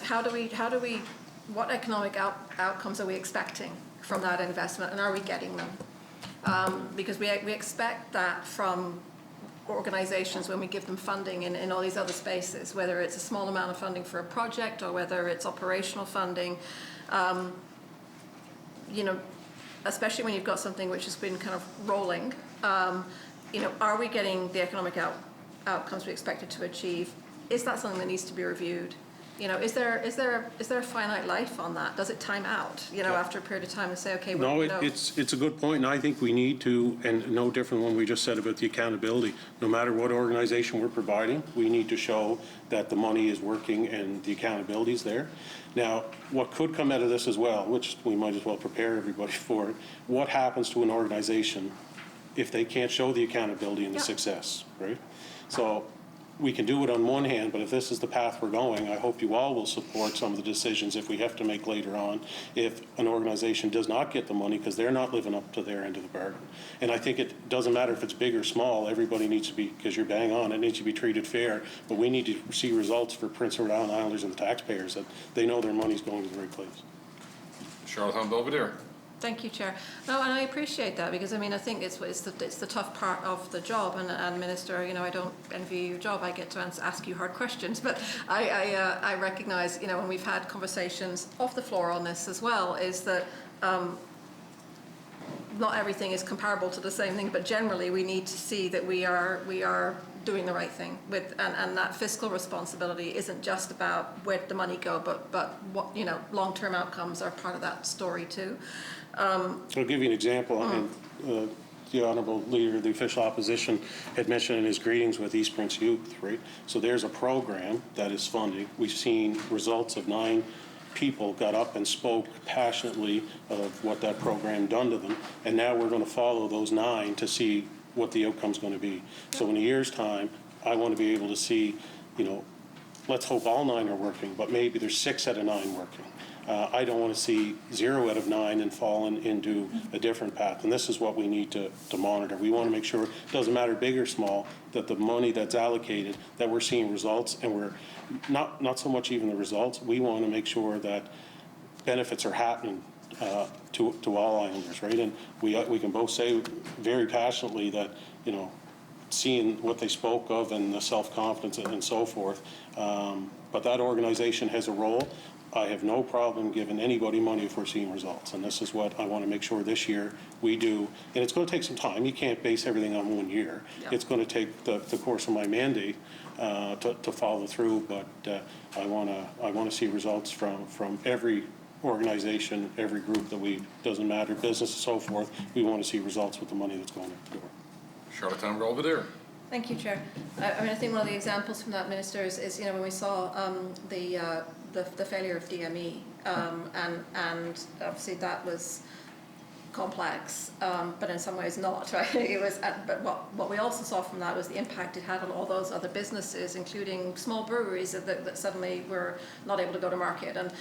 what economic outcomes are we expecting from that investment, and are we getting them? Because we expect that from organizations when we give them funding in all these other spaces, whether it's a small amount of funding for a project or whether it's operational funding. You know, especially when you've got something which has been kind of rolling, you know, are we getting the economic outcomes we expected to achieve? Is that something that needs to be reviewed? You know, is there a finite life on that? Does it time out, you know, after a period of time and say, okay, well, No, it's a good point, and I think we need to, and no different than what we just said about the accountability. No matter what organization we're providing, we need to show that the money is working and the accountability is there. Now, what could come out of this as well, which we might as well prepare everybody for it, what happens to an organization if they can't show the accountability and the success, right? So we can do it on one hand, but if this is the path we're going, I hope you all will support some of the decisions if we have to make later on, if an organization does not get the money because they're not living up to their end of the bargain. And I think it doesn't matter if it's big or small, everybody needs to be, because you're bang on, it needs to be treated fair, but we need to see results for Prince Edward Island Islanders and the taxpayers, that they know their money's going to the right place. Charlottetown Belvedere. Thank you, Chair. No, and I appreciate that, because I mean, I think it's the tough part of the job, and Minister, you know, I don't envy your job. I get to ask you hard questions, but I recognise, you know, when we've had conversations off the floor on this as well, is that not everything is comparable to the same thing, but generally we need to see that we are doing the right thing with, and that fiscal responsibility isn't just about where the money go, but what, you know, long-term outcomes are part of that story too. I'll give you an example. I mean, the Honourable Leader of the Official Opposition had mentioned in his greetings with East Prince Youth, right? So there's a program that is funding. We've seen results of 9 people got up and spoke passionately of what that program done to them, and now we're going to follow those 9 to see what the outcome's going to be. So in a year's time, I want to be able to see, you know, let's hope all 9 are working, but maybe there's 6 out of 9 working. I don't want to see 0 out of 9 and fallen into a different path. And this is what we need to monitor. We want to make sure, it doesn't matter big or small, that the money that's allocated, that we're seeing results, and we're not so much even the results. We want to make sure that benefits are happening to all islanders, right? And we can both say very passionately that, you know, seeing what they spoke of and the self-confidence and so forth. But that organization has a role. I have no problem giving anybody money if we're seeing results. And this is what I want to make sure this year we do. And it's going to take some time. You can't base everything on 1 year. Yep. It's going to take the course of my mandate to follow through. But I want to see results from every organization, every group that we, doesn't matter, business and so forth. We want to see results with the money that's going out the door. Charlottetown Belvedere. Thank you, Chair. I mean, I think one of the examples from that, Minister, is you know, when we saw the failure of DME, and obviously that was complex, but in some ways not, right? It was, but what we also saw from that was the impact it had on all those other businesses, including small breweries that suddenly were not able to go to market. And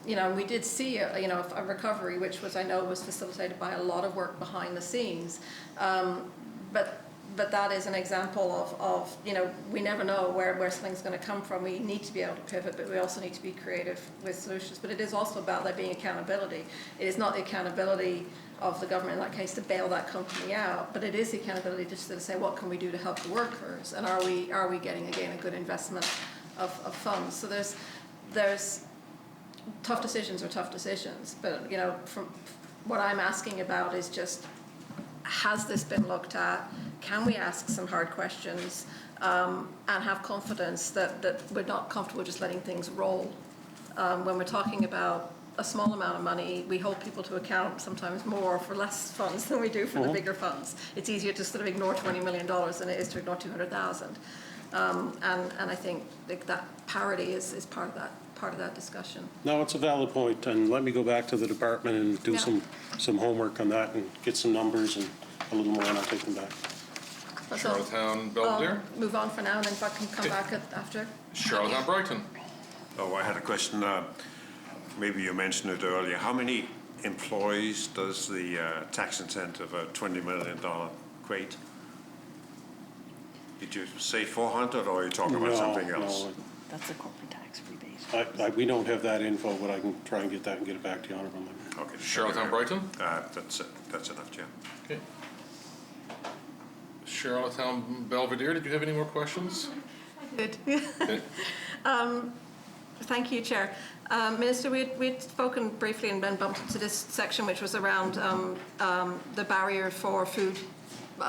you know, we did see a recovery, which was, I know, was facilitated by a lot of work behind the scenes, but that is an example of, you know, we never know where something's going to come from. We need to be able to pivot, but we also need to be creative with solutions. But it is also about there being accountability. It is not the accountability of the government in that case to bail that company out, but it is the accountability just to say, what can we do to help the workers? And are we getting, again, a good investment of funds? So there's tough decisions are tough decisions, but, you know, from what I'm asking about is just, has this been looked at? Can we ask some hard questions and have confidence that we're not comfortable just letting things roll? When we're talking about a small amount of money, we hold people to account sometimes more for less funds than we do for the bigger funds. It's easier to sort of ignore $20 million than it is to ignore 200,000. And I think that parity is part of that discussion. No, it's a valid point, and let me go back to the department and do some homework on that and get some numbers and a little more, and I'll take them back. Charlottetown Belvedere. Move on for now, and then if I can come back after. Charlottetown Brighton. Oh, I had a question. Maybe you mentioned it earlier. How many employees does the tax incentive, $20 million, equate? Did you say 400 or are you talking about something else? That's a corporate tax rebate. We don't have that info, but I can try and get that and get it back to you, Honourable Member. Okay. Charlottetown Brighton? That's enough, Jim. Okay. Charlottetown Belvedere, did you have any more questions? Good. Okay. Thank you, Chair. Minister, we'd spoken briefly and then bumped into this section which was around the barrier for food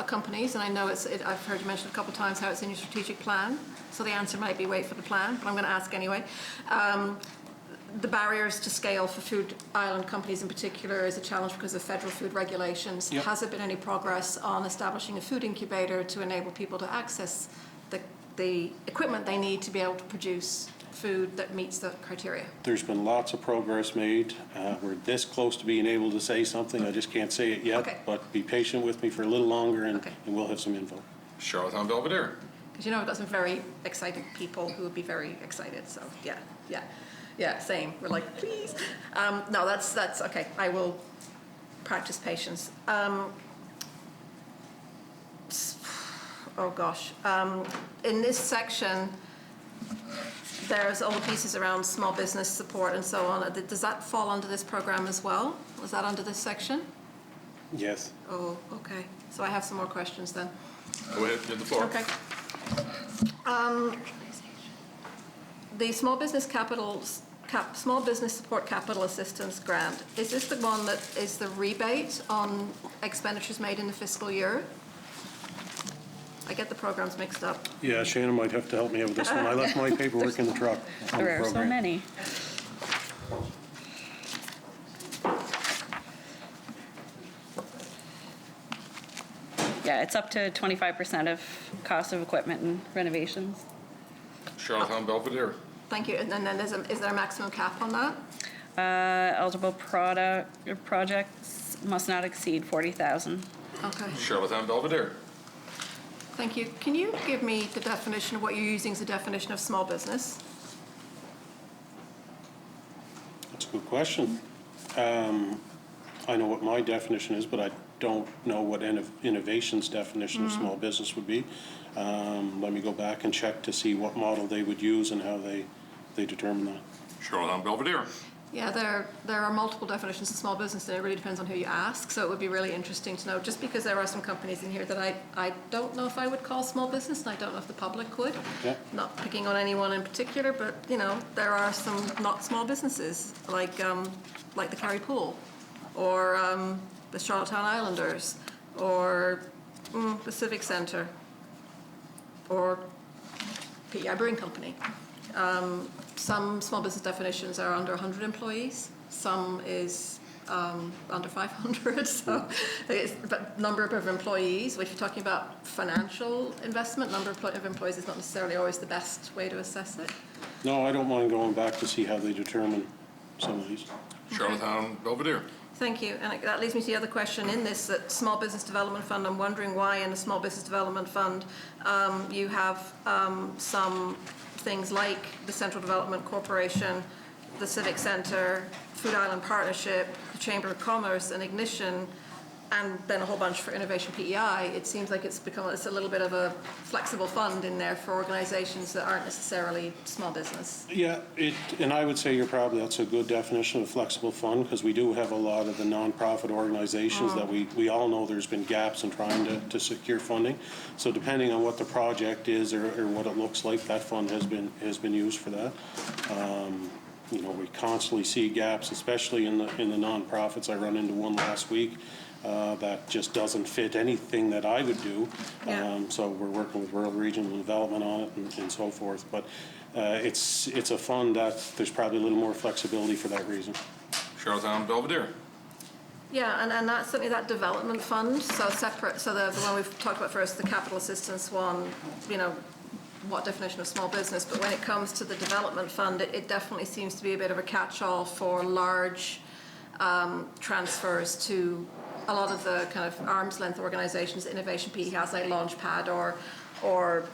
companies, and I know I've heard you mention a couple of times how it's in your strategic plan, so the answer might be wait for the plan, but I'm going to ask anyway. The barriers to scale for food island companies in particular is a challenge because of federal food regulations. Yep. Has there been any progress on establishing a food incubator to enable people to access the equipment they need to be able to produce food that meets the criteria? There's been lots of progress made. We're this close to being able to say something. I just can't say it yet, Okay. but be patient with me for a little longer and we'll have some info. Charlottetown Belvedere. Because you know we've got some very excited people who would be very excited, so yeah, same. We're like, please. No, that's okay. I will practice patience. Oh gosh. In this section, there's all the pieces around small business support and so on. Does that fall under this program as well? Was that under this section? Yes. Oh, okay. So I have some more questions then. Go ahead, you have the floor. Okay. The small business small business support capital assistance grant, is this the one that is the rebate on expenditures made in the fiscal year? I get the programs mixed up. Yeah, Shannon might have to help me out with this one. I left my paperwork in the truck. on the There are so program. many. Yeah, it's up to 25% of cost of equipment and renovations. Charlottetown Belvedere. Thank you. And then is there a maximum cap on that? Eligible projects must not exceed 40,000. Okay. Charlottetown Belvedere. Thank you. Can you give me the definition of what you're using as a definition of small business? That's a good question. I know what my definition is, but I don't know what Innovation's definition of small business would be. Let me go back and check to see what model they would use and how they determine that. Charlottetown Belvedere. Yeah, there are multiple definitions of small business, and it really depends on who you ask. So it would be really interesting to know, just because there are some companies in here that I don't know if I would call small business, and I don't know if the public would. Yeah. Not picking on anyone in particular, but you know, there are some not small businesses like the Kerry Pool, or the Charlottetown Islanders, or the Civic Centre, or PEI Brewing Company. Some small business definitions are under 100 employees, some is under 500, so it's but number of employees. If you're talking about financial investment, number of employees is not necessarily always the best way to assess it. No, I don't mind going back to see how they determine some of these. Charlottetown Belvedere. Thank you, and that leads me to the other question in this, that Small Business Development Fund. I'm wondering why in the Small Business Development Fund you have some things like the Central Development Corporation, the Civic Centre, Food Island Partnership, the Chamber of Commerce, and Ignition, and then a whole bunch for Innovation PEI. It seems like it's a little bit of a flexible fund in there for organizations that aren't necessarily small business. Yeah, and I would say that's a good definition of flexible fund, because we do have a lot of the nonprofit organizations that we all know there's been gaps in trying to secure funding. So depending on what the project is or what it looks like, that fund has been used for that. You know, we constantly see gaps, especially in the nonprofits. I run into one last week that just doesn't fit anything that I would do. Yeah. So we're working with Rural Regional Development on it and so forth. But it's a fund that there's probably a little more flexibility for that reason. Charlottetown Belvedere. Yeah, and that's certainly that development fund, so separate, so the one we've talked about first, the capital assistance one, you know, what definition of small business, but when it comes to the development fund, it definitely seems to be a bit of a catch-all for large transfers to a lot of the kind of arm's length organizations. Innovation PE has a Launchpad or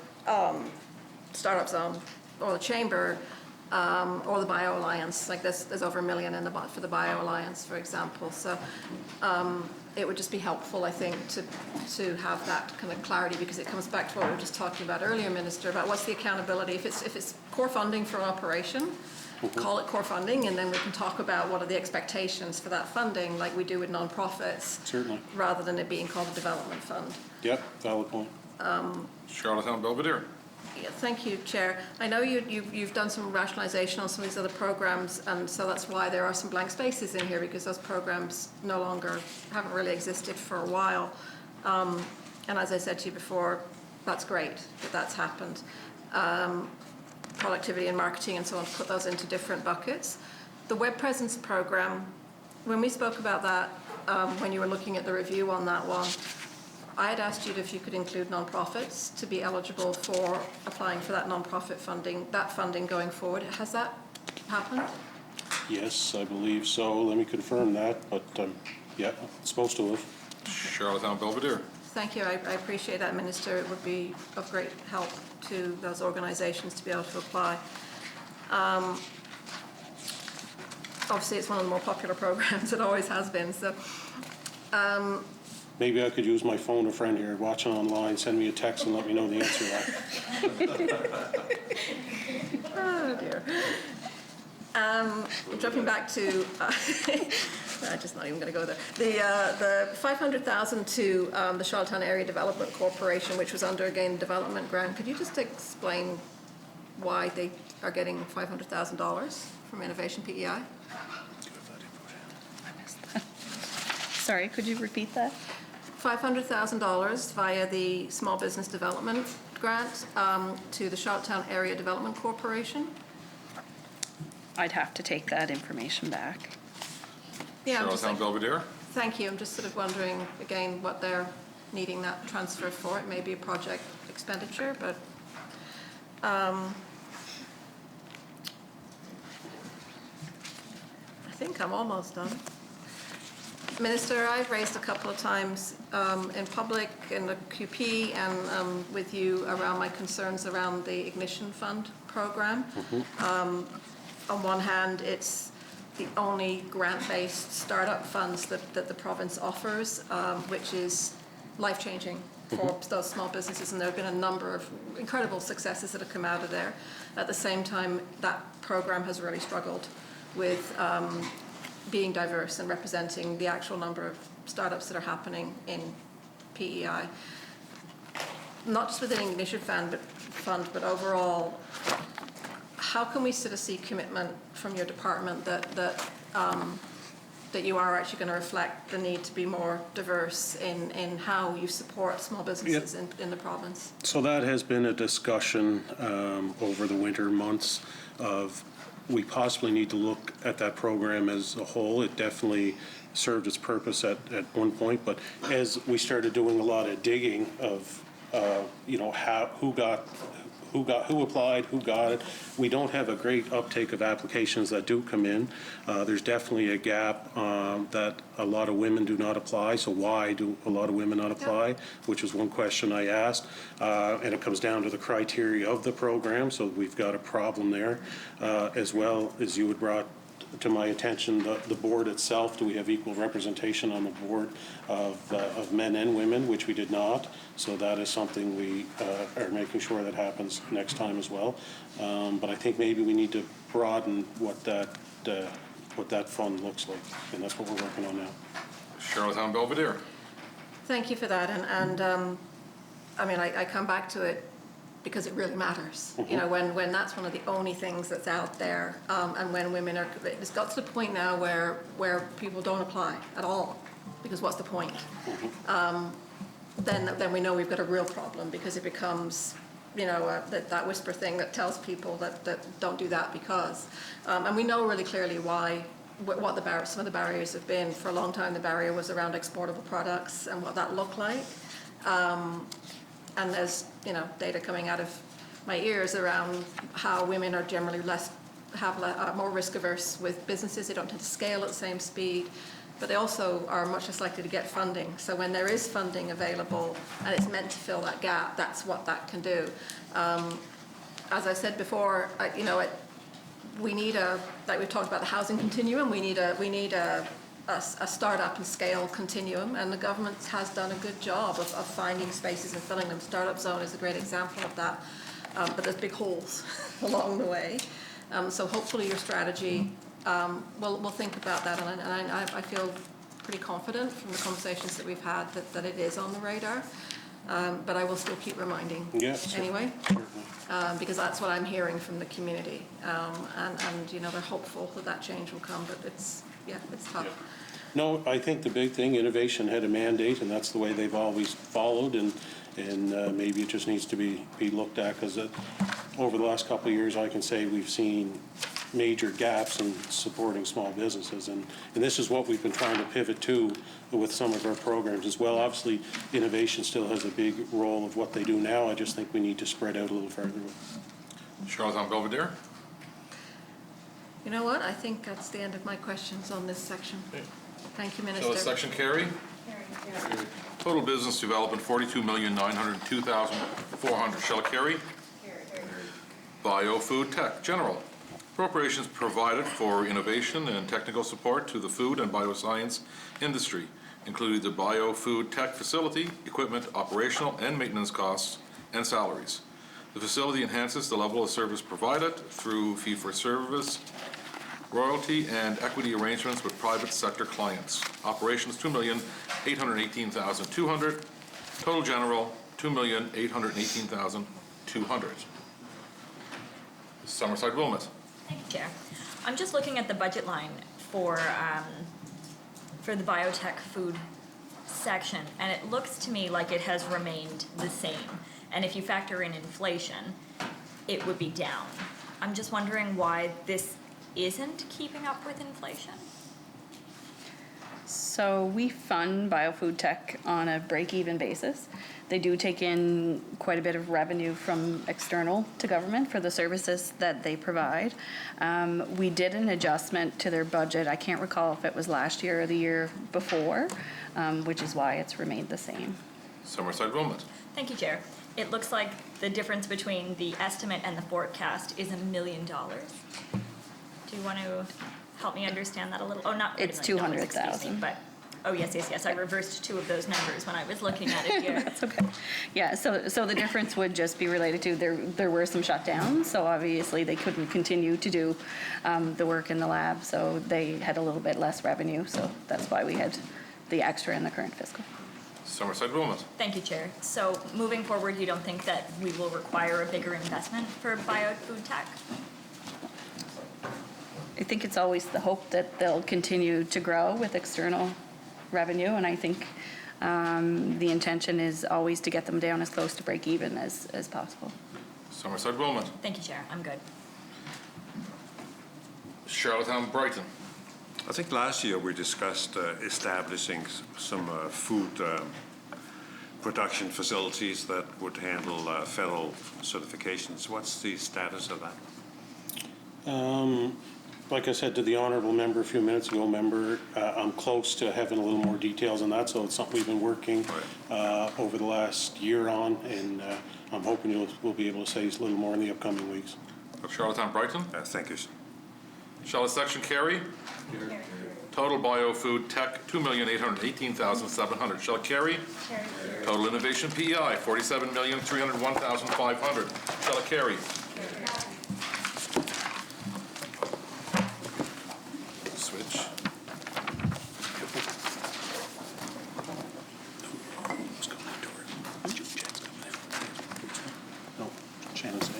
Startup Zone or the Chamber or the Bio Alliance. Like there's over $1 million for the Bio Alliance, for example. So it would just be helpful, I think, to have that kind of clarity, because it comes back to what we were just talking about earlier, Minister, about what's the accountability. If it's core funding for an operation, call it core funding, and then we can talk about what are the expectations for that funding, like we do with non-profits. Certainly. Rather than it being called a development fund. Yep, valid point. Charlottetown Belvedere. Yeah, thank you, Chair. I know you've done some rationalization on some of these other programs, and so that's why there are some blank spaces in here, because those programs no longer haven't really existed for a while. And as I said to you before, that's great that that's happened. Productivity and marketing and so on, put those into different buckets. The web presence program, when we spoke about that, when you were looking at the review on that one, I had asked you if you could include nonprofits to be eligible for applying for that nonprofit funding, that funding going forward. Has that happened? Yes, I believe so. Let me confirm that, but yeah, it's supposed to have. Charlottetown Belvedere. Thank you. I appreciate that, Minister. It would be of great help to those organizations to be able to apply. Obviously, it's one of the more popular programs. It always has been. So. Maybe I could use my phone. A friend here watching online, send me a text and let me know the answer to that. Oh, dear. Jumping back to, I'm just not even going to go there. The $500,000 to the Charlottetown Area Development Corporation, which was under, again, development grant. Could you just explain why they are getting $500,000 from Innovation PEI? Sorry, could you repeat that? $500,000 via the Small Business Development Grant to the Charlottetown Area Development Corporation. I'd have to take that information back. Yeah, Charlottetown Belvedere. Thank you. I'm just sort of wondering, again, what they're needing that transfer for. It may be a project expenditure, but I think I'm almost done. Minister, I've raised a couple of times in public, in the QP, and with you around my concerns around the Ignition Fund program. On one hand, it's the only grant-based startup funds that the province offers, which is life-changing for those small businesses, and there have been a number of incredible successes that have come out of there. At the same time, that program has really struggled with being diverse and representing the actual number of startups that are happening in PEI. Not just within Ignition Fund, but overall, how can we sort of see commitment from your department that you are actually going to reflect the need to be more diverse in how you support small businesses in the province? So that has been a discussion over the winter months of we possibly need to look at that program as a whole. It definitely served its purpose at one point, but as we started doing a lot of digging of who applied, who got it. We don't have a great uptake of applications that do come in. There's definitely a gap that a lot of women do not apply. So why do a lot of women not apply? Which is one question I asked. And it comes down to the criteria of the program. So we've got a problem there. As well as you had brought to my attention, the board itself, do we have equal representation on the board of men and women, which we did not. So that is something we are making sure that happens next time as well. But I think maybe we need to broaden what that fund looks like, and that's what we're working on now. Charlottetown Belvedere. Thank you for that, and I mean, I come back to it because it really matters. You know, when that's one of the only things that's out there, and when women are, it's got to the point now where people don't apply at all, because what's the point? Then we know we've got a real problem, because it becomes, you know, that whisper thing that tells people that don't do that because, and we know really clearly why, what some of the barriers have been. For a long time, the barrier was around exportable products and what that looked like. And there's, you know, data coming out of my ears around how women are generally more risk averse with businesses. They don't tend to scale at the same speed, but they also are much less likely to get funding. So when there is funding available and it's meant to fill that gap, that's what that can do. As I said before, you know, we need like we've talked about the housing continuum, we need a a startup and scale continuum, and the government has done a good job of finding spaces and filling them. Startup Zone is a great example of that, but there's big holes along the way. So hopefully your strategy we'll think about that, and I feel pretty confident from the conversations that we've had that it is on the radar. But I will still keep reminding anyway, because that's what I'm hearing from the community. And you know, they're hopeful that change will come, but it's tough. No, I think the big thing, innovation had a mandate, and that's the way they've always followed, and maybe it just needs to be looked at, because over the last couple of years, I can say we've seen major gaps in supporting small businesses, and this is what we've been trying to pivot to with some of our programs as well. Obviously, innovation still has a big role of what they do now. I just think we need to spread out a little further. Charlottetown Belvedere? You know what? I think that's the end of my questions on this section. Thank you, Minister. Shall the section carry? Carry. Total business development, $42,902,400. Shall it carry? Carry. Bio-food tech, general. Appropriations provided for innovation and technical support to the food and bioscience industry, including the bio-food tech facility, equipment, operational and maintenance costs, and salaries. The facility enhances the level of service provided through fee-for-service, royalty, and equity arrangements with private sector clients. Operations, $2,818,200. Total general, $2,818,200. Summerside Wilmot. Thank you, Chair. I'm just looking at the budget line for the biotech food section, and it looks to me like it has remained the same. And if you factor in inflation, it would be down. I'm just wondering why this isn't keeping up with inflation. So we fund biofood tech on a break-even basis. They do take in quite a bit of revenue from external to government for the services that they provide. We did an adjustment to their budget. I can't recall if it was last year or the year before, which is why it's remained the same. Summerside Wilmot. Thank you, Chair. It looks like the difference between the estimate and the forecast is $1 million. Do you want to help me understand that a little? Oh, not It's $1 million, excuse me, $200,000. but, oh, yes. I reversed two of those numbers when I was looking at it here. That's okay. Yeah, so the difference would just be related to there were some shutdowns, so obviously they couldn't continue to do the work in the lab, so they had a little bit less revenue, so that's why we had the extra in the current fiscal. Summerside Wilmot. Thank you, Chair. So moving forward, you don't think that we will require a bigger investment for biofood tech? I think it's always the hope that they'll continue to grow with external revenue, and I think the intention is always to get them down as close to break even as possible. Summerside Wilmot. Thank you, Chair. I'm good. Charlottetown Brighton. I think last year we discussed establishing some food production facilities that would handle federal certifications. What's the status of that? Like I said to the honourable member a few minutes ago, I'm close to having a little more details on that, so it's something we've been working over the last year on, and I'm hoping we'll be able to say a little more in the upcoming weeks. Charlottetown Brighton. Thank you. Shall the section carry? Carry. Total biofood tech, $2,818,700. Shall it carry? Carry. Total innovation PEI, $47,301,500. Shall it carry? Switch.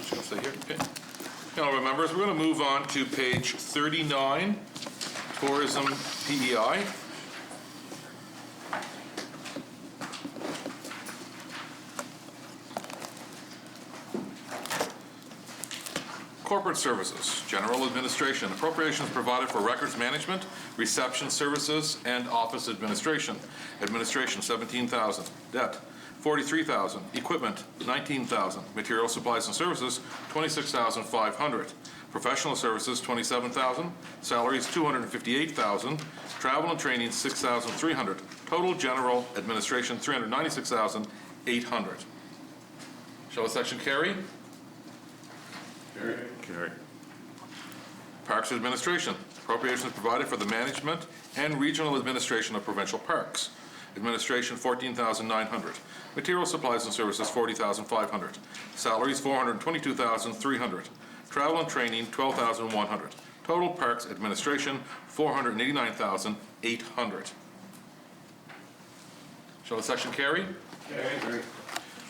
Shall stay here? Okay. Honourable members, we're going to move on to page 39, Tourism PEI. Corporate services, general administration, appropriations provided for records management, reception services, and office administration. Administration, $17,000. Debt, $43,000. Equipment, $19,000. Material supplies and services, $26,500. Professional services, $27,000. Salaries, $258,000. Travel and training, $6,300. Total general administration, $396,800. Shall the section carry? Carry. Parks administration. Appropriations provided for the management and regional administration of provincial parks. Administration, $14,900. Material, supplies, and services, $40,500. Salaries, $422,300. Travel and training, $12,100. Total parks administration, $489,800. Shall the section carry? Carry.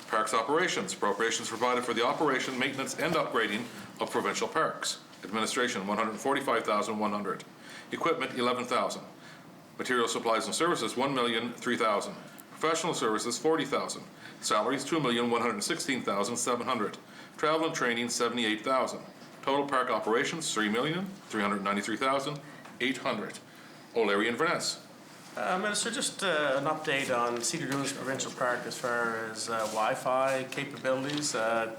Parks operations. Appropriations provided for the operation, maintenance, and upgrading of provincial parks. Administration, $145,100. Equipment, $11,000. Material, supplies, and services, $1,003,000. Professional services, $40,000. Salaries, $2,116,700. Travel and training, $78,000. Total park operations, $3,393,800. O'Leary Inverness. Minister, just an update on Cedar Dunes Provincial Park as far as Wi-Fi capabilities. I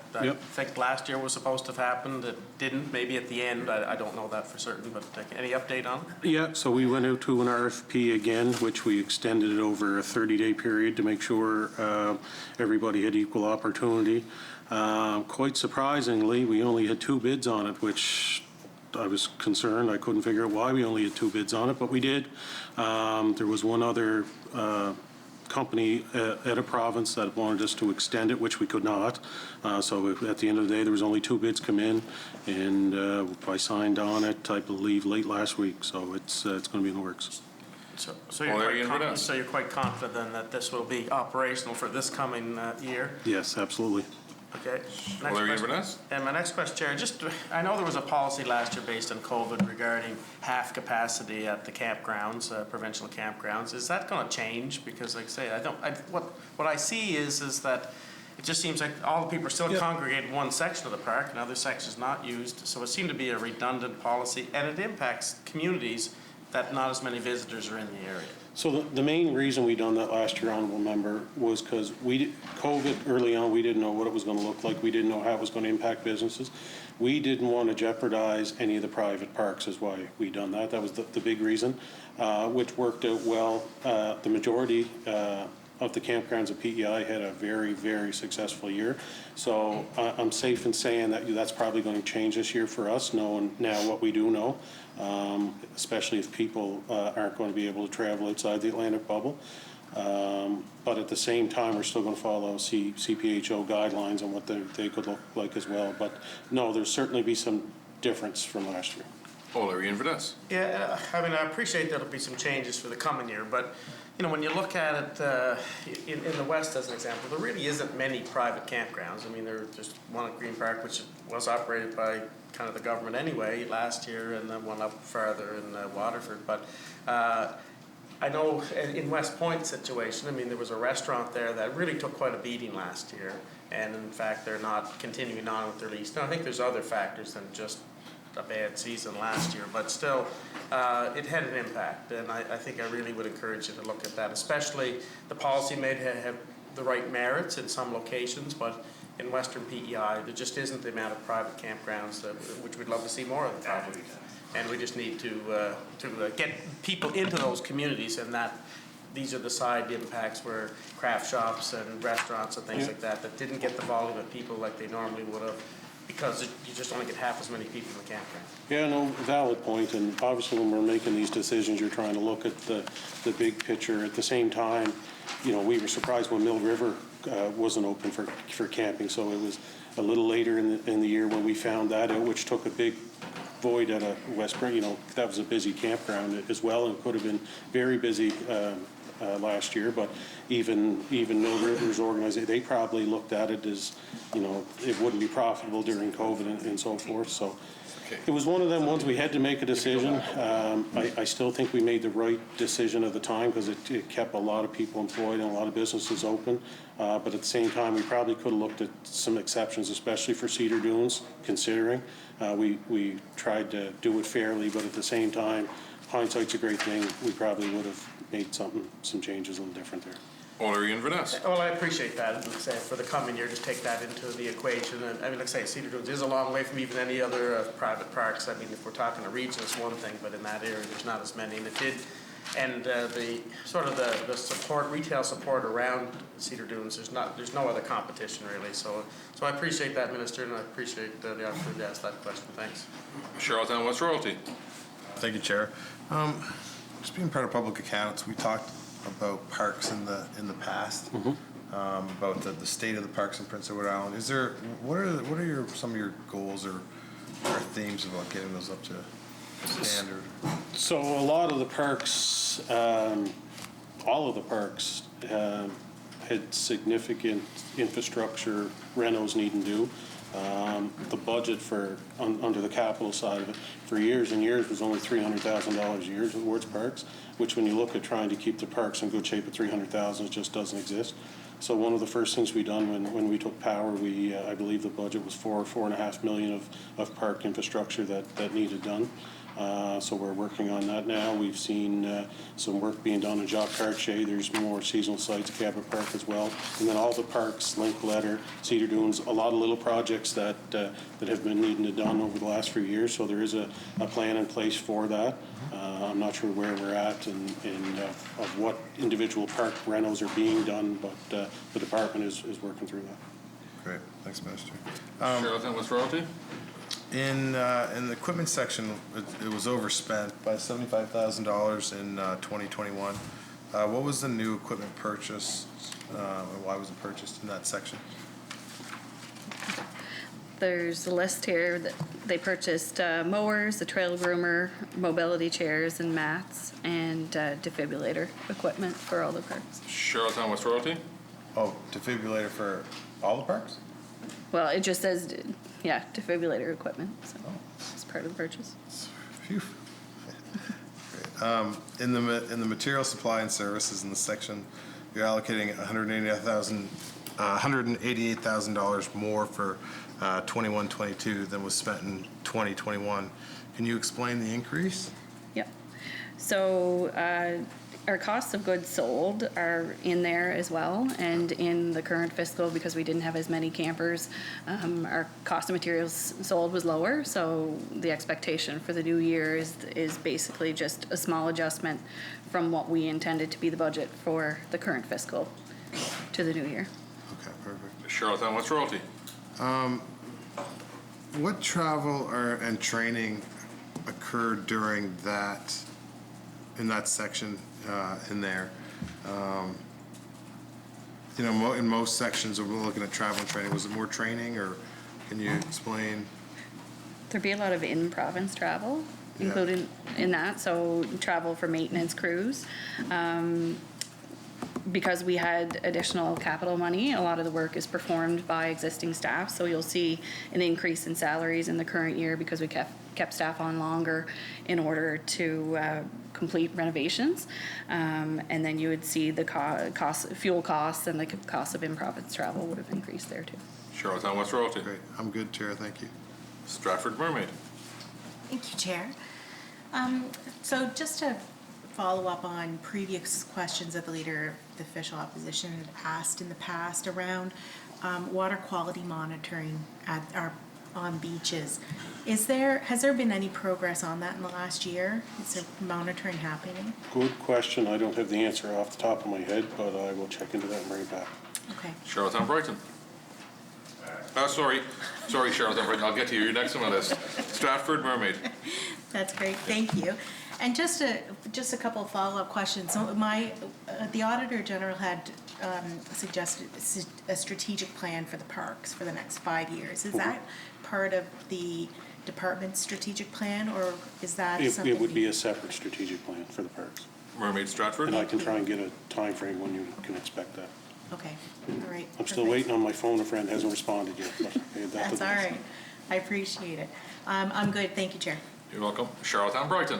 think last year was supposed to have happened. It didn't, maybe at the end. I don't know that for certain, but any update on it? Yeah, so we went out to an RFP again, which we extended it over a 30-day period to make sure everybody had equal opportunity. Quite surprisingly, we only had 2 bids on it, which I was concerned. I couldn't figure out why we only had 2 bids on it, but we did. There was one other company at a province that wanted us to extend it, which we could not. So at the end of the day, there was only 2 bids come in, and I signed on it, I believe, late last week. So it's going to be in the works. So you're quite confident then that this will be operational for this coming year? Yes, absolutely. Okay. And my next question, Chair, I know there was a policy last year based on COVID regarding half capacity at the campgrounds, provincial campgrounds. Is that going to change? Because, like I say, what I see is that it just seems like all the people are still congregated in one section of the park and other sections not used. So it seemed to be a redundant policy, and it impacts communities that not as many visitors are in the area. So the main reason we done that last year, Honourable Member, was because COVID early on, we didn't know what it was going to look like. We didn't know how it was going to impact businesses. We didn't want to jeopardize any of the private parks is why we done that. That was the big reason, which worked out well. The majority of the campgrounds at PEI had a very, very successful year. So I'm safe in saying that that's probably going to change this year for us, knowing now what we do know. Especially if people aren't going to be able to travel outside the Atlantic bubble. But at the same time, we're still going to follow CPHO guidelines on what they could look like as well. But no, there's certainly be some difference from last year. O'Leary Inverness. Yeah, I mean, I appreciate there'll be some changes for the coming year, but you know, when you look at it in the West as an example, there really isn't many private campgrounds. I mean, there's just one at Green Park, which was operated by kind of the government anyway last year, and then one up farther in Waterford. But I know in West Point situation, I mean, there was a restaurant there that really took quite a beating last year, and in fact, they're not continuing on with their lease. Now, I think there's other factors than just a bad season last year, but still, it had an impact, and I think I really would encourage you to look at that, especially the policy may have the right merits in some locations, but in Western PEI, there just isn't the amount of private campgrounds, which we'd love to see more of the private. And we just need to get people into those communities, and that these are the side impacts where craft shops and restaurants and things like that didn't get the volume of people like they normally would have, because you just only get half as many people in the campground. Yeah, no, valid point. And obviously when we're making these decisions, you're trying to look at the big picture. At the same time, you know, we were surprised when Mill River wasn't open for camping. So it was a little later in the year when we found that out, which took a big void out of West Spring. You know, that was a busy campground as well, and could have been very busy last year. But even Mill River's organization, they probably looked at it as, you know, it wouldn't be profitable during COVID and so forth. So it was one of them ones we had to make a decision. I still think we made the right decision at the time, because it kept a lot of people employed and a lot of businesses open. But at the same time, we probably could have looked at some exceptions, especially for Cedar Dunes, considering we tried to do it fairly, but at the same time, hindsight's a great thing. We probably would have made some changes a little different there. O'Leary Inverness. Well, I appreciate that. And like I say, for the coming year, just take that into the equation. And I mean, like I say, Cedar Dunes is a long way from even any other private parks. I mean, if we're talking a region, it's one thing, but in that area, there's not as many. And it did, and the sort of the support, retail support around Cedar Dunes, there's no other competition really. So I appreciate that, Minister, and I appreciate the opportunity to ask that question. Thanks. Charlottetown West Royalty. Thank you, Chair. Just being part of Public Accounts, we talked about parks in the past, about the state of the parks in Prince Edward Island. What are some of your goals or themes about getting those up to standard? So a lot of the parks, all of the parks had significant infrastructure renos need and do. The budget under the capital side of it for years and years was only $300,000 a year towards parks, which when you look at trying to keep the parks in good shape at $300,000, it just doesn't exist. So one of the first things we done when we took power, I believe the budget was $4.5 million of park infrastructure that needed done. So we're working on that now. We've seen some work being done in Jacques Cartier. There's more seasonal sites, Cabot Park as well. And then all the parks, Linkletter, Cedar Dunes, a lot of little projects that have been needing to done over the last few years. So there is a plan in place for that. I'm not sure where we're at and of what individual park renos are being done, but the department is working through that. Great, thanks, Minister. Charlottetown West Royalty? In the equipment section, it was overspent by $75,000 in 2021. What was the new equipment purchase, and why was it purchased in that section? There's a list here that they purchased mowers, a trail groomer, mobility chairs and mats, and defibrillator equipment for all the parks. Charlottetown West Royalty? Oh, defibrillator for all the parks? Well, it just says, yeah, defibrillator equipment, so it's part of the purchase. Phew. In the material supply and services in the section, you're allocating $188,000 more for 21-22 than was spent in 2021. Can you explain the increase? Yep. So our costs of goods sold are in there as well, and in the current fiscal, because we didn't have as many campers, our cost of materials sold was lower, so the expectation for the new year is basically just a small adjustment from what we intended to be the budget for the current fiscal to the new year. Okay, perfect. Charlottetown West Royalty? What travel and training occurred during that, in that section in there? In most sections, we're looking at travel and training. Was it more training, or can you explain? There'd be a lot of in-province travel included in that, so travel for maintenance crews. Because we had additional capital money, a lot of the work is performed by existing staff, so you'll see an increase in salaries in the current year because we kept staff on longer in order to complete renovations. And then you would see the fuel costs and the cost of in-province travel would have increased there too. Charlottetown West Royalty? Great, I'm good, Chair, thank you. Stratford Mermaid? Thank you, Chair. So just to follow up on previous questions that the Leader of the Official Opposition had asked in the past around water quality monitoring on beaches. Has there been any progress on that in the last year? Is there monitoring happening? Good question. I don't have the answer off the top of my head, but I will check into that and bring it back. Okay. Charlottetown Brighton? Sorry, Charlottetown Brighton, I'll get to you. You're next on my list. Stratford Mermaid? That's great, thank you. And just a couple of follow-up questions. So the Auditor General had suggested a strategic plan for the parks for the next 5 years. Is that part of the department's strategic plan, or is that something? It would be a separate strategic plan for the parks. Mermaid Stratford? And I can try and get a time frame when you can expect that. Okay, all right. I'm still waiting on my phone. A friend hasn't responded yet. But That's all right. I appreciate it. I'm good. Thank you, Chair. You're welcome. Charlottetown Brighton?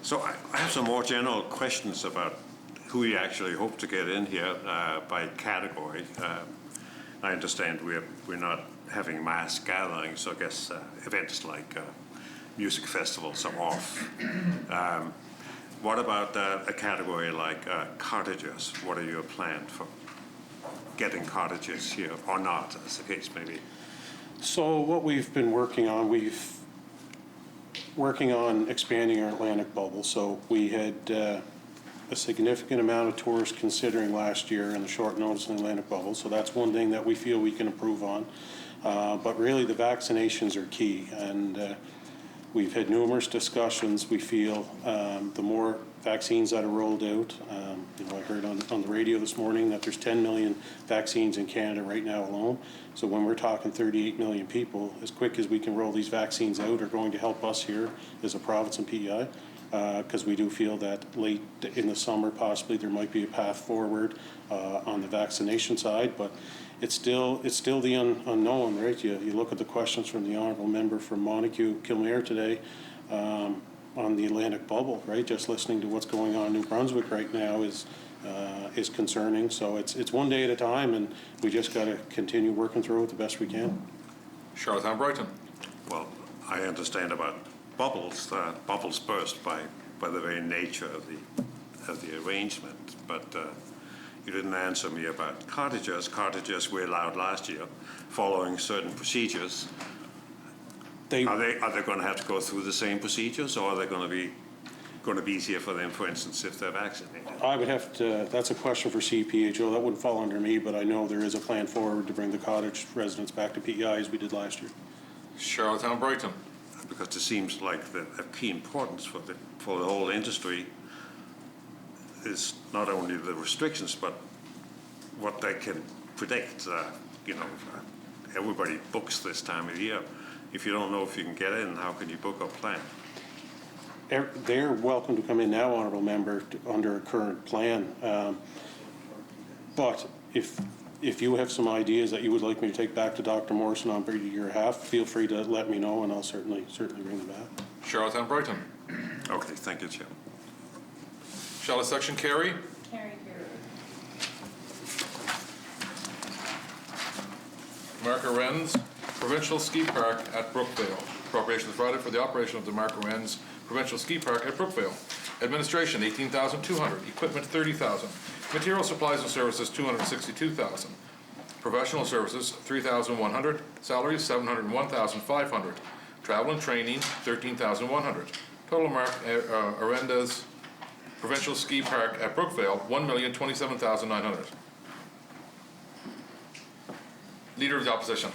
So I have some more general questions about who you actually hope to get in here by category. I understand we're not having mass gatherings, so I guess events like music festivals are off. What about a category like cottages? What are your plans for getting cottages here, or not, as the case may be? So what we've been working on, working on expanding our Atlantic bubble. So we had a significant amount of tourists considering last year in the short notice in the Atlantic bubble, so that's one thing that we feel we can improve on. But really, the vaccinations are key, and we've had numerous discussions. We feel the more vaccines that are rolled out, I heard on the radio this morning that there's 10 million vaccines in Canada right now alone. So when we're talking 38 million people, as quick as we can roll these vaccines out are going to help us here as a province and PEI, because we do feel that late in the summer possibly there might be a path forward on the vaccination side, but it's still the unknown, right? You look at the questions from the honourable member from Montague-Kilmare today on the Atlantic bubble, right? Just listening to what's going on in New Brunswick right now is concerning. So it's one day at a time, and we just got to continue working through it the best we can. Charlottetown Brighton. Well, I understand about bubbles. Bubbles burst by the very nature of the arrangement, but you didn't answer me about cottages. Cottages were allowed last year, following certain procedures. Are they going to have to go through the same procedures, or are they going to be easier for them, for instance, if they're vaccinated? I would have to, that's a question for CPHO. That wouldn't fall under me, but I know there is a plan forward to bring the cottage residents back to PEI as we did last year. Charlottetown Brighton. Because it seems like of key importance for the whole industry is not only the restrictions, but what they can predict. Everybody books this time of year. If you don't know if you can get in, how can you book or plan? They're welcome to come in now, honourable member, under a current plan. But if you have some ideas that you would like me to take back to Dr. Morrison on your behalf, feel free to let me know, and I'll certainly bring them back. Charlottetown Brighton. Okay, thank you, Chair. Charlotte Section Carey. Carey. Mark Arends, Provincial Ski Park at Brookvale. Appropriations provided for the operation of the Mark Arends Provincial Ski Park at Brookvale. Administration, $18,200. Equipment, $30,000. Material supplies and services, $262,000. Professional services, $3,100. Salaries, $701,500. Travel and training, $13,100. Total Mark Arends Provincial Ski Park at Brookvale, $1,027,900. Leader of the Opposition.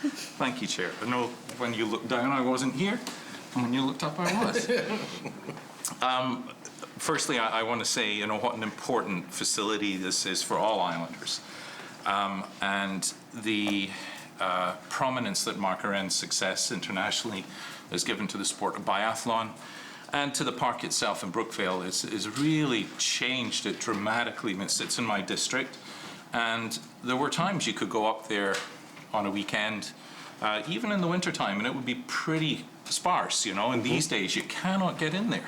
Thank you, Chair. I know when you looked down, I wasn't here, and when you looked up, I was. Firstly, I want to say, what an important facility this is for all islanders, and the prominence that Mark Arends' success internationally has given to the sport of biathlon and to the park itself in Brookvale is really changed it dramatically. It's in my district, and there were times you could go up there on a weekend, even in the wintertime, and it would be pretty sparse, and these days you cannot get in there.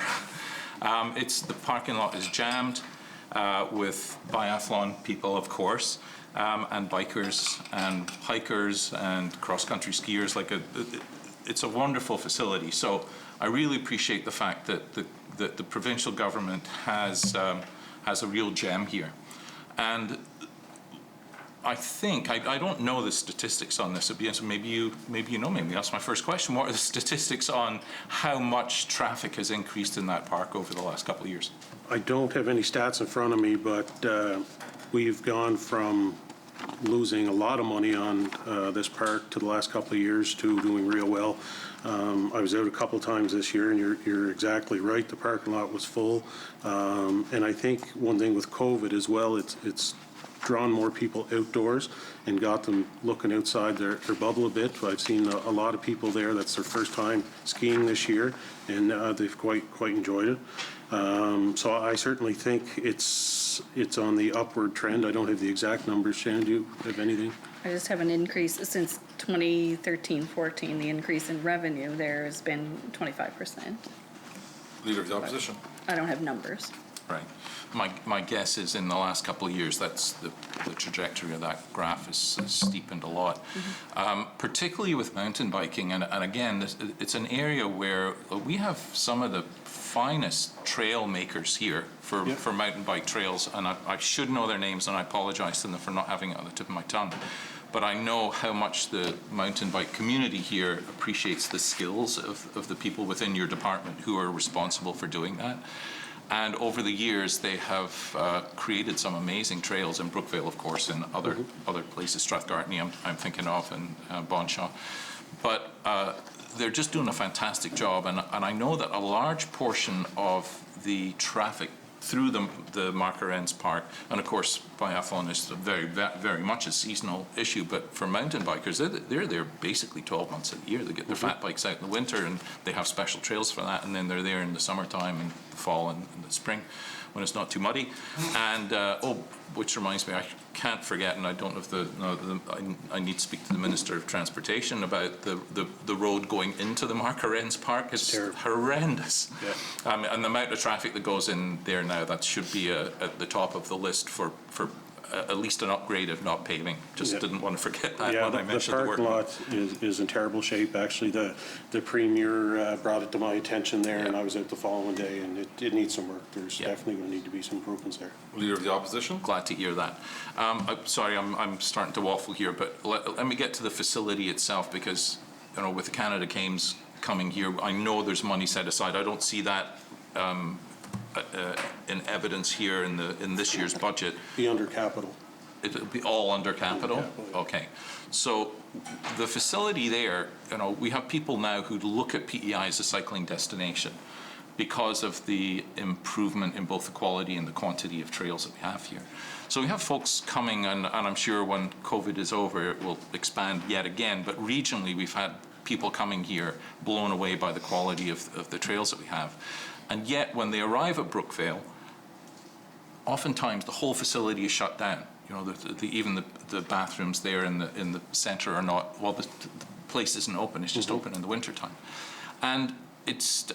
The parking lot is jammed with biathlon people, of course, and bikers and hikers and cross-country skiers. It's a wonderful facility. So I really appreciate the fact that the provincial government has a real gem here. And I think, I don't know the statistics on this, so maybe you know, maybe that's my first question. What are the statistics on how much traffic has increased in that park over the last couple of years? I don't have any stats in front of me, but we've gone from losing a lot of money on this park to the last couple of years to doing real well. I was out a couple times this year, and you're exactly right. The parking lot was full, and I think one thing with COVID as well, it's drawn more people outdoors and got them looking outside their bubble a bit. I've seen a lot of people there. That's their first time skiing this year, and they've quite enjoyed it. So I certainly think it's on the upward trend. I don't have the exact numbers. Shannon, do you have anything? I just have an increase since 2013-14. The increase in revenue there has been 25%. Leader of the Opposition. I don't have numbers. Right. My guess is in the last couple of years, that's the trajectory of that graph has steepened a lot, particularly with mountain biking. And again, it's an area where we have some of the finest trail makers here for mountain bike trails. And I should know their names, and I apologize to them for not having it on the tip of my tongue. But I know how much the mountain bike community here appreciates the skills of the people within your department who are responsible for doing that. And over the years, they have created some amazing trails in Brookvale, of course, and other places, Strathgartney I'm thinking of, and Bonshaw. But they're just doing a fantastic job, and I know that a large portion of the traffic through the Mark-Arends Park, and of course biathlon is very much a seasonal issue, but for mountain bikers, they're there basically 12 months of the year. They get their fat bikes out in the winter, and they have special trails for that, and then they're there in the summertime and the fall and the spring when it's not too muddy. And which reminds me, I can't forget, and I don't know if I need to speak to the Minister of Transportation about the road going into the Mark-Arends Park. It's horrendous. Yeah. And the amount of traffic that goes in there now, that should be at the top of the list for at least an upgrade, if not paving. Just didn't want to forget that when I mentioned the work. The parking lot is in terrible shape. Actually, the Premier brought it to my attention there, and I was out the following day, and it needs some work. There's definitely going to need to be some improvements there. Leader of the Opposition. Glad to hear that. Sorry, I'm starting to waffle here, but let me get to the facility itself, because with the Canada Games coming here, I know there's money set aside. I don't see that in evidence here in this year's budget. Be under capital. It'll be all under capital? Okay. So the facility there, we have people now who look at PEI as a cycling destination because of the improvement in both the quality and the quantity of trails that we have here. So we have folks coming, and I'm sure when COVID is over, it will expand yet again, but regionally we've had people coming here blown away by the quality of the trails that we have. And yet, when they arrive at Brookvale, oftentimes the whole facility is shut down. Even the bathrooms there in the centre are not. Well, the place isn't open. It's just open in the wintertime. And it's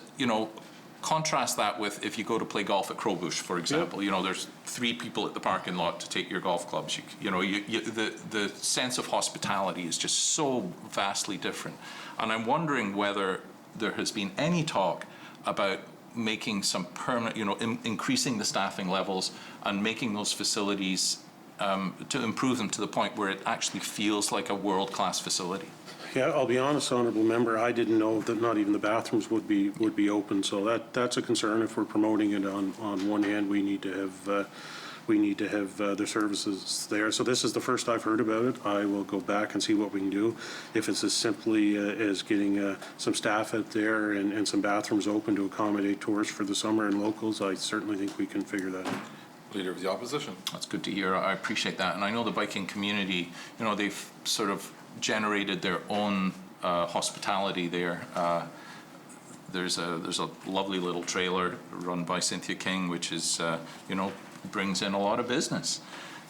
contrast that with if you go to play golf at Crowbush, for example. There's 3 people at the parking lot to take your golf clubs. The sense of hospitality is just so vastly different. And I'm wondering whether there has been any talk about making some permanent, increasing the staffing levels and making those facilities to improve them to the point where it actually feels like a world-class facility. Yeah, I'll be honest, Honourable Member, I didn't know that not even the bathrooms would be open, so that's a concern. If we're promoting it on one hand, we need to have the services there. So this is the first I've heard about it. I will go back and see what we can do. If it's as simply as getting some staff out there and some bathrooms open to accommodate tourists for the summer and locals, I certainly think we can figure that out. Leader of the Opposition. That's good to hear. I appreciate that. And I know the biking community, they've sort of generated their own hospitality there. There's a lovely little trailer run by Cynthia King, which is, brings in a lot of business,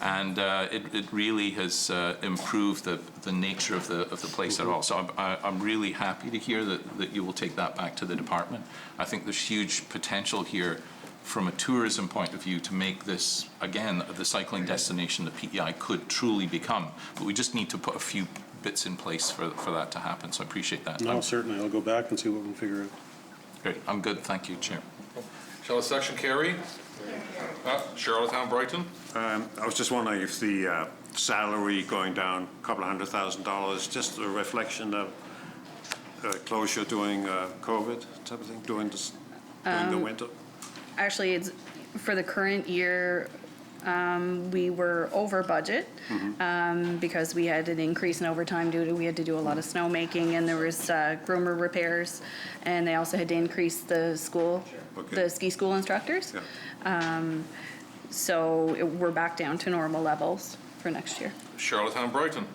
and it really has improved the nature of the place at all. So I'm really happy to hear that you will take that back to the department. I think there's huge potential here from a tourism point of view to make this, again, the cycling destination that PEI could truly become. But we just need to put a few bits in place for that to happen. So I appreciate that. No, certainly. I'll go back and see what we can figure out. Great. I'm good. Thank you, Chair. Shall the section carry? Charlottetown, Brighton. I was just wondering if the salary going down a couple of $100,000, just a reflection of closure during COVID type of thing, during the winter? Actually, it's for the current year. We were over budget because we had an increase in overtime we had to do a lot of snowmaking, and there was groomer repairs, and they also had to increase the ski school instructors. Yeah. So we're back down to normal levels for next year. Charlottetown, Brighton.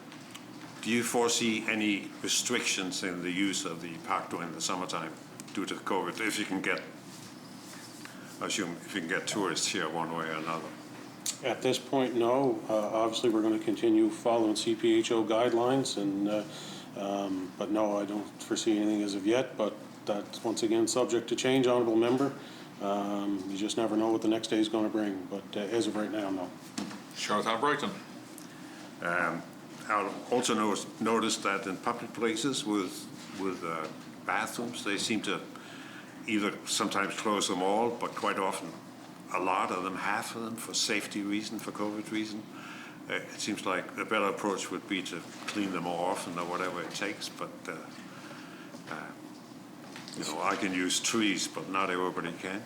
Do you foresee any restrictions in the use of the park during the summertime due to COVID? If you can get, I assume, if you can get tourists here one way or another. At this point, no. Obviously, we're going to continue following CPHO guidelines, and but no, I don't foresee anything as of yet. But that's once again subject to change, Honourable Member. You just never know what the next day is going to bring. But as of right now, no. Charlottetown, Brighton. I also noticed that in public places with bathrooms, they seem to either sometimes close them all, but quite often a lot of them, half of them, for safety reason, for COVID reason. It seems like a better approach would be to clean them more often or whatever it takes, but I can use trees, but not everybody can.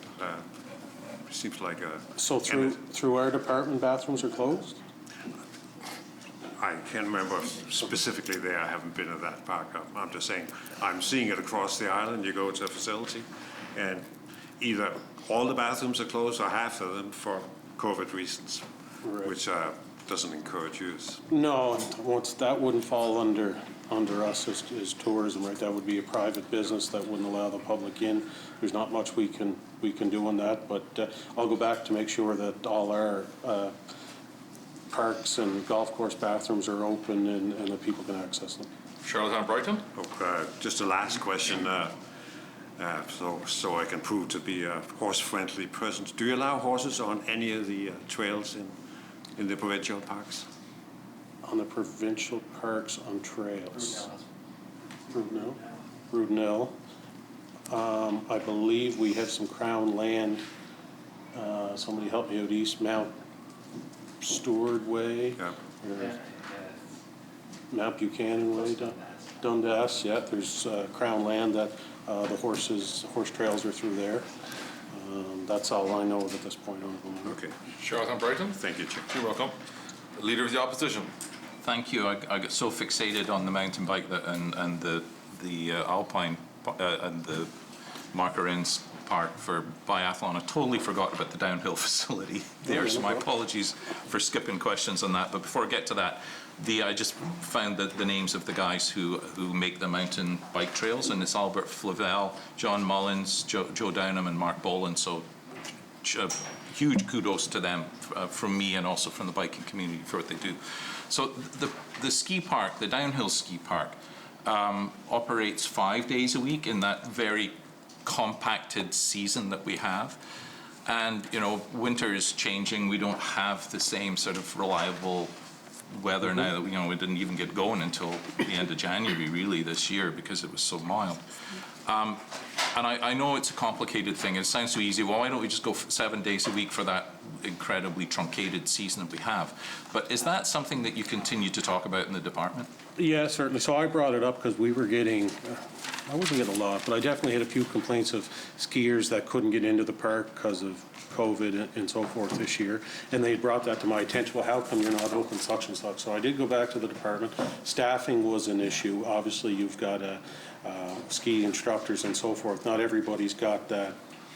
seems like a... So through our department, bathrooms are closed? I can't remember specifically there. I haven't been at that park. I'm just saying, I'm seeing it across the island. You go to a facility, and either all the bathrooms are closed or half of them for COVID reasons, which doesn't encourage use. No, that wouldn't fall under us as tourism, right? That would be a private business that wouldn't allow the public in. There's not much we can do on that, but I'll go back to make sure that all our parks and golf course bathrooms are open and that people can access them. Charlottetown Brighton? Just a last question, so I can prove to be a horse-friendly person. Do you allow horses on any of the trails in the provincial parks? On the provincial parks on trails? Brudenell. I believe we have some Crown land. Somebody help me out, East Mount Stewart Way, or Mount Buchanan Way, Dundas. Yeah, there's Crown land that the horse trails are through there. That's all I know at this point. Okay. Charlottetown Brighton? Thank you, Chair. You're welcome. Leader of the Opposition. Thank you. I got so fixated on the mountain bike and the Alpine and the Mark-Arens Park for biathlon. I totally forgot about the downhill facility there, so my apologies for skipping questions on that. But before I get to that, I just found the names of the guys who make the mountain bike trails, and it's Albert Flavel, John Mullins, Joe Downham, and Mark Boland. So huge kudos to them from me and also from the biking community for what they do. So the ski park, the downhill ski park, operates 5 days a week in that very compacted season that we have. And, winter is changing. We don't have the same sort of reliable weather now that, we didn't even get going until the end of January, really, this year because it was so mild. And I know it's a complicated thing. It sounds so easy. Well, why don't we just go 7 days a week for that incredibly truncated season that we have? But is that something that you continue to talk about in the department? Yeah, certainly. So I brought it up because we were getting, I wasn't getting a lot, but I definitely had a few complaints of skiers that couldn't get into the park because of COVID and so forth this year. And they brought that to my attention. Well, how come you're not open such and such? So I did go back to the department. Staffing was an issue. Obviously, you've got ski instructors and so forth. Not everybody's got that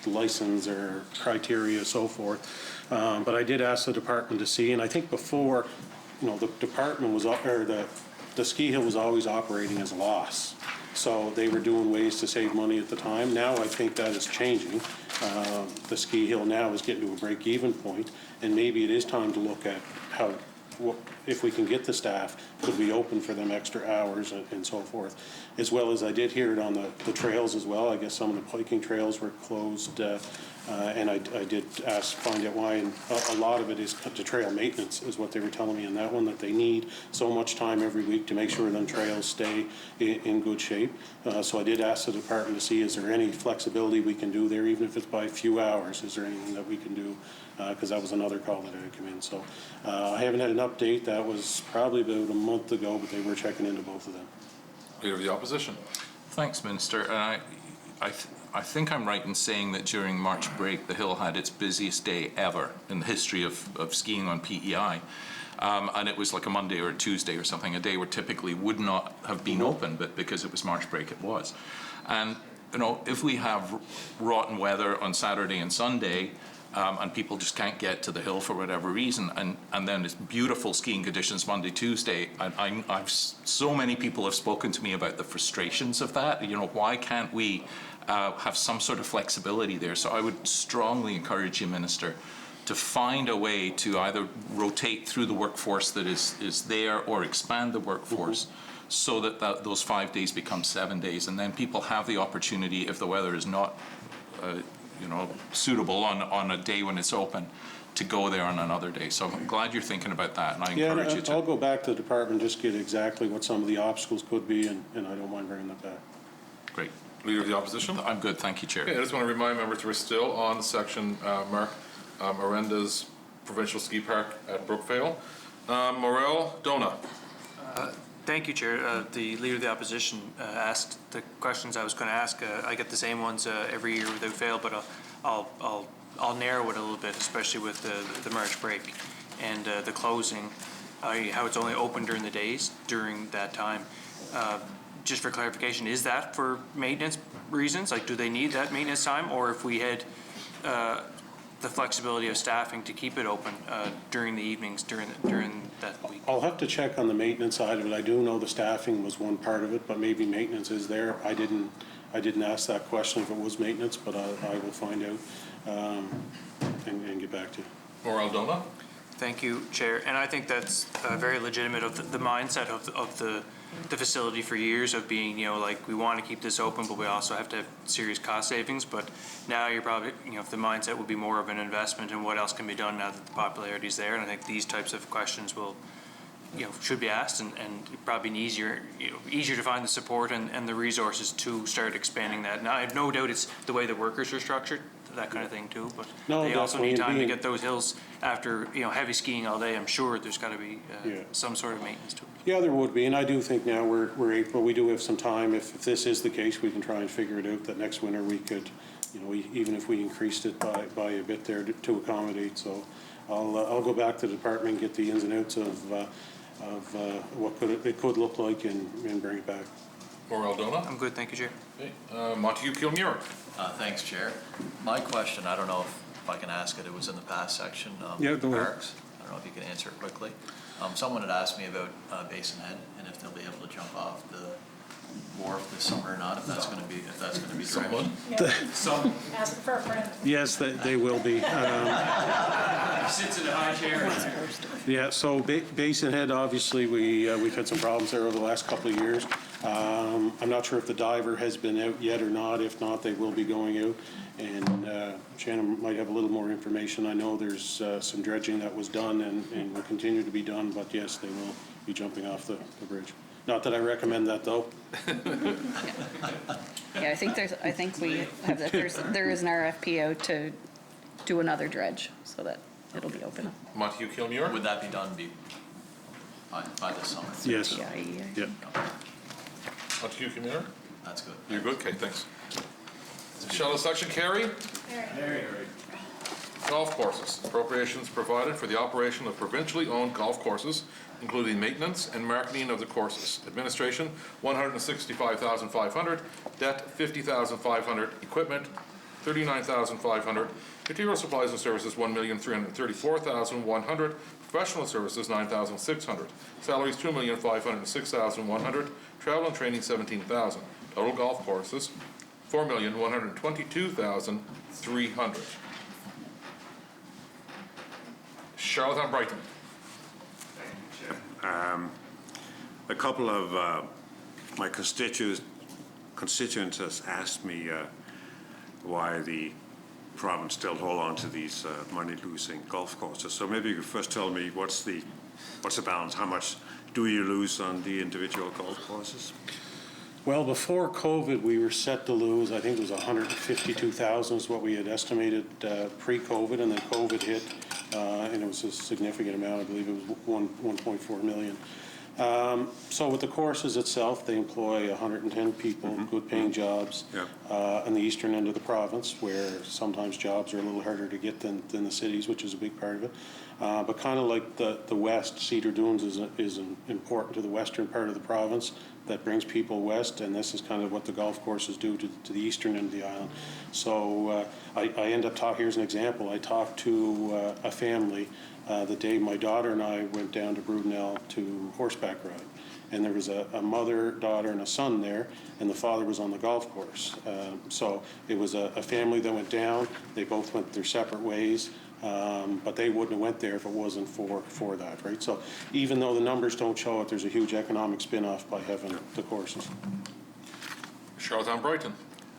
license or criteria, so forth. But I did ask the department to see, and I think before, the department was up, or the ski hill was always operating as a loss. So they were doing ways to save money at the time. Now I think that is changing. The ski hill now is getting to a break-even point, and maybe it is time to look at if we can get the staff, could we open for them extra hours and so forth. As well as I did hear it on the trails as well. I guess some of the hiking trails were closed, and I did find out why, and a lot of it is the trail maintenance is what they were telling me on that one, that they need so much time every week to make sure them trails stay in good shape. So I did ask the department to see, is there any flexibility we can do there, even if it's by a few hours? Is there anything that we can do? Because that was another call that had come in. So I haven't had an update. That was probably about a month ago, but they were checking into both of them. Leader of the Opposition. Thanks, Minister. And I think I'm right in saying that during March break, the Hill had its busiest day ever in the history of skiing on PEI. And it was like a Monday or a Tuesday or something, a day where typically would not have been open, but because it was March break, it was. And, if we have rotten weather on Saturday and Sunday, and people just can't get to the hill for whatever reason, and then it's beautiful skiing conditions Monday, Tuesday. So many people have spoken to me about the frustrations of that. Why can't we have some sort of flexibility there? So I would strongly encourage you, Minister, to find a way to either rotate through the workforce that is there or expand the workforce so that those 5 days become 7 days, and then people have the opportunity, if the weather is not suitable on a day when it's open, to go there on another day. So I'm glad you're thinking about that, and I encourage you to. I'll go back to the department, just get exactly what some of the obstacles could be, and I don't mind bringing that back. Great. Leader of the Opposition. I'm good, thank you, Chair. Okay, I just want to remind members we're still on section Mark Arenda's Provincial Ski Park at Brookvale. Morel Dona. Thank you, Chair. The Leader of the Opposition asked the questions I was going to ask. I get the same ones every year without fail, but I'll I'll narrow it a little bit, especially with the March break and the closing, how it's only open during the days during that time. Just for clarification, is that for maintenance reasons? Like, do they need that maintenance time? Or if we had the flexibility of staffing to keep it open during the evenings, during that week? I'll have to check on the maintenance side of it. I do know the staffing was one part of it, but maybe maintenance is there. I didn't ask that question if it was maintenance, but I will find out and get back to you. Maura Aldona? Thank you, Chair. And I think that's very legitimate of the mindset of the facility for years of being, like, we want to keep this open, but we also have to have serious cost savings. But now you're probably, if the mindset would be more of an investment in what else can be done now that the popularity is there. And I think these types of questions will, should be asked and probably easier to find the support and the resources to start expanding that. Now, I have no doubt it's the way the workers are structured, that kind of thing too, but No, they also definitely. need time to get those hills after, heavy skiing all day. I'm sure there's got to be Yeah. some sort of maintenance to it. Yeah, there would be, and I do think now we're April, we do have some time. If this is the case, we can try and figure it out, that next winter we could, even if we increased it by a bit there to accommodate. So I'll go back to the department and get the ins and outs of what it could look like and bring it back. Maura Aldona? I'm good, thank you, Chair. Okay. Montague Kilmuir? Thanks, Chair. My question, I don't know if I can ask it, it was in the past section. Yeah, go ahead. Parks. I don't know if you can answer it quickly. Someone had asked me about Basin Head and if they'll be able to jump off the wharf this summer or not, if that's going to be Someone? Some. Ask for a friend. Yes, they will be. Sits in a high chair. Yeah, so Basin Head, obviously, we've had some problems there over the last couple of years. I'm not sure if the diver has been out yet or not. If not, they will be going out. And Shannon might have a little more information. I know there's some dredging that was done and will continue to be done, but yes, they will be jumping off the bridge. Not that I recommend that, though. Yeah, I think we have that, there is an RFP out to do another dredge, so that it'll be open. Montague Kilmuir? Would that be done by this summer? Yes. Yeah. Montague Kilmuir? That's good. You're good? Okay, thanks. Shall the section carry? Carry. Golf courses. Appropriations provided for the operation of provincially owned golf courses, including maintenance and marketing of the courses. Administration, $165,500. Debt, $50,500. Equipment, $39,500. Material supplies and services, $1,334,100. Professional services, $9,600. Salaries, $2,506,100. Travel and training, $17,000. Total golf courses, $4,122,300. Charlotte Brighton. A couple of my constituents has asked me why the province still hold on to these money-losing golf courses. So maybe you could first tell me what's the balance? How much do you lose on the individual golf courses? Well, before COVID, we were set to lose, I think it was 152,000 is what we had estimated pre-COVID, and then COVID hit, and it was a significant amount. I believe it was 1.4 million. So with the courses itself, they employ 110 people, good-paying jobs on the eastern end of the province, where sometimes jobs are a little harder to get than the cities, which is a big part of it. But kind of like the west, Cedar Dunes is important to the western part of the province that brings people west, and this is kind of what the golf courses do to the eastern end of the island. So I end up here's an example. I talked to a family the day my daughter and I went down to Brudenell to horseback ride. And there was a mother, daughter, and a son there, and the father was on the golf course. So it was a family that went down. They both went their separate ways, but they wouldn't have went there if it wasn't for that, right? So even though the numbers don't show it, there's a huge economic spin-off by having the courses. Charlotte Brighton.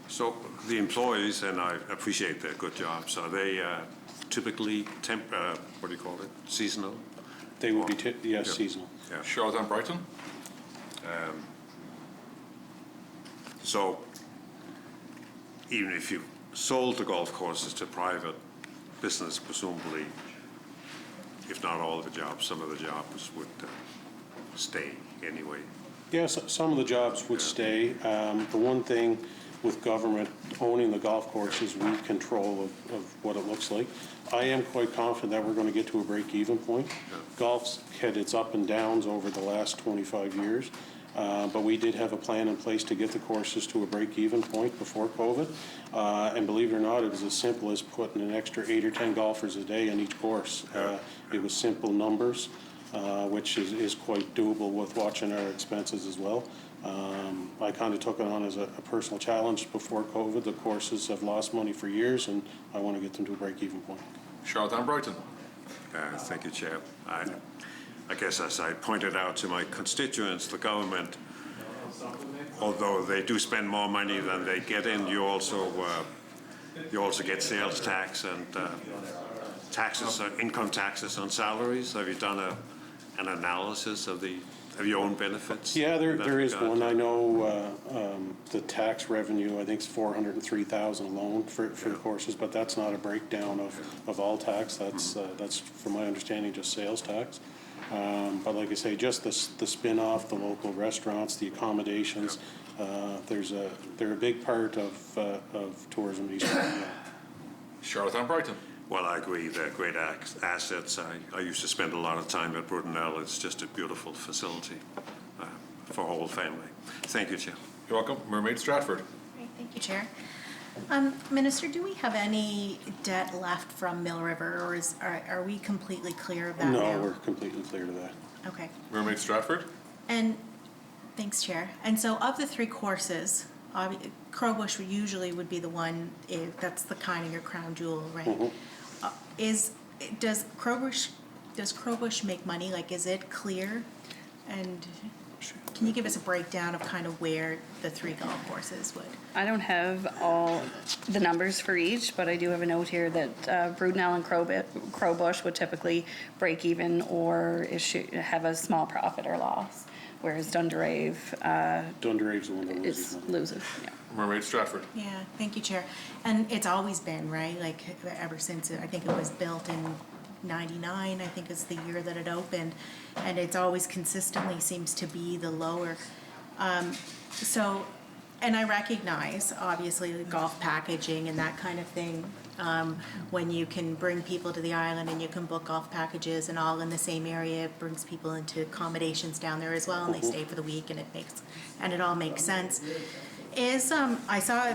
So the employees, and I appreciate their good jobs, are they typically what do you call it, seasonal? They would be, seasonal. Yeah. Charlotte Brighton. So even if you sold the golf courses to private business, presumably, if not all of the jobs, some of the jobs would stay anyway. Yes, some of the jobs would stay. The one thing with government owning the golf courses, we have control of what it looks like. I am quite confident that we're going to get to a break-even point. Golf's had its up and downs over the last 25 years, but we did have a plan in place to get the courses to a break-even point before COVID. And believe it or not, it was as simple as putting an extra 8 or 10 golfers a day in each course. It was simple numbers, which is quite doable with watching our expenses as well. I kind of took it on as a personal challenge before COVID. The courses have lost money for years, and I want to get them to a break-even point. Charlotte Brighton. Thank you, Chair. I guess as I pointed out to my constituents, the government, although they do spend more money than they get in, you also get sales tax and taxes, income taxes on salaries. Have you done an analysis of your own benefits? Yeah, there is one. I know the tax revenue, I think, is $403,000 alone for the courses, but that's not a breakdown of all tax. That's, from my understanding, just sales tax. But like I say, just the spin-off, the local restaurants, the accommodations, they're a big part of tourism in East Carolina. Charlotte Brighton. Well, I agree. They're great assets. I used to spend a lot of time at Brudenell. It's just a beautiful facility for a whole family. Thank you, Chair. You're welcome. Mermaid Stratford. Great, thank you, Chair. Minister, do we have any debt left from Mill River, or are we completely clear of that now? No, we're completely clear to that. Okay. Mermaid Stratford. And, thanks, Chair. And so of the 3 courses, Crowbush usually would be the one, that's the kind of your crown jewel, right? Mm-hmm. Does Crowbush make money? Like, is it clear? And can you give us a breakdown of kind of where the 3 golf courses would? I don't have all the numbers for each, but I do have a note here that Brudenell and Crowbush would typically break even or have a small profit or loss, whereas Dunderave Dunderave's the one that loses. Yeah. Mermaid Stratford. Yeah, thank you, Chair. And it's always been, right, like ever since, I think it was built in 99, I think is the year that it opened, and it's always consistently seems to be the lower. So, and I recognize, obviously, the golf packaging and that kind of thing, when you can bring people to the island and you can book golf packages and all in the same area, it brings people into accommodations down there as well, and they stay for the week, and it all makes sense. I saw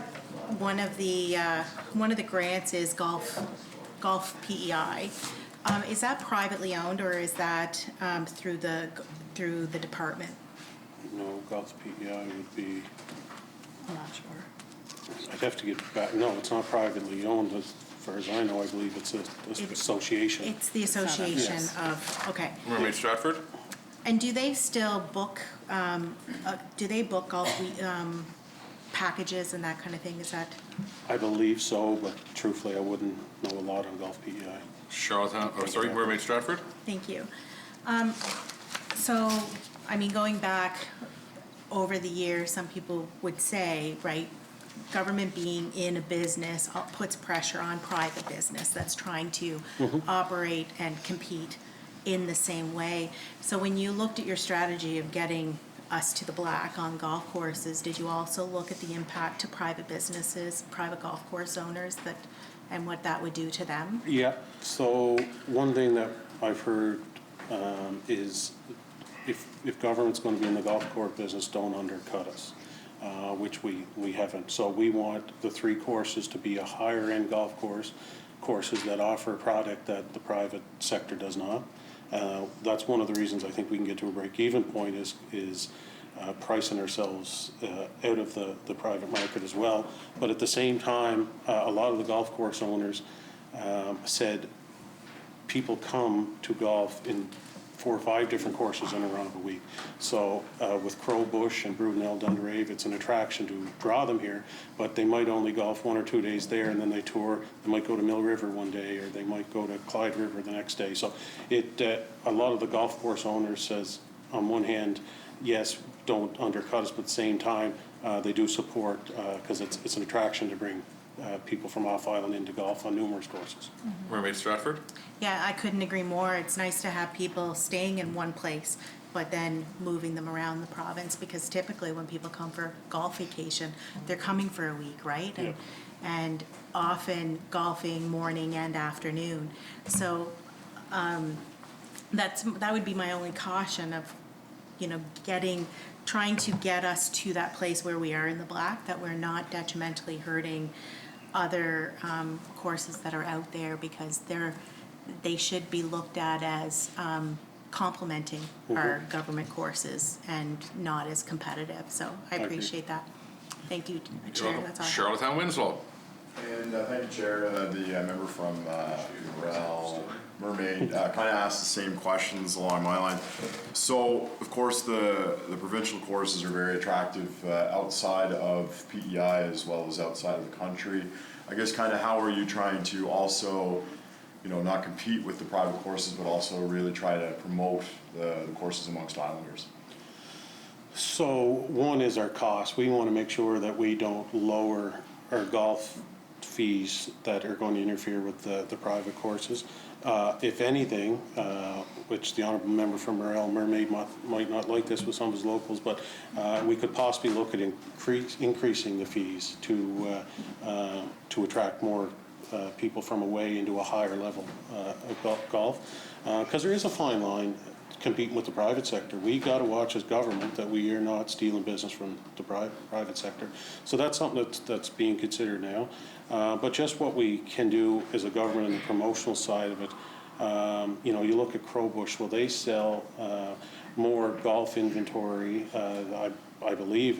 one of the grants is golf PEI. Is that privately owned, or is that through the department? No, Golf PEI would be, I'm not sure. I'd have to get back, no, it's not privately owned. As far as I know, I believe it's an association. It's the association Yes. of, okay. Mermaid Stratford. And do they still book, golf packages and that kind of thing? Is that? I believe so, but truthfully, I wouldn't know a lot on Golf PEI. Mermaid Stratford. Thank you. So, I mean, going back over the years, some people would say, right, government being in a business puts pressure on private business that's trying to operate and compete in the same way. So when you looked at your strategy of getting us to the black on golf courses, did you also look at the impact to private businesses, private golf course owners, and what that would do to them? Yeah, so one thing that I've heard is if government's going to be in the golf course business, don't undercut us, which we haven't. So we want the 3 courses to be a higher-end golf courses that offer a product that the private sector does not. That's one of the reasons I think we can get to a break-even point is pricing ourselves out of the private market as well. But at the same time, a lot of the golf course owners said people come to golf in 4 or 5 different courses in a run of a week. So with Crowbush and Brudenell, Dunderave, it's an attraction to draw them here, but they might only golf 1 or 2 days there, and then they tour. They might go to Mill River one day, or they might go to Clyde River the next day. So a lot of the golf course owners says, on one hand, yes, don't undercut us, but at the same time, they do support, because it's an attraction to bring people from off-island into golf on numerous courses. Mermaid Stratford. Yeah, I couldn't agree more. It's nice to have people staying in one place, but then moving them around the province, because typically when people come for golf vacation, they're coming for a week, right? Yeah. And often golfing morning and afternoon. So that would be my only caution of, trying to get us to that place where we are in the black, that we're not detrimentally hurting other courses that are out there, because they should be looked at as complementing our government courses and not as competitive. So I appreciate that. Thank you, Chair. That's all. Charlottetown Winslow. And thank you, Chair. The member from Morel Mermaid kind of asked the same questions along my line. So, of course, the provincial courses are very attractive outside of PEI as well as outside of the country. I guess kind of how are you trying to also, not compete with the private courses, but also really try to promote the courses amongst Islanders? So one is our cost. We want to make sure that we don't lower our golf fees that are going to interfere with the private courses. If anything, which the honourable member from Morel Mermaid might not like this with some of his locals, but we could possibly look at increasing the fees to attract more people from away into a higher level of golf. Because there is a fine line competing with the private sector. We got to watch as government that we are not stealing business from the private sector. So that's something that's being considered now. But just what we can do as a government on the promotional side of it, you look at Crowbush, well, they sell more golf inventory. I believe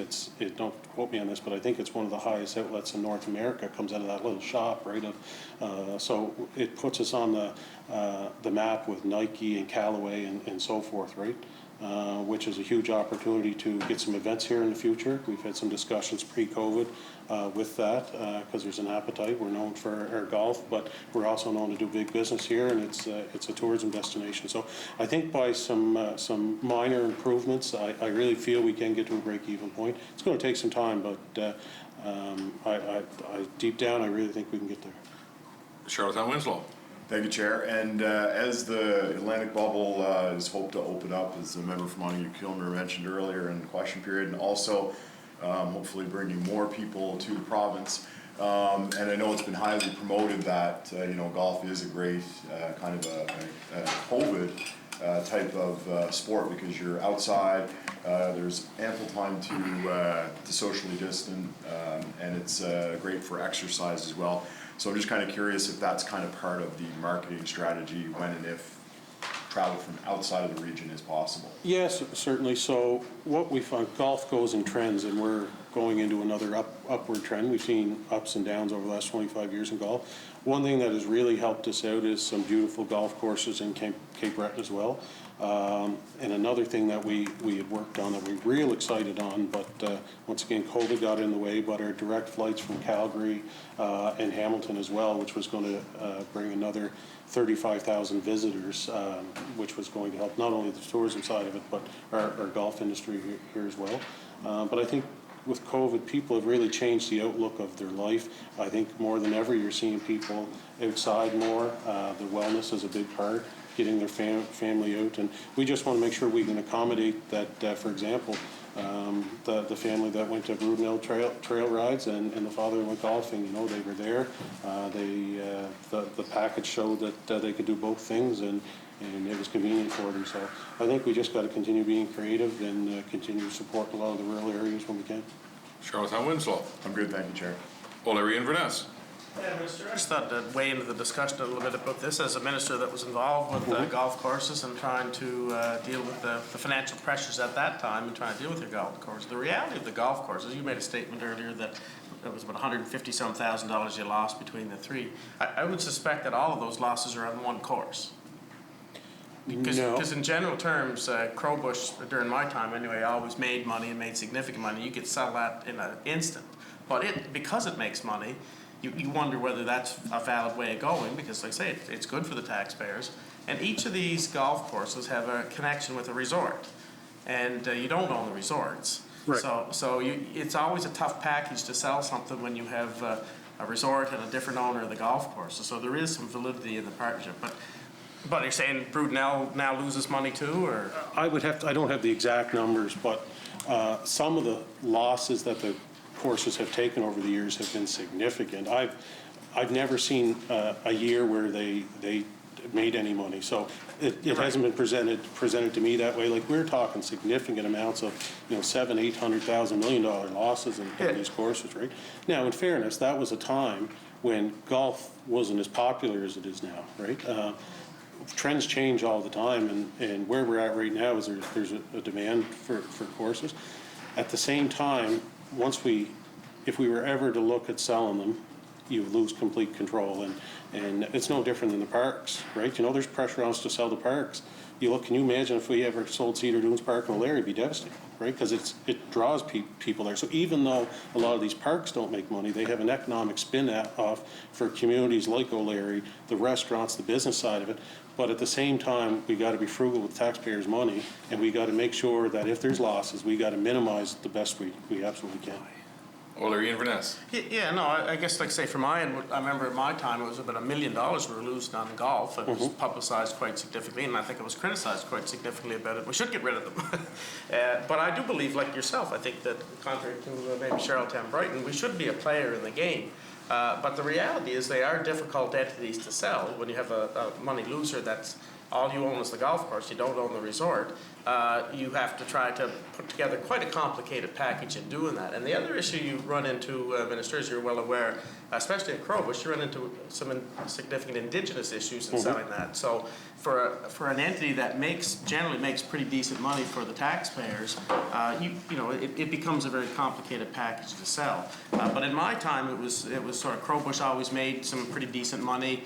don't quote me on this, but I think it's one of the highest outlets in North America. It comes out of that little shop, right? So it puts us on the map with Nike and Callaway and so forth, right? Which is a huge opportunity to get some events here in the future. We've had some discussions pre-COVID with that because there's an appetite. We're known for our golf, but we're also known to do big business here, and it's a tourism destination. So I think by some minor improvements, I really feel we can get to a break-even point. It's going to take some time, but I deep down, I really think we can get there. Charlottetown Winslow. Thank you, Chair. And as the Atlantic bubble is hoped to open up, as the member from Montague-Kilmer mentioned earlier in the question period, and also hopefully bringing more people to the province. And I know it's been highly promoted that golf is a great kind of a COVID type of sport, because you're outside, there's ample time to socially distant, and it's great for exercise as well. So I'm just kind of curious if that's kind of part of the marketing strategy when and if travel from outside of the region is possible. Yes, certainly. So what we find, golf goes in trends, and we're going into another upward trend. We've seen ups and downs over the last 25 years in golf. One thing that has really helped us out is some beautiful golf courses in Cape Breton as well. And another thing that we had worked on that we're real excited on, but once again, COVID got in the way, but our direct flights from Calgary and Hamilton as well, which was going to bring another 35,000 visitors, which was going to help not only the tourism side of it, but our golf industry here as well. But I think with COVID, people have really changed the outlook of their life. I think more than ever, you're seeing people outside more. The wellness is a big part, getting their family out. And we just want to make sure we can accommodate that, for example, the family that went to Brudenell trail rides and the father went golfing, they were there. The package showed that they could do both things, and it was convenient for them. So I think we just got to continue being creative and continue to support a lot of the rural areas when we can. Charlottetown Winslow. I'm good, thank you, Chair. O'Leary Inverness. Yeah, Minister, I just thought to weigh into the discussion a little bit about this as a minister that was involved with golf courses and trying to deal with the financial pressures at that time and trying to deal with your golf course. The reality of the golf courses, you made a statement earlier that it was about $150,000 you lost between the three. I would suspect that all of those losses are on one course. Because in general terms, Crowbush, during my time anyway, always made money and made significant money. You could sell that in an instant. But because it makes money, you wonder whether that's a valid way of going, because like I say, it's good for the taxpayers. And each of these golf courses have a connection with a resort. And you don't own the resorts. Right. So it's always a tough package to sell something when you have a resort and a different owner of the golf course. So there is some validity in the partnership. But But you're saying Brudenell now loses money too, or? I don't have the exact numbers, but some of the losses that the courses have taken over the years have been significant. I've never seen a year where they made any money. So it hasn't been presented to me that way. Like, we're talking significant amounts of, $700,000, $800,000, $1 million loss in these courses, right? Now, in fairness, that was a time when golf wasn't as popular as it is now, right? Trends change all the time, and where we're at right now is there's a demand for courses. At the same time, if we were ever to look at selling them, you lose complete control, and it's no different than the parks, right? There's pressure on us to sell the parks. Can you imagine if we ever sold Cedar Dunes Park and O'Leary? It'd be devastating, right? Because it draws people there. So even though a lot of these parks don't make money, they have an economic spin-off for communities like O'Leary, the restaurants, the business side of it. But at the same time, we got to be frugal with taxpayers' money, and we got to make sure that if there's losses, we got to minimize the best we absolutely can. O'Leary Inverness. Yeah, no, I guess, like, say, for my end, I remember at my time, it was about $1 million we were losing on golf. It was publicized quite significantly, and I think it was criticized quite significantly about it. We should get rid of them. But I do believe, like yourself, I think that, contrary to maybe Charlottetown Brighton, we should be a player in the game. But the reality is they are difficult entities to sell. When you have a money loser that's all you own is the golf course, you don't own the resort, you have to try to put together quite a complicated package in doing that. And the other issue you run into, Minister, as you're well aware, especially at Crowbush, you run into some significant Indigenous issues in selling that. So for an entity that generally makes pretty decent money for the taxpayers, it becomes a very complicated package to sell. But in my time, it was sort of Crowbush always made some pretty decent money.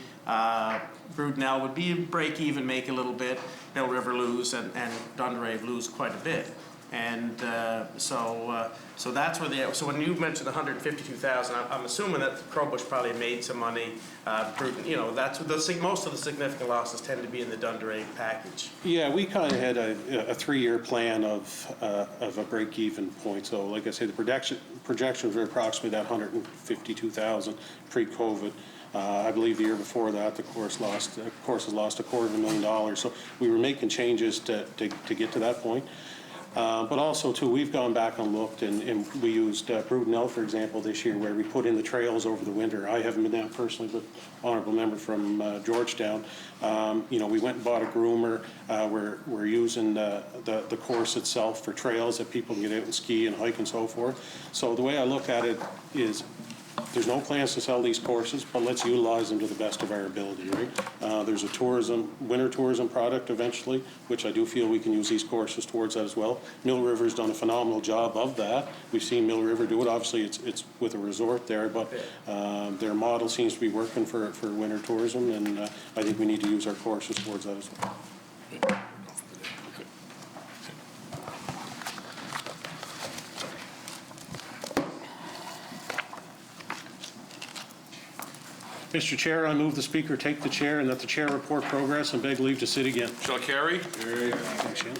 Brudenell would be break even, make a little bit. Mill River lose, and Dunderave lose quite a bit. And so that's where so when you mentioned the $152,000, I'm assuming that Crowbush probably made some money. That's most of the significant losses tend to be in the Dunderave package. Yeah, we kind of had a 3-year plan of a break-even point. So, like I say, the projections were approximately that $152,000 pre-COVID. I believe the year before that, the course has lost $250,000. So we were making changes to get to that point. But also, too, we've gone back and looked, and we used Brudenell, for example, this year, where we put in the trails over the winter. I haven't been down personally, but honorable member from Georgetown. We went and bought a groomer. We're using the course itself for trails that people can get out and ski and hike and so forth. So the way I look at it is, there's no plans to sell these courses, but let's utilize them to the best of our ability, right? There's a winter tourism product eventually, which I do feel we can use these courses towards that as well. Mill River's done a phenomenal job of that. We've seen Mill River do it. Obviously, it's with a resort there, but their model seems to be working for winter tourism, and I think we need to use our courses towards that as well. Mr. Chair, I move the Speaker take the chair and that the chair report progress and beg leave to sit again. Shall carry? Thanks, Shane.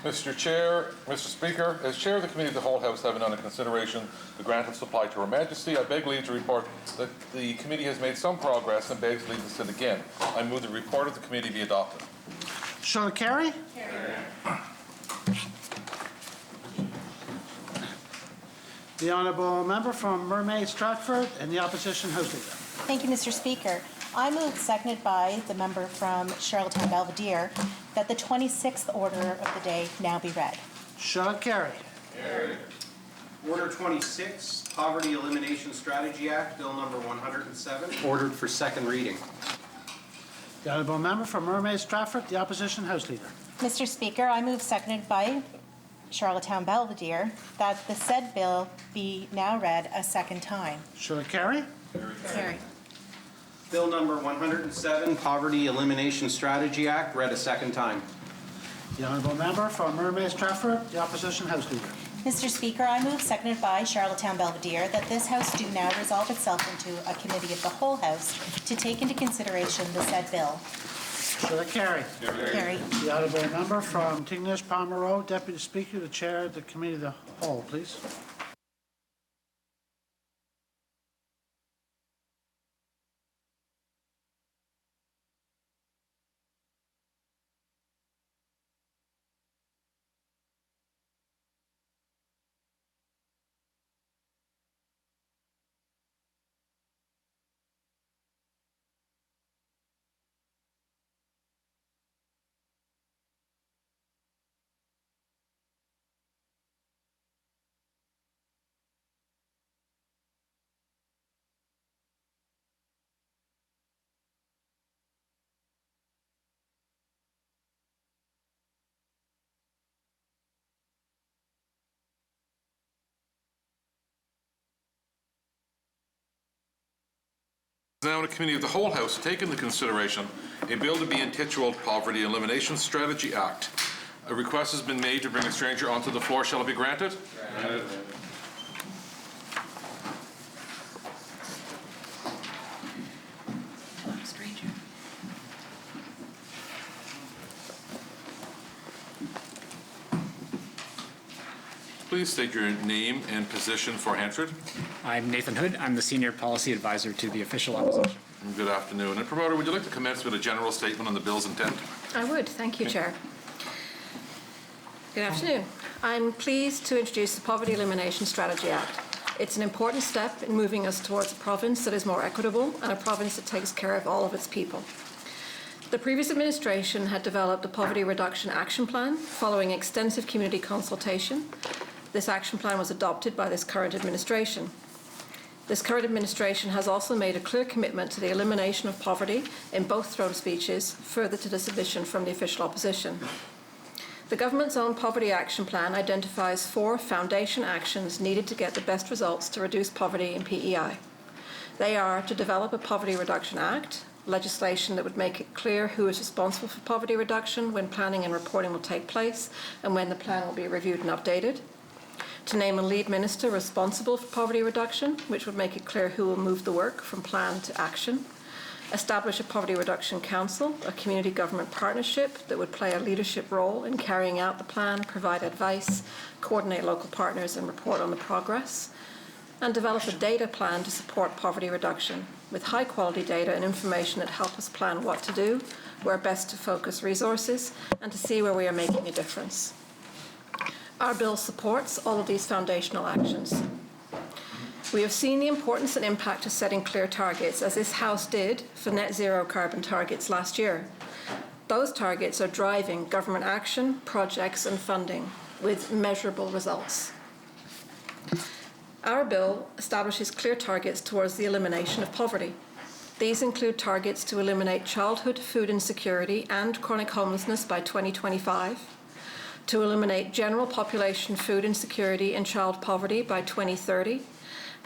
Mr. Chair, Mr. Speaker, as Chair of the Committee of the Whole House, having under consideration the grant of supply to Her Majesty, I beg leave to report that the committee has made some progress and begs leave to sit again. I move the report of the committee be adopted. Shall it carry? The honourable member from Mermaid Stratford and the opposition House Leader. Thank you, Mr. Speaker. I move, seconded by the member from Charlottetown Belvedere, that the 26th order of the day now be read. Shall it carry? Order 26, Poverty Elimination Strategy Act, Bill number 107. Ordered for second reading. The honourable member for Mermaid Stratford, the opposition House Leader. Mr. Speaker, I move, seconded by Charlottetown Belvedere, that the said bill be now read a second time. Shall it carry? Carry. Bill number 107, Poverty Elimination Strategy Act, read a second time. The honourable member for Mermaid Stratford, the opposition House Leader. Mr. Speaker, I move, seconded by Charlottetown Belvedere, that this House do now resolve itself into a committee of the whole House to take into consideration the said bill. Shall it carry? Carry. The honourable member from Tignish Palmer Road, Deputy Speaker, to chair the committee of the whole, please. Now in a committee of the whole House to take into consideration a bill to be intituled Poverty Elimination Strategy Act. A request has been made to bring a stranger onto the floor. Shall it be granted? Granted. Stranger. Please state your name and position for Hantford. I'm Nathan Hood. I'm the Senior Policy Advisor to the Official Opposition. Good afternoon. And Promoter, would you like to commence with a general statement on the bill's intent? I would. Thank you, Chair. Good afternoon. I'm pleased to introduce the Poverty Elimination Strategy Act. It's an important step in moving us towards a province that is more equitable and a province that takes care of all of its people. The previous administration had developed a poverty reduction action plan following extensive community consultation. This action plan was adopted by this current administration. This current administration has also made a clear commitment to the elimination of poverty in both throne speeches, further to the submission from the official opposition. The government's own poverty action plan identifies 4 foundation actions needed to get the best results to reduce poverty in PEI. They are to develop a Poverty Reduction Act, legislation that would make it clear who is responsible for poverty reduction, when planning and reporting will take place, and when the plan will be reviewed and updated. To name a lead minister responsible for poverty reduction, which would make it clear who will move the work from plan to action. Establish a Poverty Reduction Council, a community government partnership that would play a leadership role in carrying out the plan, provide advice, coordinate local partners, and report on the progress. And develop a data plan to support poverty reduction, with high-quality data and information that help us plan what to do, where best to focus resources, and to see where we are making a difference. Our bill supports all of these foundational actions. We have seen the importance and impact of setting clear targets, as this House did for net zero carbon targets last year. Those targets are driving government action, projects, and funding with measurable results. Our bill establishes clear targets towards the elimination of poverty. These include targets to eliminate childhood food insecurity and chronic homelessness by 2025, to eliminate general population food insecurity and child poverty by 2030,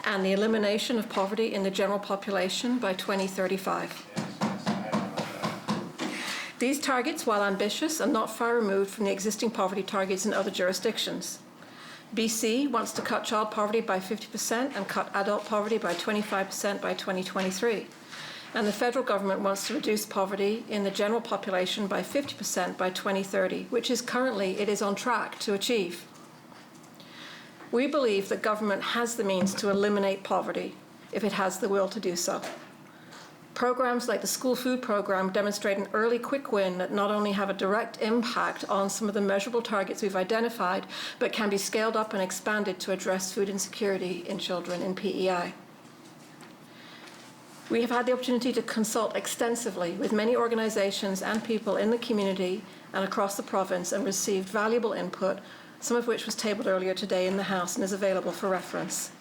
and the elimination of poverty in the general population by 2035. These targets, while ambitious, are not far removed from the existing poverty targets in other jurisdictions. BC wants to cut child poverty by 50% and cut adult poverty by 25% by 2023. And the federal government wants to reduce poverty in the general population by 50% by 2030, which is currently, it is on track to achieve. We believe that government has the means to eliminate poverty if it has the will to do so. Programs like the School Food Program demonstrate an early quick win that not only have a direct impact on some of the measurable targets we've identified, but can be scaled up and expanded to address food insecurity in children in PEI. We have had the opportunity to consult extensively with many organizations and people in the community and across the province and received valuable input some of which was tabled earlier today in the House and is available for reference.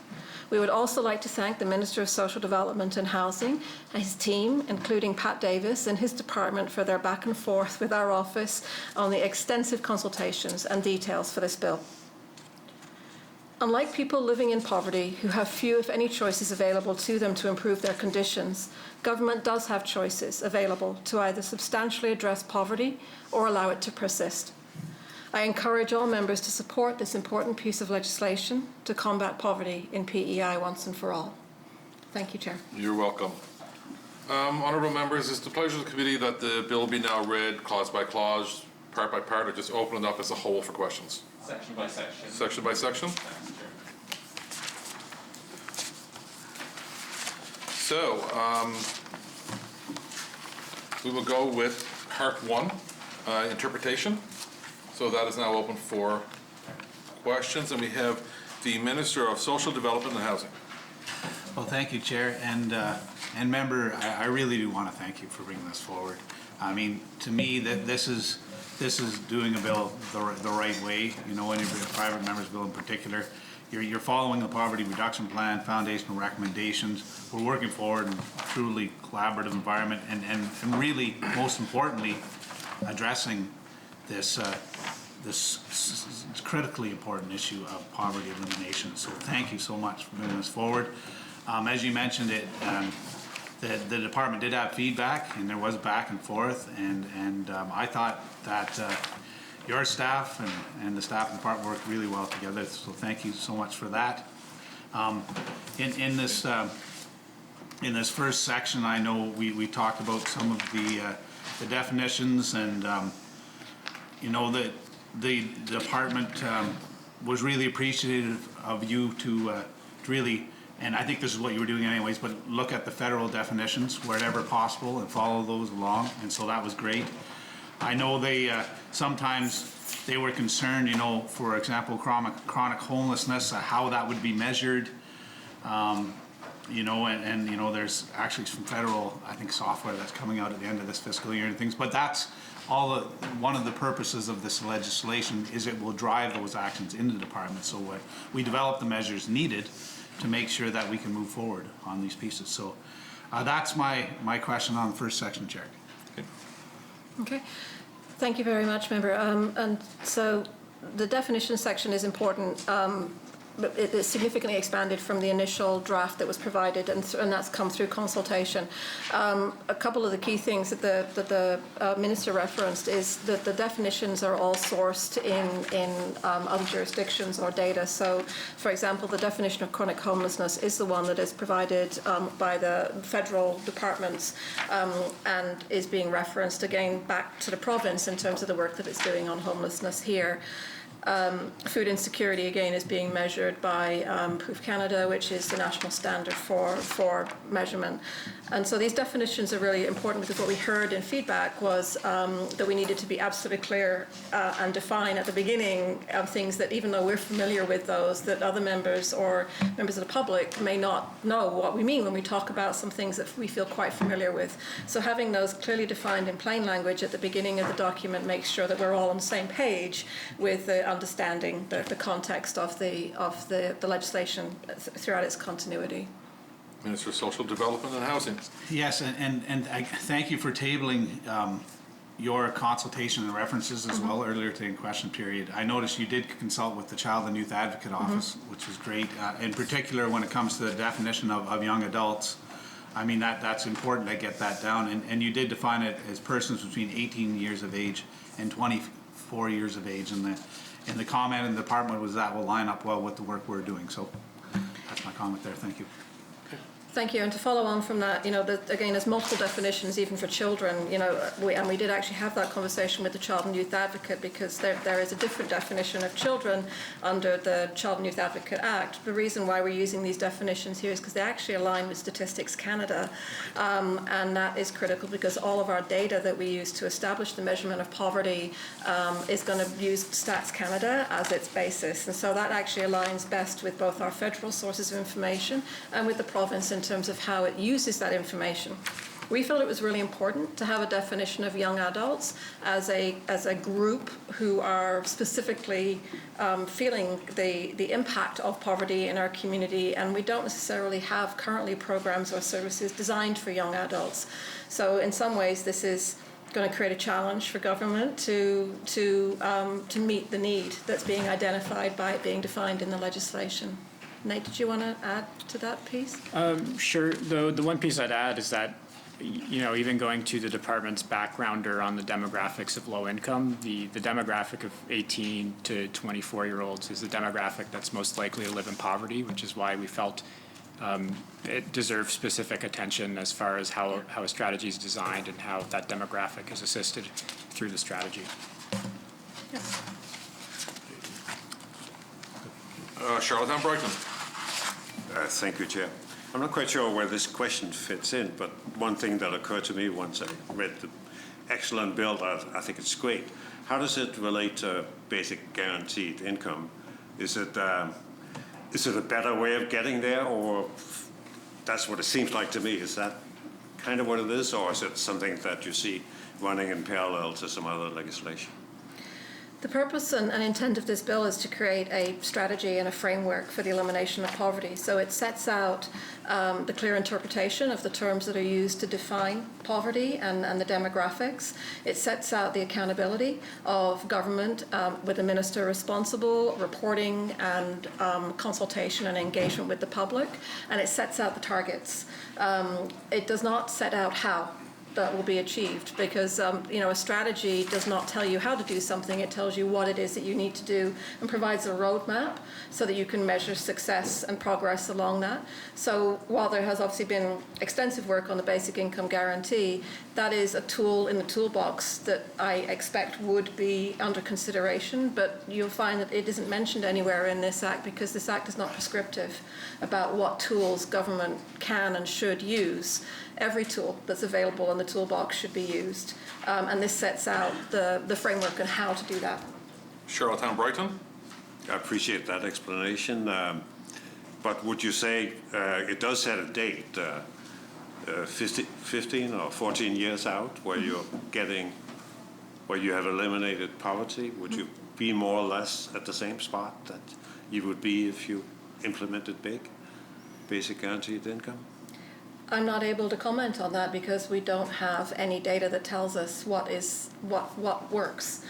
We would also like to thank the Minister of Social Development and Housing and his team, including Pat Davis and his department, for their back and forth with our office on the extensive consultations and details for this bill. Unlike people living in poverty who have few, if any, choices available to them to improve their conditions, government does have choices available to either substantially address poverty or allow it to persist. I encourage all members to support this important piece of legislation to combat poverty in PEI once and for all. Thank you, Chair. You're welcome. Honourable members, it's the pleasure of the committee that the bill be now read clause by clause, part by part, or just open it up as a whole for questions. Section by section. Section by section? So, we will go with part 1, interpretation. So that is now open for questions, and we have the Minister of Social Development and Housing. Well, thank you, Chair, and member, I really do want to thank you for bringing this forward. I mean, to me, that this is doing a bill the right way. You know, any private member's bill in particular, you're following the poverty reduction plan, foundational recommendations. We're working forward in a truly collaborative environment, and really, most importantly, addressing this critically important issue of poverty elimination. So thank you so much for moving this forward. As you mentioned it, the department did have feedback, and there was back and forth, and I thought that your staff and the staff in the department worked really well together, so thank you so much for that. In this first section, I know we talked about some of the definitions, and you know that the department was really appreciative of you to really, and I think this is what you were doing anyways, but look at the federal definitions wherever possible and follow those along, and so that was great. I know they sometimes they were concerned, you know, for example, chronic homelessness, how that would be measured, you know, and you know, there's actually some federal, I think, software that's coming out at the end of this fiscal year and things, but that's all. One of the purposes of this legislation is it will drive those actions in the department, so we develop the measures needed to make sure that we can move forward on these pieces. So that's my question on the first section, Chair. Okay. Thank you very much, member. And so the definition section is important. It is significantly expanded from the initial draft that was provided, and that's come through consultation. A couple of the key things that the minister referenced is that the definitions are all sourced in other jurisdictions or data. So, for example, the definition of chronic homelessness is the one that is provided by the federal departments and is being referenced again back to the province in terms of the work that it's doing on homelessness here. Food insecurity, again, is being measured by Proof Canada, which is the national standard for measurement. And so these definitions are really important, because what we heard in feedback was that we needed to be absolutely clear and define at the beginning of things that, even though we're familiar with those, that other members or members of the public may not know what we mean when we talk about some things that we feel quite familiar with. So having those clearly defined in plain language at the beginning of the document makes sure that we're all on the same page with the understanding the context of the legislation throughout its continuity. Minister of Social Development and Housing. Yes, and I thank you for tabling your consultation and references as well earlier today in question period. I noticed you did consult with the Child and Youth Advocate Office, which was great, in particular when it comes to the definition of young adults. I mean, that's important to get that down, and you did define it as persons between 18 years of age and 24 years of age, and the comment in the department was that will line up well with the work we're doing. So that's my comment there. Thank you. Thank you. And to follow on from that, you know, again, there's multiple definitions even for children, you know, we did actually have that conversation with the Child and Youth Advocate, because there is a different definition of children under the Child and Youth Advocate Act. The reason why we're using these definitions here is because they actually align with Statistics Canada, and that is critical because all of our data that we use to establish the measurement of poverty is going to use Stats Canada as its basis, and so that actually aligns best with both our federal sources of information and with the province in terms of how it uses that information. We felt it was really important to have a definition of young adults as a group who are specifically feeling the impact of poverty in our community, and we don't necessarily have currently programs or services designed for young adults. So in some ways this is going to create a challenge for government to meet the need that's being identified by it being defined in the legislation. Nate, did you want to add to that piece? Sure. The one piece I'd add is that, you know, even going to the department's backgrounder on the demographics of low income, the demographic of 18 to 24-year-olds is the demographic that's most likely to live in poverty, which is why we felt it deserves specific attention as far as how a strategy is designed and how that demographic is assisted through the strategy. Yes. Charlottetown Brighton. Thank you, Chair. I'm not quite sure where this question fits in, but one thing that occurred to me once I read the excellent bill, I think it's great. How does it relate to basic guaranteed income? Is it a better way of getting there, or that's what it seems like to me? Is that kind of what it is, or is it something that you see running in parallel to some other legislation? The purpose and intent of this bill is to create a strategy and a framework for the elimination of poverty. So it sets out the clear interpretation of the terms that are used to define poverty and the demographics. It sets out the accountability of government with a minister responsible, reporting and consultation and engagement with the public, and it sets out the targets. It does not set out how that will be achieved, because you know, a strategy does not tell you how to do something. It tells you what it is that you need to do and provides a roadmap so that you can measure success and progress along that. So while there has obviously been extensive work on the basic income guarantee, that is a tool in the toolbox that I expect would be under consideration, but you'll find that it isn't mentioned anywhere in this Act, because this Act is not prescriptive about what tools government can and should use. Every tool that's available in the toolbox should be used, and this sets out the framework on how to do that. Charlottetown Brighton. I appreciate that explanation, but would you say it does set a date, 15 or 14 years out, where you're getting, where you have eliminated poverty? Would you be more or less at the same spot that you would be if you implemented basic guaranteed income? I'm not able to comment on that because we don't have any data that tells us what works.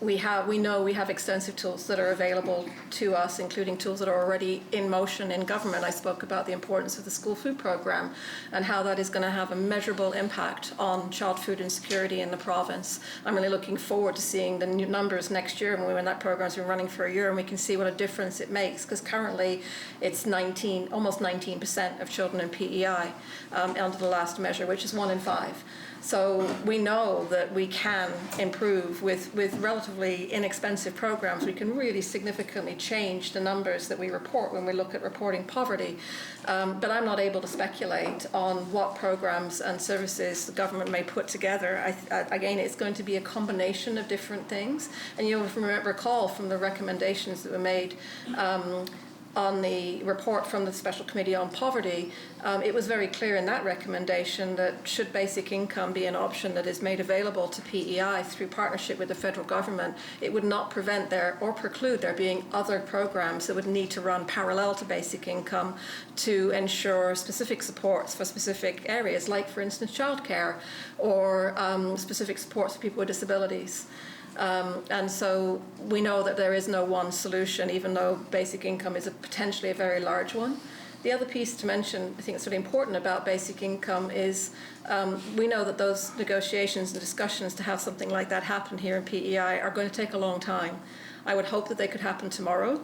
We know we have extensive tools that are available to us, including tools that are already in motion in government. I spoke about the importance of the school food program and how that is going to have a measurable impact on child food insecurity in the province. I'm really looking forward to seeing the new numbers next year when that program's been running for a year, and we can see what a difference it makes, because currently it's almost 19% of children in PEI under the last measure, which is 1 in 5. So we know that we can improve with relatively inexpensive programs. We can really significantly change the numbers that we report when we look at reporting poverty. But I'm not able to speculate on what programs and services the government may put together. Again, it's going to be a combination of different things. And you'll recall from the recommendations that were made on the report from the Special Committee on Poverty, it was very clear in that recommendation that should basic income be an option that is made available to PEI through partnership with the federal government, it would not prevent or preclude there being other programs that would need to run parallel to basic income to ensure specific supports for specific areas, like, for instance, childcare or specific supports for people with disabilities. And so we know that there is no one solution, even though basic income is potentially a very large one. The other piece to mention, I think it's really important about basic income, is we know that those negotiations and discussions to have something like that happen here in PEI are going to take a long time. I would hope that they could happen tomorrow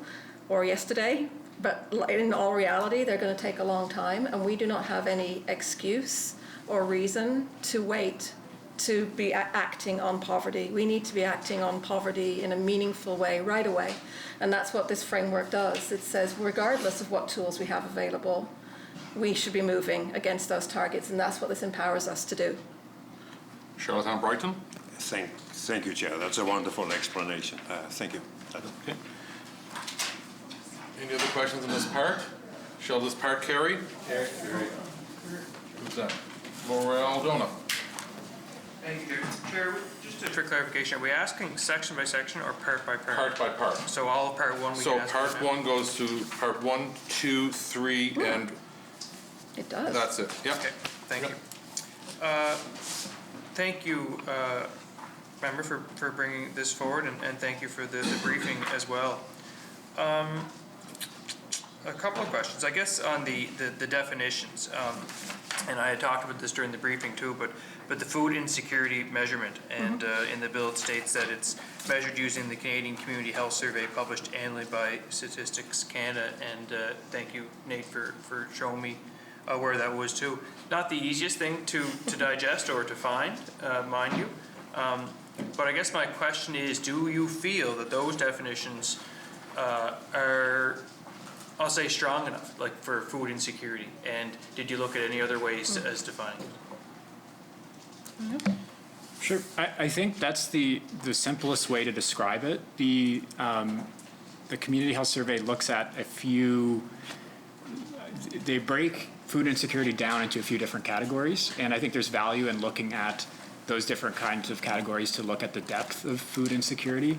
or yesterday, but in all reality, they're going to take a long time, and we do not have any excuse or reason to wait to be acting on poverty. We need to be acting on poverty in a meaningful way right away. And that's what this framework does. It says, regardless of what tools we have available, we should be moving against those targets, and that's what this empowers us to do. Charlottetown Brighton. Thank you, Chair. That's a wonderful explanation. Thank you. Okay. Any other questions on this part? Shall this part carry? Carry. Who's that? Laurel Aldona. Thank you, Chair. Just for clarification, are we asking section by section or part by part? Part by part. So all of part one we So can ask part for now? 1 goes to part 1, 2, 3, and It does. that's it. Yeah. Okay, thank you. Thank you, member, for bringing this forward, and thank you for the briefing as well. A couple of questions, I guess, on the definitions. And I had talked about this during the briefing too, but the food insecurity measurement, and in the bill it states that it's measured using the Canadian Community Health Survey published annually by Statistics Canada, and thank you, Nate, for showing me where that was too. Not the easiest thing to digest or to find, mind you, but I guess my question is, do you feel that those definitions are, I'll say, strong enough, like for food insecurity? And did you look at any other ways as defining it? Sure. I think that's the simplest way to describe it. The Community Health Survey looks at a few, they break food insecurity down into a few different categories, and I think there's value in looking at those different kinds of categories to look at the depth of food insecurity.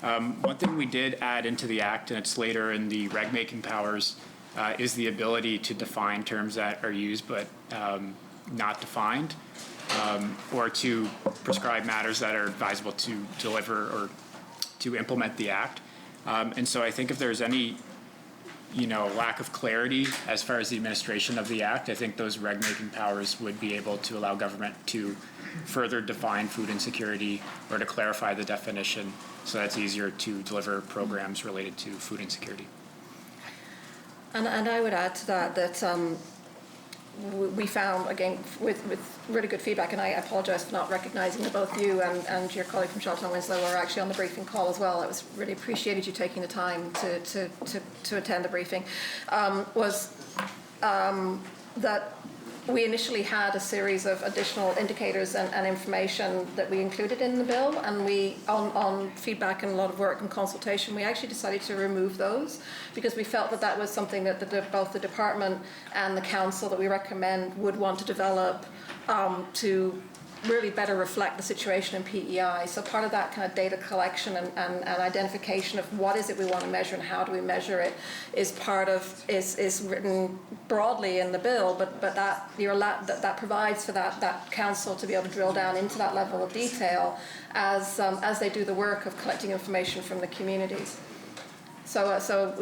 One thing we did add into the Act, and it's later in the reg-making powers, is the ability to define terms that are used but not defined, or to prescribe matters that are advisable to deliver or to implement the Act. And so I think if there's any lack of clarity as far as the administration of the Act, I think those reg-making powers would be able to allow government to further define food insecurity or to clarify the definition so that's easier to deliver programs related to food insecurity. And I would add to that we found, again, with really good feedback, and I apologise for not recognising that both you and your colleague from Charlottetown Winslow were actually on the briefing call as well. It was really appreciated you taking the time to attend the briefing, was that we initially had a series of additional indicators and information that we included in the bill, and we, on feedback and a lot of work and consultation, we actually decided to remove those because we felt that that was something that both the department and the council that we recommend would want to develop to really better reflect the situation in PEI. So part of that kind of data collection and identification of what is it we want to measure and how do we measure it is written broadly in the bill, but that provides for that council to be able to drill down into that level of detail as they do the work of collecting information from the communities. So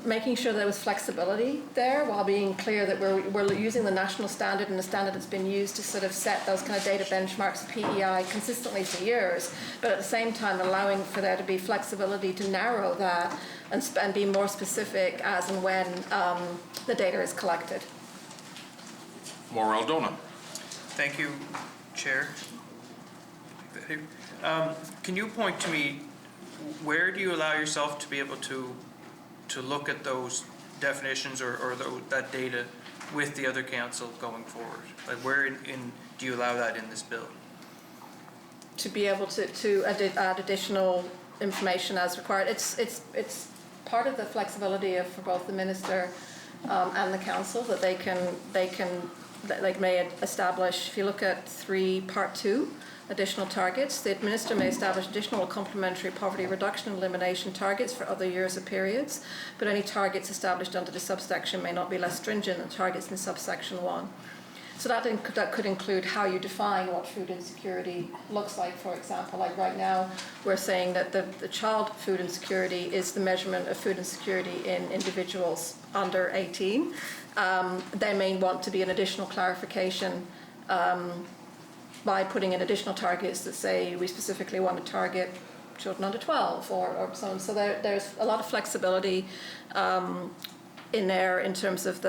making sure there was flexibility there while being clear that we're using the national standard and the standard that's been used to sort of set those kind of data benchmarks of PEI consistently for years, but at the same time allowing for there to be flexibility to narrow that and be more specific as and when the data is collected. Maura Aldona. Thank you, Chair. Can you point to me, where do you allow yourself to be able to look at those definitions or that data with the other council going forward? Like where do you allow that in this bill? To be able to add additional information as required. It's part of the flexibility for both the minister and the council that they may establish. If you look at Part 2, additional targets, the minister may establish additional complementary poverty reduction and elimination targets for other years or periods, but any targets established under the subsection may not be less stringent than targets in subsection 1. So that could include how you define what food insecurity looks like, for example. Like right now, we're saying that the child food insecurity is the measurement of food insecurity in individuals under 18. There may want to be an additional clarification by putting in additional targets that say we specifically want to target children under 12 or so on. So there's a lot of flexibility in there in terms of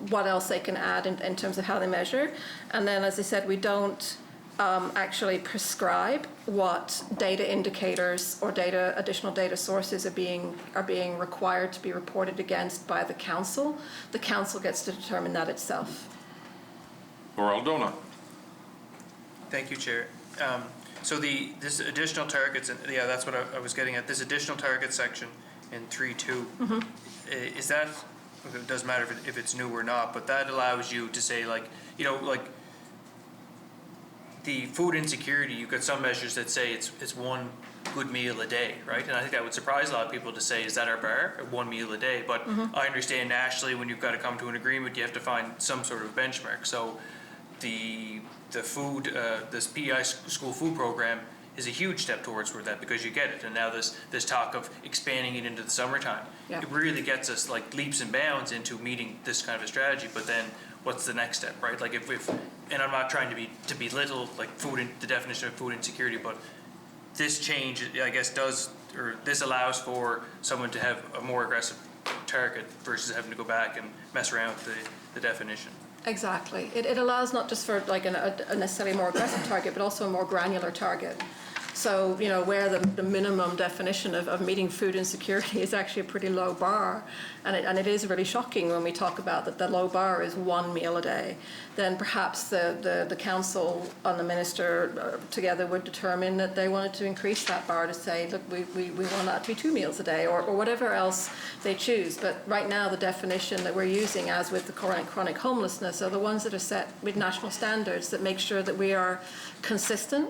what else they can add in terms of how they measure. And then, as I said, we don't actually prescribe what data indicators or additional data sources are being required to be reported against by the council. The council gets to determine that itself. Maura Aldona. Thank you, Chair. So this additional targets, and yeah, that's what I was getting at. This additional target section in 3.2, is that it doesn't matter if it's new or not, but that allows you to say like, you know, like the food insecurity, you've got some measures that say it's one good meal a day, right? And I think that would surprise a lot of people to say, is that our bar, one meal a day? But I understand nationally, when you've got to come to an agreement, you have to find some sort of benchmark. So the food, this PEI school food program is a huge step towards that, because you get it. And now this talk of expanding it into the summertime, Yeah. it really gets us like leaps and bounds into meeting this kind of a strategy. But then what's the next step, right? Like if and I'm not trying to belittle like the definition of food insecurity, but this change, I guess, this allows for someone to have a more aggressive target versus having to go back and mess around with the definition. Exactly. It allows not just for like a necessarily more aggressive target, but also a more granular target. So, you know, where the minimum definition of meeting food insecurity is actually a pretty low bar, and it is really shocking when we talk about that the low bar is one meal a day, then perhaps the council and the minister together would determine that they wanted to increase that bar to say, look, we want that to be 2 meals a day, or whatever else they choose. But right now the definition that we're using, as with the chronic homelessness, are the ones that are set with national standards that make sure that we are consistent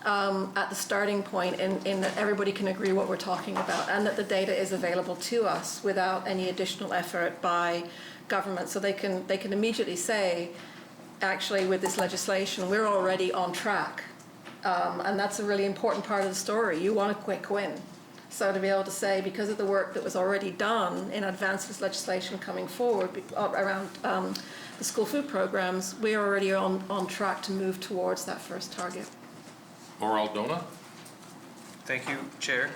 at the starting point in that everybody can agree what we're talking about, and that the data is available to us without any additional effort by government. So they can immediately say, actually, with this legislation, we're already on track. And that's a really important part of the story. You want a quick win. So to be able to say, because of the work that was already done in advance of this legislation coming forward around the school food programs, we're already on track to move towards that first target. Maura Aldona? Thank you, Chair.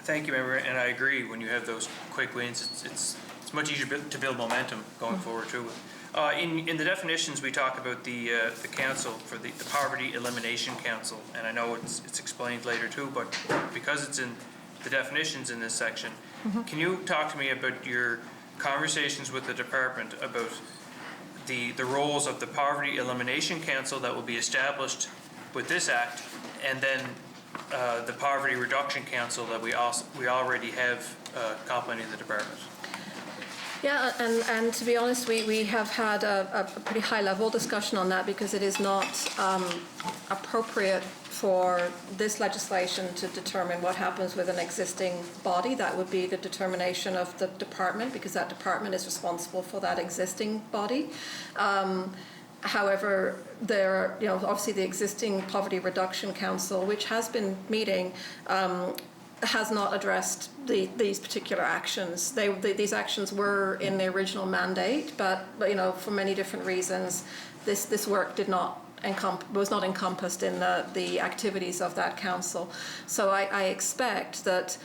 Thank you, Member, and I agree. When you have those quick wins, it's much easier to build momentum going forward too. In the definitions, we talk about the council for the Poverty Elimination Council, and I know it's explained later too, but because it's in the definitions in this section, can you talk to me about your conversations with the department about the roles of the Poverty Elimination Council that will be established with this act, and then the Poverty Reduction Council that we already have complementing the department? Yeah, and to be honest, we have had a pretty high-level discussion on that, because it is not appropriate for this legislation to determine what happens with an existing body. That would be the determination of the department, because that department is responsible for that existing body. However, there are, obviously the existing Poverty Reduction Council, which has been meeting, has not addressed these particular actions. These actions were in the original mandate, but for many different reasons, this work was not encompassed in the activities of that council. So I expect that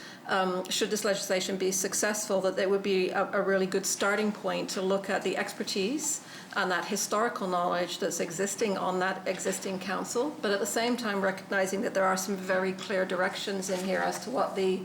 should this legislation be successful, that there would be a really good starting point to look at the expertise and that historical knowledge that's existing on that existing council, but at the same time recognizing that there are some very clear directions in here as to what the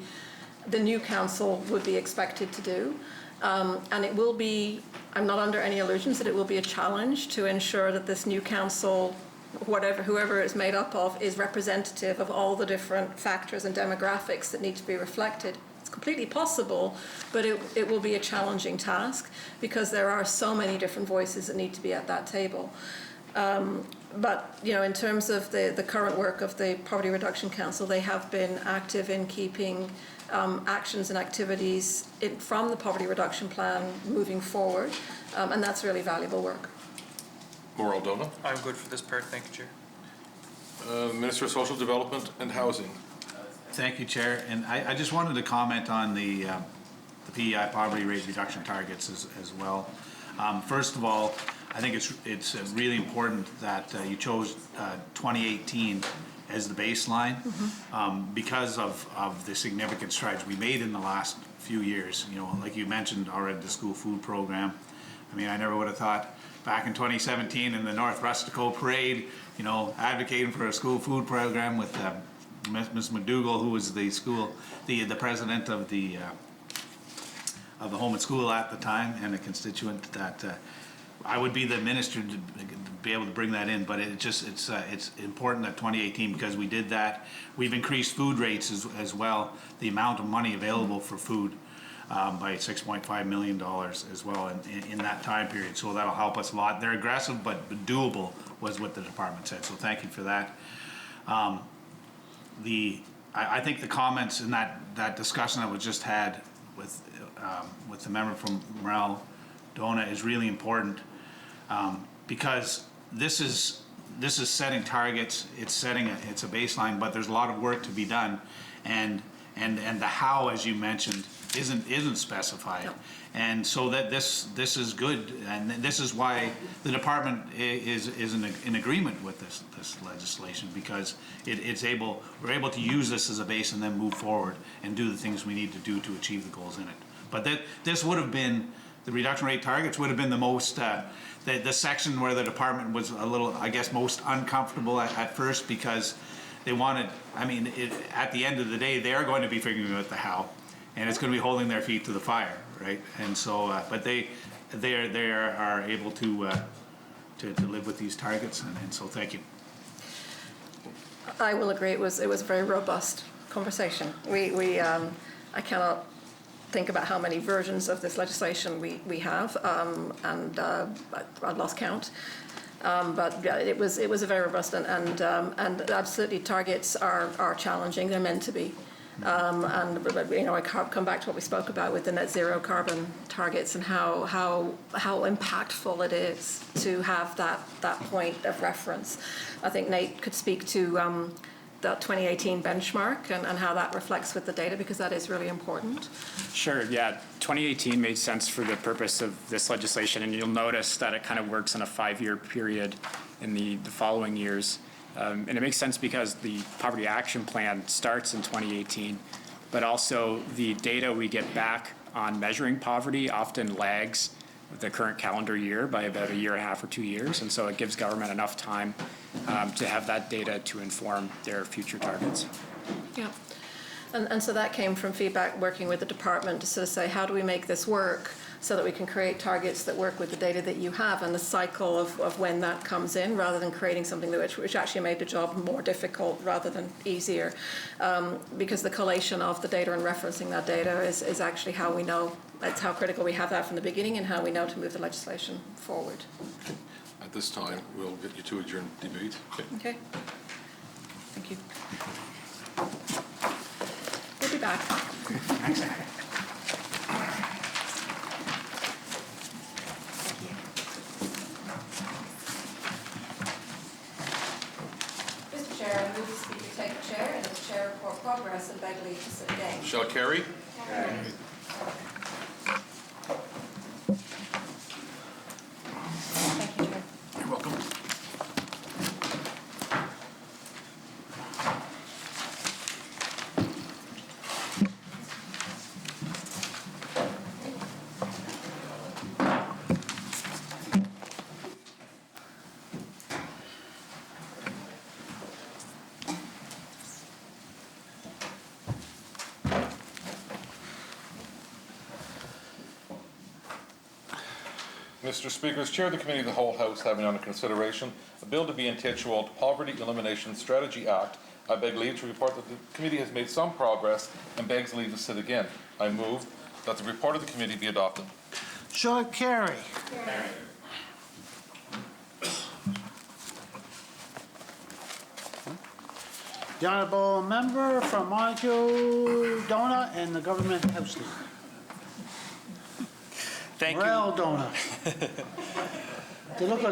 new council would be expected to do. And it will be, I'm not under any illusions that it will be a challenge to ensure that this new council, whoever it's made up of, is representative of all the different factors and demographics that need to be reflected. It's completely possible, but it will be a challenging task, because there are so many different voices that need to be at that table. But in terms of the current work of the Poverty Reduction Council, they have been active in keeping actions and activities from the Poverty Reduction Plan moving forward, and that's really valuable work. Maura Aldona? I'm good for this part. Thank you, Chair. Minister of Social Development and Housing. Thank you, Chair. And I just wanted to comment on the PEI poverty rate reduction targets as well. First of all, I think it's really important that you chose 2018 as the baseline, because of the significant strides we made in the last few years. Like you mentioned already, the school food program. I mean, I never would have thought back in 2017 in the North Rustico Parade, advocating for a school food program with Ms. McDougall, who was the president of the home and school at the time, and a constituent, that I would be the minister to be able to bring that in. But it's important that 2018, because we did that. We've increased food rates as well, the amount of money available for food. by $6.5 million as well in that time period. So that'll help us a lot. They're aggressive, but doable was what the department said. So thank you for that. I think the comments in that discussion that was just had with the member from Morel Dona is really important, because this is setting targets. It's a baseline, but there's a lot of work to be done, and the how, as you mentioned, isn't specified. No. And so that this is good, and this is why the department is in agreement with this legislation, because we're able to use this as a base and then move forward and do the things we need to do to achieve the goals in it. But this would have been, the reduction rate targets would have been the most, the section where the department was a little, I guess, most uncomfortable at first, because they wanted, at the end of the day, they are going to be figuring out the how, and it's going to be holding their feet to the fire, right? And so, but they are able to live with these targets, and so thank you. I will agree. It was a very robust conversation. I cannot think about how many versions of this legislation we have, and I lost count. But yeah, it was a very robust and absolutely targets are challenging. They're meant to be. And I come back to what we spoke about with the net zero carbon targets and how impactful it is to have that point of reference. I think Nate could speak to that 2018 benchmark and how that reflects with the data, because that is really important. Sure, yeah. 2018 made sense for the purpose of this legislation, and you'll notice that it kind of works on a 5-year period in the following years. And it makes sense because the Poverty Action Plan starts in 2018, but also the data we get back on measuring poverty often lags the current calendar year by about a year and a half or 2 years, and so it gives government enough time to have that data to inform their future targets. Yeah, and so that came from feedback working with the department to sort of say, how do we make this work so that we can create targets that work with the data that you have and the cycle of when that comes in, rather than creating something which actually made the job more difficult rather than easier, because the collation of the data and referencing that data is actually how we know. It's how critical we have that from the beginning and how we know to move the legislation forward. At this time, we'll get you to adjourn debate. Okay. Thank you. We'll be back. Thanks. Mr. Chair, I move the Speaker take the chair and as Chair report progress and beg leave to sit again. Shall carry? Thank you, Chair. You're welcome. Mr. Speaker, as Chair of the Committee of the Whole House having under consideration a bill to be entitled Poverty Elimination Strategy Act, I beg leave to report that the committee has made some progress and begs leave to sit again. I move that the report of the committee be adopted. Shall it carry? The honourable member from Montague Dona and the Government House Leader. Thank Morel Dona. You look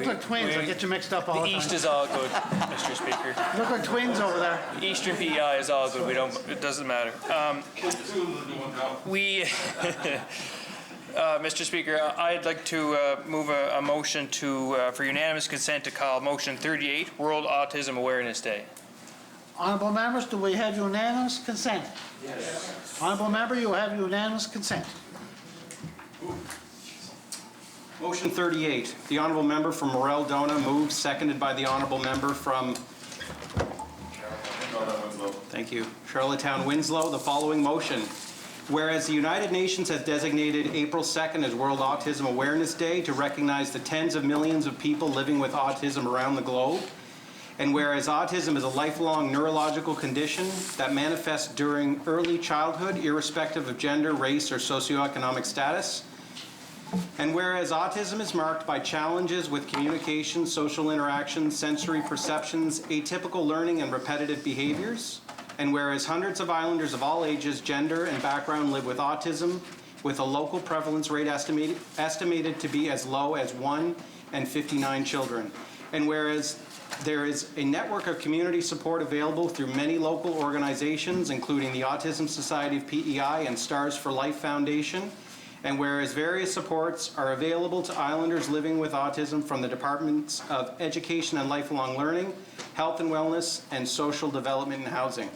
like twins. I get you mixed up all the time. The East is all good, Mr. Speaker. You look like twins over there. Eastern PEI is all good. It doesn't matter. Mr. Speaker, I'd like to move a motion for unanimous consent to call motion 38, World Autism Awareness Day. Honourable members, do we have unanimous consent? Yes. Honourable member, you have unanimous consent. Motion 38, the honourable member from Morel Dona moves, seconded by the honourable member from Thank you. Charlottetown Winslow, the following motion. Whereas the United Nations has designated April 2nd as World Autism Awareness Day to recognize the tens of millions of people living with autism around the globe, And whereas autism is a lifelong neurological condition that manifests during early childhood, irrespective of gender, race, or socioeconomic status. And whereas autism is marked by challenges with communication, social interactions, sensory perceptions, atypical learning, and repetitive behaviors. And whereas hundreds of islanders of all ages, gender, and background live with autism, with a local prevalence rate estimated to be as low as 1 in 59 children. And whereas there is a network of community support available through many local organizations, including the Autism Society of PEI and Stars for Life Foundation. And whereas various supports are available to islanders living with autism from the Departments of Education and Lifelong Learning, Health and Wellness, and Social Development and Housing.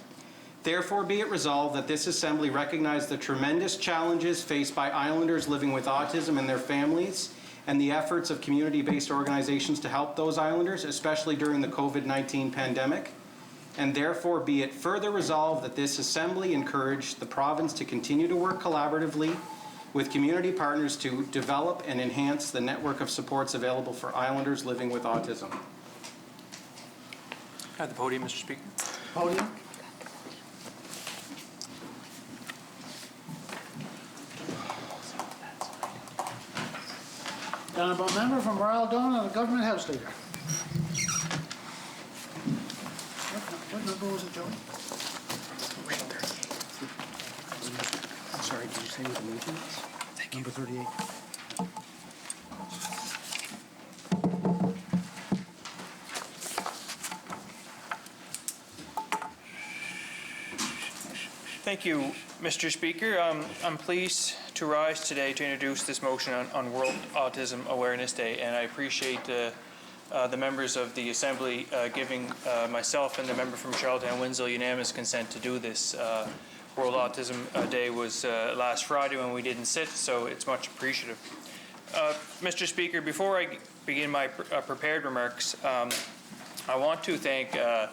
Therefore, be it resolved that this Assembly recognize the tremendous challenges faced by islanders living with autism and their families, and the efforts of community-based organizations to help those islanders, especially during the COVID-19 pandemic. And therefore, be it further resolved that this Assembly encourage the province to continue to work collaboratively with community partners to develop and enhance the network of supports available for islanders living with autism. At the podium, Mr. Speaker. Podium. The honourable member from Royal Dawn and the Government House Leader. What number was it, Joe? I'm sorry, did you say what the motion was? Thank you. Number 38. Thank you, Mr. Speaker. I'm pleased to rise today to introduce this motion on World Autism Awareness Day, and I appreciate the members of the Assembly giving myself and the member from Charlottetown Winslow unanimous consent to do this. World Autism Day was last Friday when we didn't sit, so it's much appreciative. Mr. Speaker, before I begin my prepared remarks, I want to thank a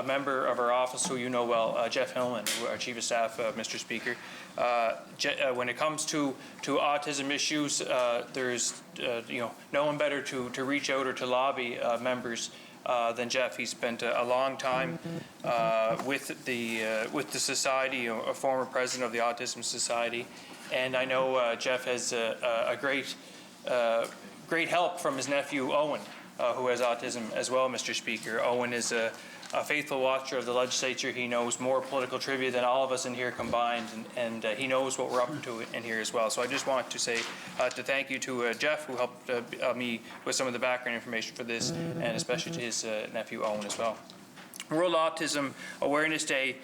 member of our office who you know well, Jeff Hillman, our Chief of Staff, Mr. Speaker. When it comes to autism issues, there's no one better to reach out or to lobby members than Jeff. He spent a long time with the society, a former president of the Autism Society, and I know Jeff has a great help from his nephew Owen, who has autism as well, Mr. Speaker. Owen is a faithful watcher of the legislature. He knows more political trivia than all of us in here combined, and he knows what we're up to in here as well. So I just want to say to thank you to Jeff, who helped me with some of the background information for this, and especially to his nephew Owen as well. World Autism Awareness Day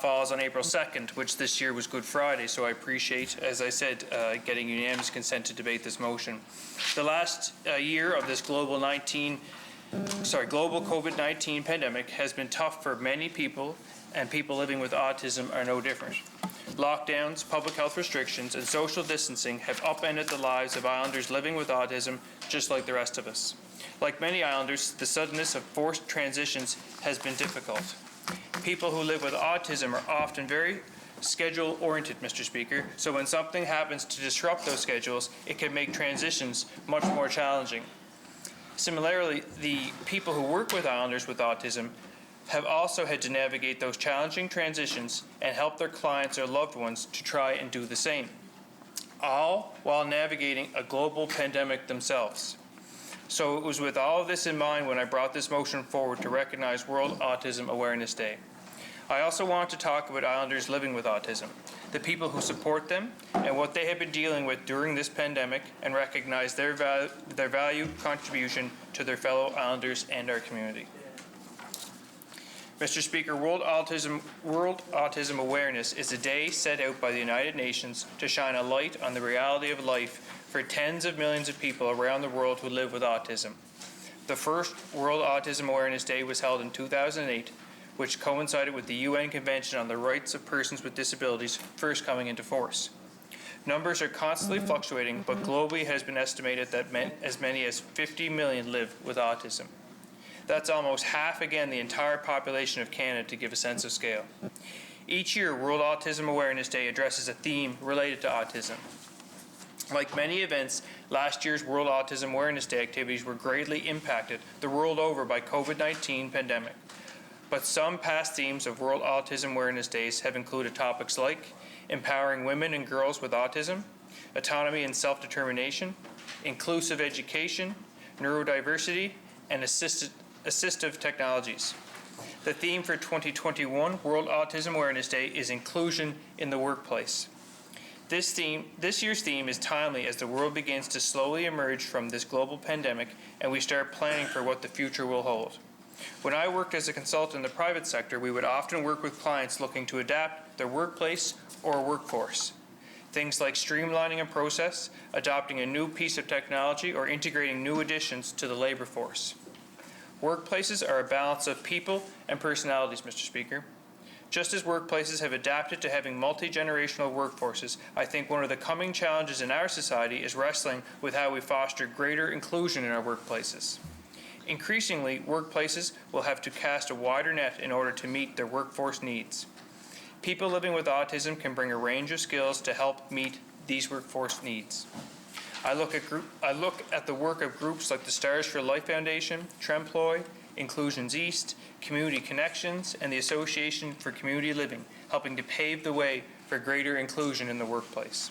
falls on April 2nd, which this year was Good Friday, so I appreciate, as I said, getting unanimous consent to debate this motion. The last year of this global COVID-19 pandemic has been tough for many people, and people living with autism are no different. Lockdowns, public health restrictions, and social distancing have upended the lives of islanders living with autism, just like the rest of us. Like many islanders, the suddenness of forced transitions has been difficult. People who live with autism are often very schedule-oriented, Mr. Speaker, so when something happens to disrupt those schedules, it can make transitions much more challenging. Similarly, the people who work with islanders with autism have also had to navigate those challenging transitions and help their clients or loved ones to try and do the same, all while navigating a global pandemic themselves. So it was with all of this in mind when I brought this motion forward to recognize World Autism Awareness Day. I also want to talk about islanders living with autism, the people who support them, and what they have been dealing with during this pandemic, and recognize their valued contribution to their fellow islanders and our community. Mr. Speaker, World Autism Awareness is a day set out by the United Nations to shine a light on the reality of life for tens of millions of people around the world who live with autism. The first World Autism Awareness Day was held in 2008, which coincided with the UN Convention on the Rights of Persons with Disabilities first coming into force. Numbers are constantly fluctuating, but globally it has been estimated that as many as 50 million live with autism. That's almost half again the entire population of Canada, to give a sense of scale. Each year, World Autism Awareness Day addresses a theme related to autism. Like many events, last year's World Autism Awareness Day activities were greatly impacted the world over by COVID-19 pandemic. But some past themes of World Autism Awareness Days have included topics like empowering women and girls with autism, autonomy and self-determination, inclusive education, neurodiversity, and assistive technologies. The theme for 2021 World Autism Awareness Day is inclusion in the workplace. This year's theme is timely as the world begins to slowly emerge from this global pandemic and we start planning for what the future will hold. When I worked as a consultant in the private sector, we would often work with clients looking to adapt their workplace or workforce. Things like streamlining a process, adopting a new piece of technology, or integrating new additions to the labor force. Workplaces are a balance of people and personalities, Mr. Speaker. Just as workplaces have adapted to having multi-generational workforces, I think one of the coming challenges in our society is wrestling with how we foster greater inclusion in our workplaces. Increasingly, workplaces will have to cast a wider net in order to meet their workforce needs. People living with autism can bring a range of skills to help meet these workforce needs. I look at the work of groups like the Stars for Life Foundation, Tremploy, Inclusions East, Community Connections, and the Association for Community Living, helping to pave the way for greater inclusion in the workplace.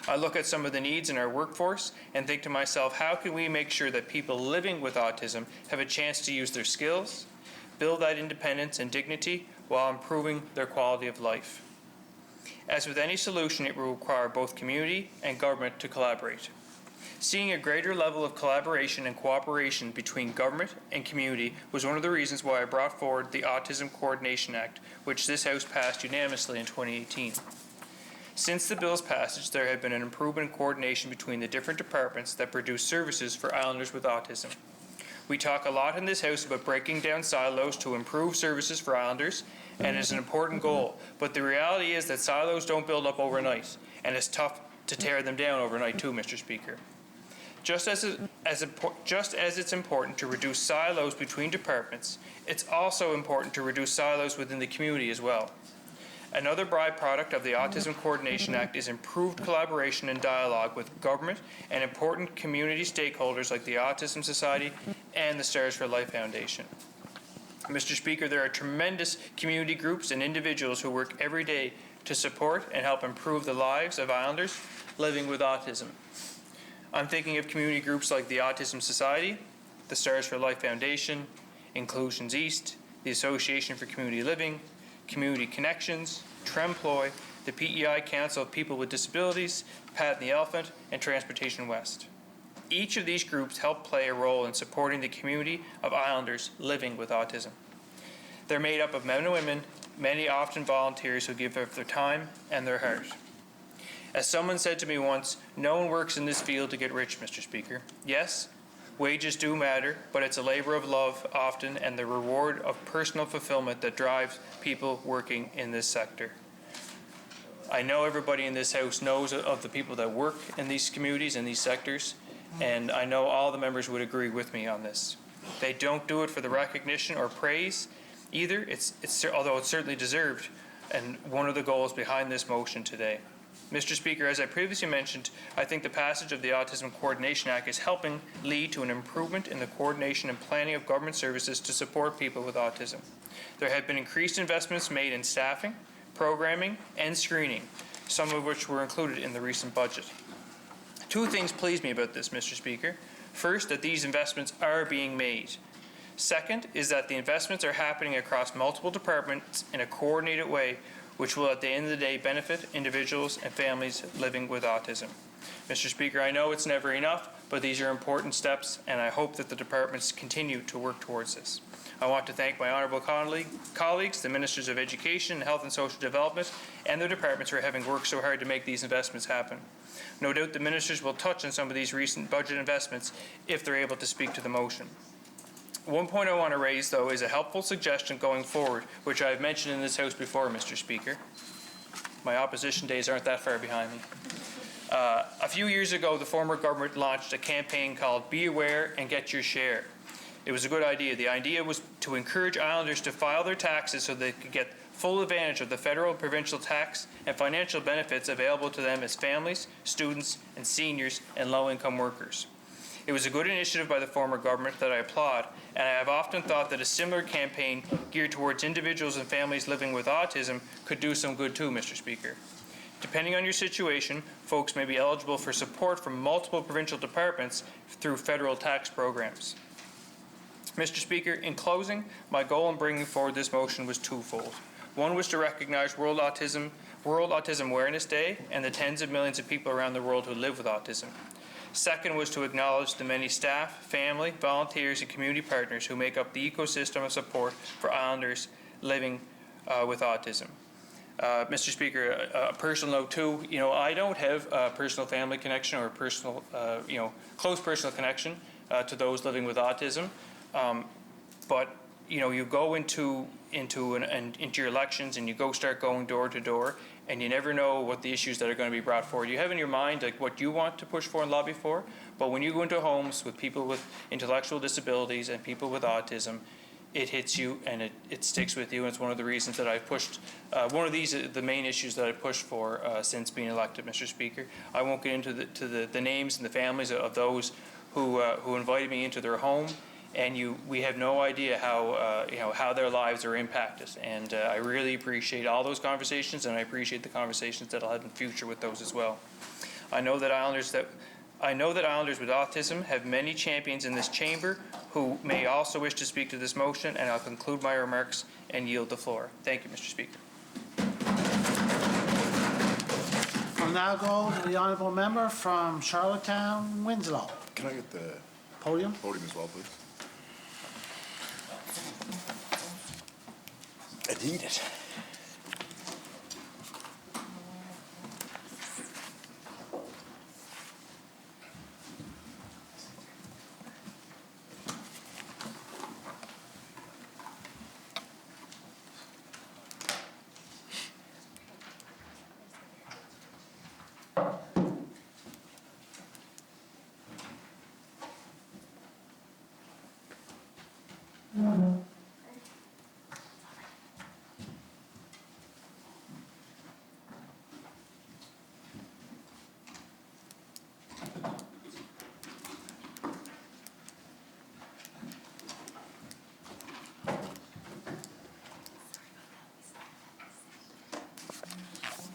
I look at some of the needs in our workforce and think to myself, how can we make sure that people living with autism have a chance to use their skills, build that independence and dignity while improving their quality of life? As with any solution, it will require both community and government to collaborate. Seeing a greater level of collaboration and cooperation between government and community was one of the reasons why I brought forward the Autism Coordination Act, which this House passed unanimously in 2018. Since the bill's passage, there had been an improvement in coordination between the different departments that produce services for Islanders with autism. We talk a lot in this House about breaking down silos to improve services for Islanders, and it is an important goal. But the reality is that silos don't build up overnight, and it's tough to tear them down overnight too, Mr. Speaker. Just as it's important to reduce silos between departments, it's also important to reduce silos within the community as well. Another byproduct of the Autism Coordination Act is improved collaboration and dialogue with government and important community stakeholders like the Autism Society and the Stars for Life Foundation. Mr. Speaker, there are tremendous community groups and individuals who work every day to support and help improve the lives of Islanders living with autism. I'm thinking of community groups like the Autism Society, the Stars for Life Foundation, Inclusions East, the Association for Community Living, Community Connections, Tremploy, the PEI Council of People with Disabilities, Pat and the Elephant, and Transportation West. Each of these groups help play a role in supporting the community of Islanders living with autism. They're made up of men and women, many often volunteers who give of their time and their heart. As someone said to me once, no one works in this field to get rich, Mr. Speaker. Yes, wages do matter, but it's a labor of love often and the reward of personal fulfillment that drives people working in this sector. I know everybody in this House knows of the people that work in these communities and these sectors, and I know all the members would agree with me on this. They don't do it for the recognition or praise either, although it's certainly deserved, and one of the goals behind this motion today. Mr. Speaker, as I previously mentioned, I think the passage of the Autism Coordination Act is helping lead to an improvement in the coordination and planning of government services to support people with autism. There have been increased investments made in staffing, programming, and screening, some of which were included in the recent budget. Two things please me about this, Mr. Speaker. First, that these investments are being made. Second is that the investments are happening across multiple departments in a coordinated way, which will at the end of the day benefit individuals and families living with autism. Mr. Speaker, I know it's never enough, but these are important steps, and I hope that the departments continue to work towards this. I want to thank my honourable colleagues, the Ministers of Education, Health and Social Development, and their departments for having worked so hard to make these investments happen. No doubt the Ministers will touch on some of these recent budget investments if they're able to speak to the motion. One point I want to raise, though, is a helpful suggestion going forward, which I have mentioned in this House before, Mr. Speaker. My opposition days aren't that far behind me. A few years ago, the former government launched a campaign called Be Aware and Get Your Share. It was a good idea. The idea was to encourage Islanders to file their taxes so they could get full advantage of the federal and provincial tax and financial benefits available to them as families, students, and seniors and low-income workers. It was a good initiative by the former government that I applaud, and I have often thought that a similar campaign geared towards individuals and families living with autism could do some good too, Mr. Speaker. Depending on your situation, folks may be eligible for support from multiple provincial departments through federal tax programs. Mr. Speaker, in closing, my goal in bringing forward this motion was twofold. One was to recognize World Autism Awareness Day and the tens of millions of people around the world who live with autism. Second was to acknowledge the many staff, family, volunteers, and community partners who make up the ecosystem of support for Islanders living with autism. Mr. Speaker, a personal note too, I don't have a personal family connection or a personal, close personal connection to those living with autism. But you go into your elections and you start going door to door, and you never know what the issues that are going to be brought forward. You have in your mind like what you want to push for and lobby for, but when you go into homes with people with intellectual disabilities and people with autism, it hits you and it sticks with you. And it's one of the reasons that I've pushed, one of the main issues that I pushed for since being elected, Mr. Speaker. I won't get into the names and the families of those who invited me into their home, and we have no idea how their lives are impacted. And I really appreciate all those conversations, and I appreciate the conversations that I'll have in the future with those as well. I know that Islanders with autism have many champions in this chamber who may also wish to speak to this motion, and I'll conclude my remarks and yield the floor. Thank you, Mr. Speaker. We'll now go to the honourable member from Charlottetown, Winslow. Can I get the Podium as well, please? I need it.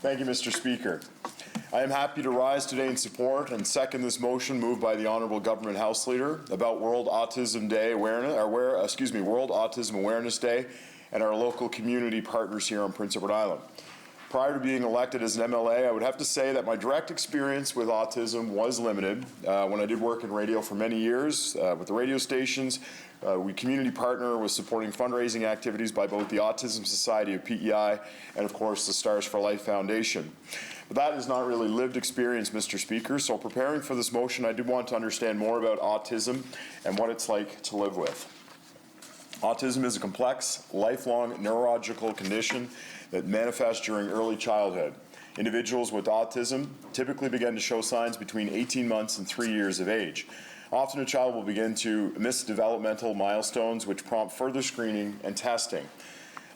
Thank you, Mr. Speaker. I am happy to rise today in support and second this motion moved by the Honourable Government House Leader about World Autism Awareness Day and our local community partners here on Prince Edward Island. Prior to being elected as an MLA, I would have to say that my direct experience with autism was limited. When I did work in radio for many years with the radio stations, we community partner with supporting fundraising activities by both the Autism Society of PEI and, of course, the Stars for Life Foundation. But that is not really lived experience, Mr. Speaker, so preparing for this motion, I did want to understand more about autism and what it's like to live with. Autism is a complex, lifelong neurological condition that manifests during early childhood. Individuals with autism typically begin to show signs between 18 months and 3 years of age. Often a child will begin to miss developmental milestones which prompt further screening and testing.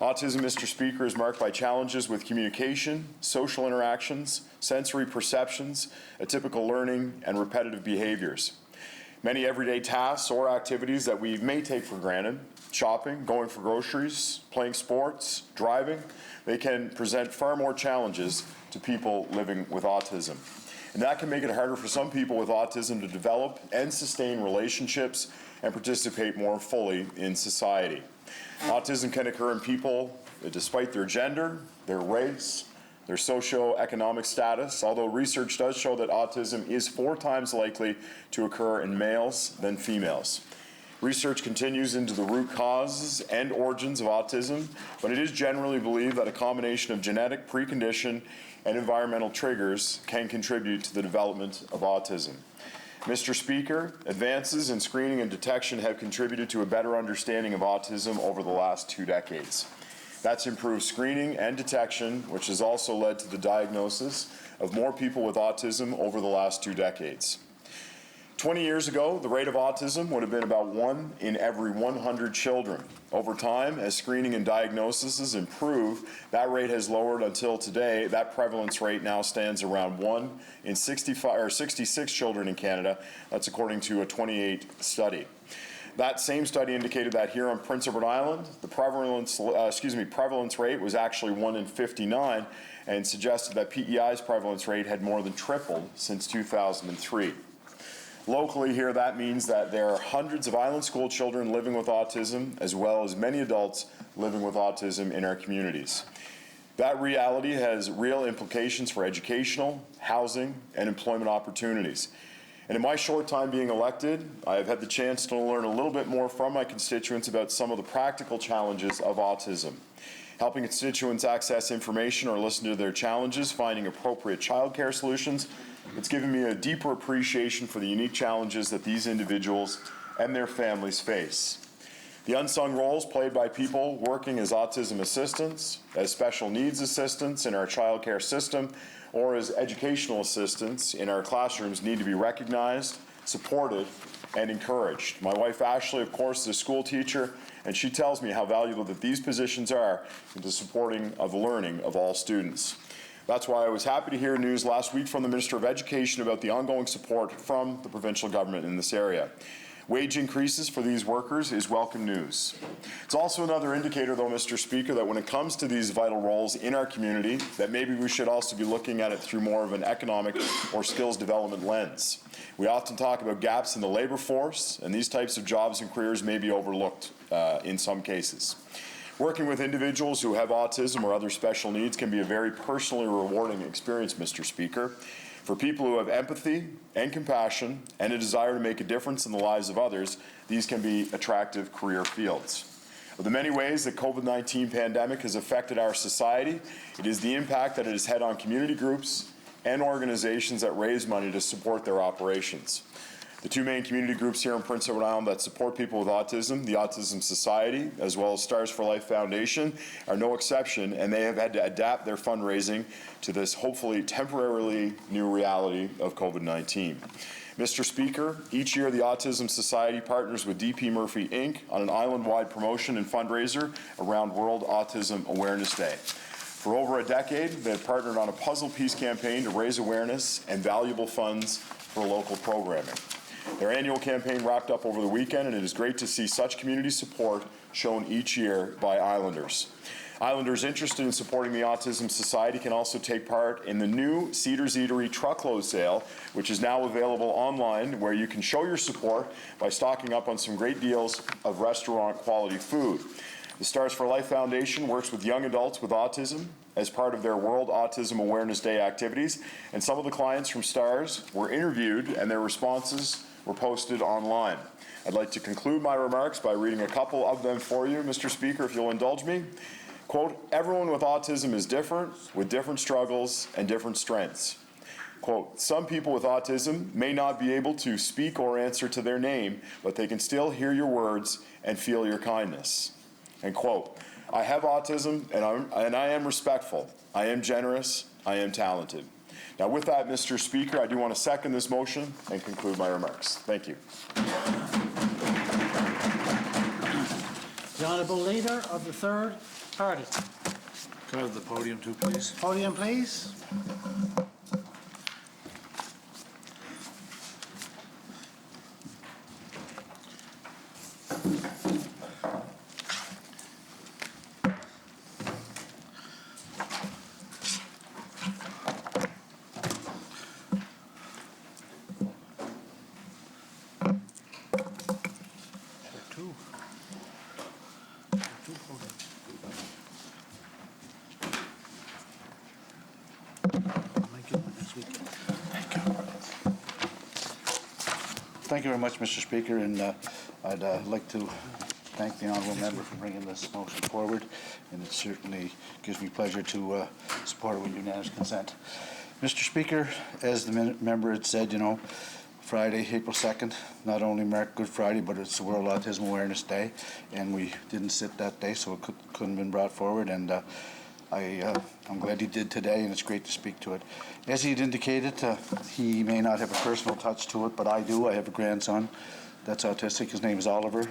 Autism, Mr. Speaker, is marked by challenges with communication, social interactions, sensory perceptions, atypical learning, and repetitive behaviors. Many everyday tasks or activities that we may take for granted, shopping, going for groceries, playing sports, driving, they can present far more challenges to people living with autism. And that can make it harder for some people with autism to develop and sustain relationships and participate more fully in society. Autism can occur in people despite their gender, their race, their socioeconomic status, although research does show that autism is 4 times likely to occur in males than females. Research continues into the root causes and origins of autism, but it is generally believed that a combination of genetic precondition and environmental triggers can contribute to the development of autism. Mr. Speaker, advances in screening and detection have contributed to a better understanding of autism over the last 2 decades. That's improved screening and detection, which has also led to the diagnosis of more people with autism over the last 2 decades. 20 years ago, the rate of autism would have been about 1 in every 100 children. Over time, as screening and diagnosis has improved, that rate has lowered until today. That prevalence rate now stands around 1 in 66 children in Canada. That's according to a 28 study. That same study indicated that here on Prince Edward Island, the prevalence rate was actually 1 in 59, and suggested that PEI's prevalence rate had more than tripled since 2003. Locally here, that means that there are hundreds of island school children living with autism, as well as many adults living with autism in our communities. That reality has real implications for educational, housing, and employment opportunities. And in my short time being elected, I have had the chance to learn a little bit more from my constituents about some of the practical challenges of autism. Helping constituents access information or listen to their challenges, finding appropriate childcare solutions, it's given me a deeper appreciation for the unique challenges that these individuals and their families face. The unsung roles played by people working as autism assistants, as special needs assistants in our childcare system, or as educational assistants in our classrooms need to be recognized, supported, and encouraged. My wife Ashley, of course, is a school teacher, and she tells me how valuable that these positions are in the supporting of the learning of all students. That's why I was happy to hear news last week from the Minister of Education about the ongoing support from the provincial government in this area. Wage increases for these workers is welcome news. It's also another indicator, though, Mr. Speaker, that when it comes to these vital roles in our community, that maybe we should also be looking at it through more of an economic or skills development lens. We often talk about gaps in the labor force, and these types of jobs and careers may be overlooked in some cases. Working with individuals who have autism or other special needs can be a very personally rewarding experience, Mr. Speaker. For people who have empathy and compassion and a desire to make a difference in the lives of others, these can be attractive career fields. Of the many ways that COVID-19 pandemic has affected our society, it is the impact that it has had on community groups and organizations that raise money to support their operations. The two main community groups here in Prince Edward Island that support people with autism, the Autism Society, as well as Stars for Life Foundation, are no exception, and they have had to adapt their fundraising to this hopefully temporarily new reality of COVID-19. Mr. Speaker, each year the Autism Society partners with DP Murphy Inc. on an island-wide promotion and fundraiser around World Autism Awareness Day. For over a decade, they have partnered on a puzzle piece campaign to raise awareness and valuable funds for local programming. Their annual campaign wrapped up over the weekend, and it is great to see such community support shown each year by Islanders. Islanders interested in supporting the Autism Society can also take part in the new Cedars Eatery truckload sale, which is now available online, where you can show your support by stocking up on some great deals of restaurant quality food. The Stars for Life Foundation works with young adults with autism as part of their World Autism Awareness Day activities, and some of the clients from Stars were interviewed and their responses were posted online. I'd like to conclude my remarks by reading a couple of them for you, Mr. Speaker, if you'll indulge me. Quote, everyone with autism is different, with different struggles and different strengths. Quote, some people with autism may not be able to speak or answer to their name, but they can still hear your words and feel your kindness. And quote, I have autism and I am respectful, I am generous, I am talented. Now with that, Mr. Speaker, I do want to second this motion and conclude my remarks. Thank you. The Honourable Leader of the Third Party. Go to the podium too, please. Podium, please. Thank you very much, Mr. Speaker, and I'd like to thank the honourable member for bringing this motion forward, and it certainly gives me pleasure to support it with unanimous consent. Mr. Speaker, as the member had said, you know, Friday, April 2nd, not only marked Good Friday, but it's the World Autism Awareness Day, and we didn't sit that day, so it couldn't have been brought forward. And I'm glad he did today, and it's great to speak to it. As he had indicated, he may not have a personal touch to it, but I do. I have a grandson that's autistic. His name is Oliver.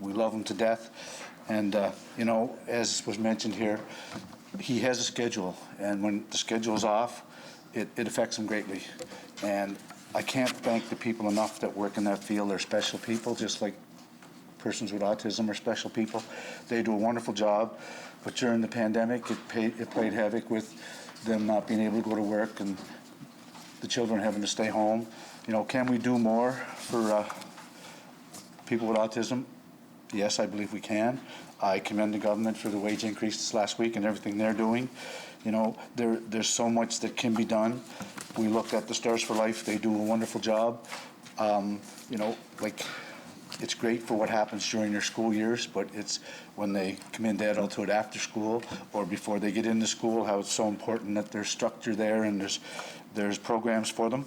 We love him to death. And, you know, as was mentioned here, he has a schedule, and when the schedule is off, it affects him greatly. And I can't thank the people enough that work in that field. They're special people, just like persons with autism are special people. They do a wonderful job, but during the pandemic, it played havoc with them not being able to go to work and the children having to stay home. You know, can we do more for people with autism? Yes, I believe we can. I commend the government for the wage increases last week and everything they're doing. You know, there's so much that can be done. We looked at the Stars for Life. They do a wonderful job. You know, like, it's great for what happens during their school years, but it's when they come into adulthood after school or before they get into school, how it's so important that there's structure there and there's programs for them.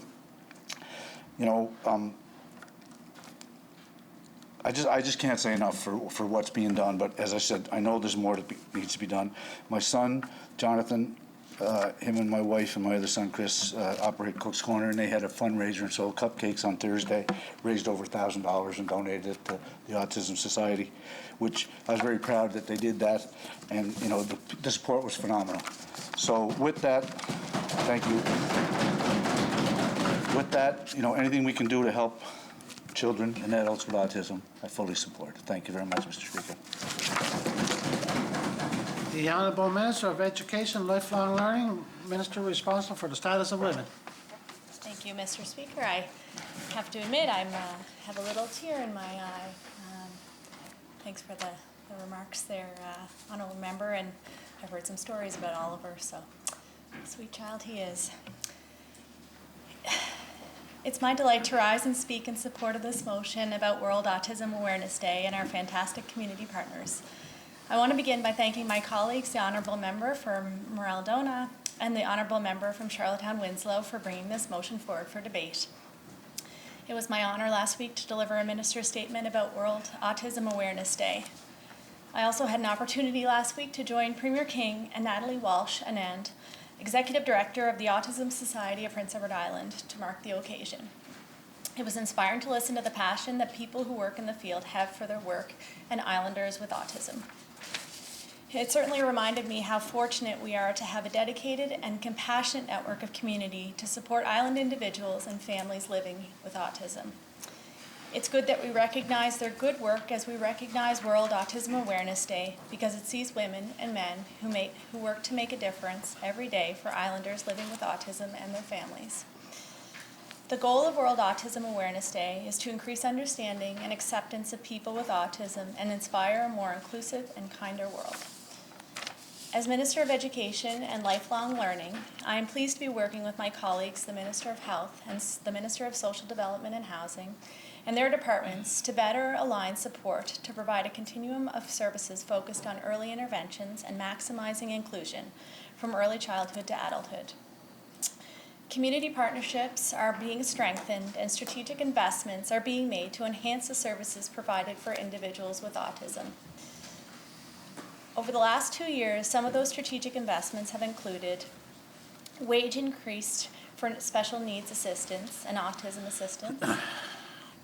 You know, I just can't say enough for what's being done, but as I said, I know there's more that needs to be done. My son, Jonathan, him and my wife and my other son, Chris, operate Cook's Corner, and they had a fundraiser and sold cupcakes on Thursday, raised over $1,000 and donated it to the Autism Society, which I was very proud that they did that, and, you know, the support was phenomenal. So with that, thank you. With that, you know, anything we can do to help children and adults with autism, I fully support. Thank you very much, Mr. Speaker. The Honourable Minister of Education and Lifelong Learning, Minister responsible for the status of women. Thank you, Mr. Speaker. I have to admit, I have a little tear in my eye. Thanks for the remarks there, Honourable Member, and I've heard some stories about Oliver, so sweet child he is. It's my delight to rise and speak in support of this motion about World Autism Awareness Day and our fantastic community partners. I want to begin by thanking my colleagues, the Honourable Member from Morell-Donagh and the Honourable Member from Charlottetown-Winslow for bringing this motion forward for debate. It was my honour last week to deliver a minister's statement about World Autism Awareness Day. I also had an opportunity last week to join Premier King and Natalie Walsh-Anand, Executive Director of the Autism Society of Prince Edward Island, to mark the occasion. It was inspiring to listen to the passion that people who work in the field have for their work and islanders with autism. It certainly reminded me how fortunate we are to have a dedicated and compassionate network of community to support island individuals and families living with autism. It's good that we recognize their good work as we recognize World Autism Awareness Day, because it sees women and men who work to make a difference every day for islanders living with autism and their families. The goal of World Autism Awareness Day is to increase understanding and acceptance of people with autism and inspire a more inclusive and kinder world. As Minister of Education and Lifelong Learning, I am pleased to be working with my colleagues, the Minister of Health and the Minister of Social Development and Housing, and their departments to better align support to provide a continuum of services focused on early interventions and maximizing inclusion from early childhood to adulthood. Community partnerships are being strengthened and strategic investments are being made to enhance the services provided for individuals with autism. Over the last 2 years, some of those strategic investments have included wage increase for special needs assistance and autism assistance,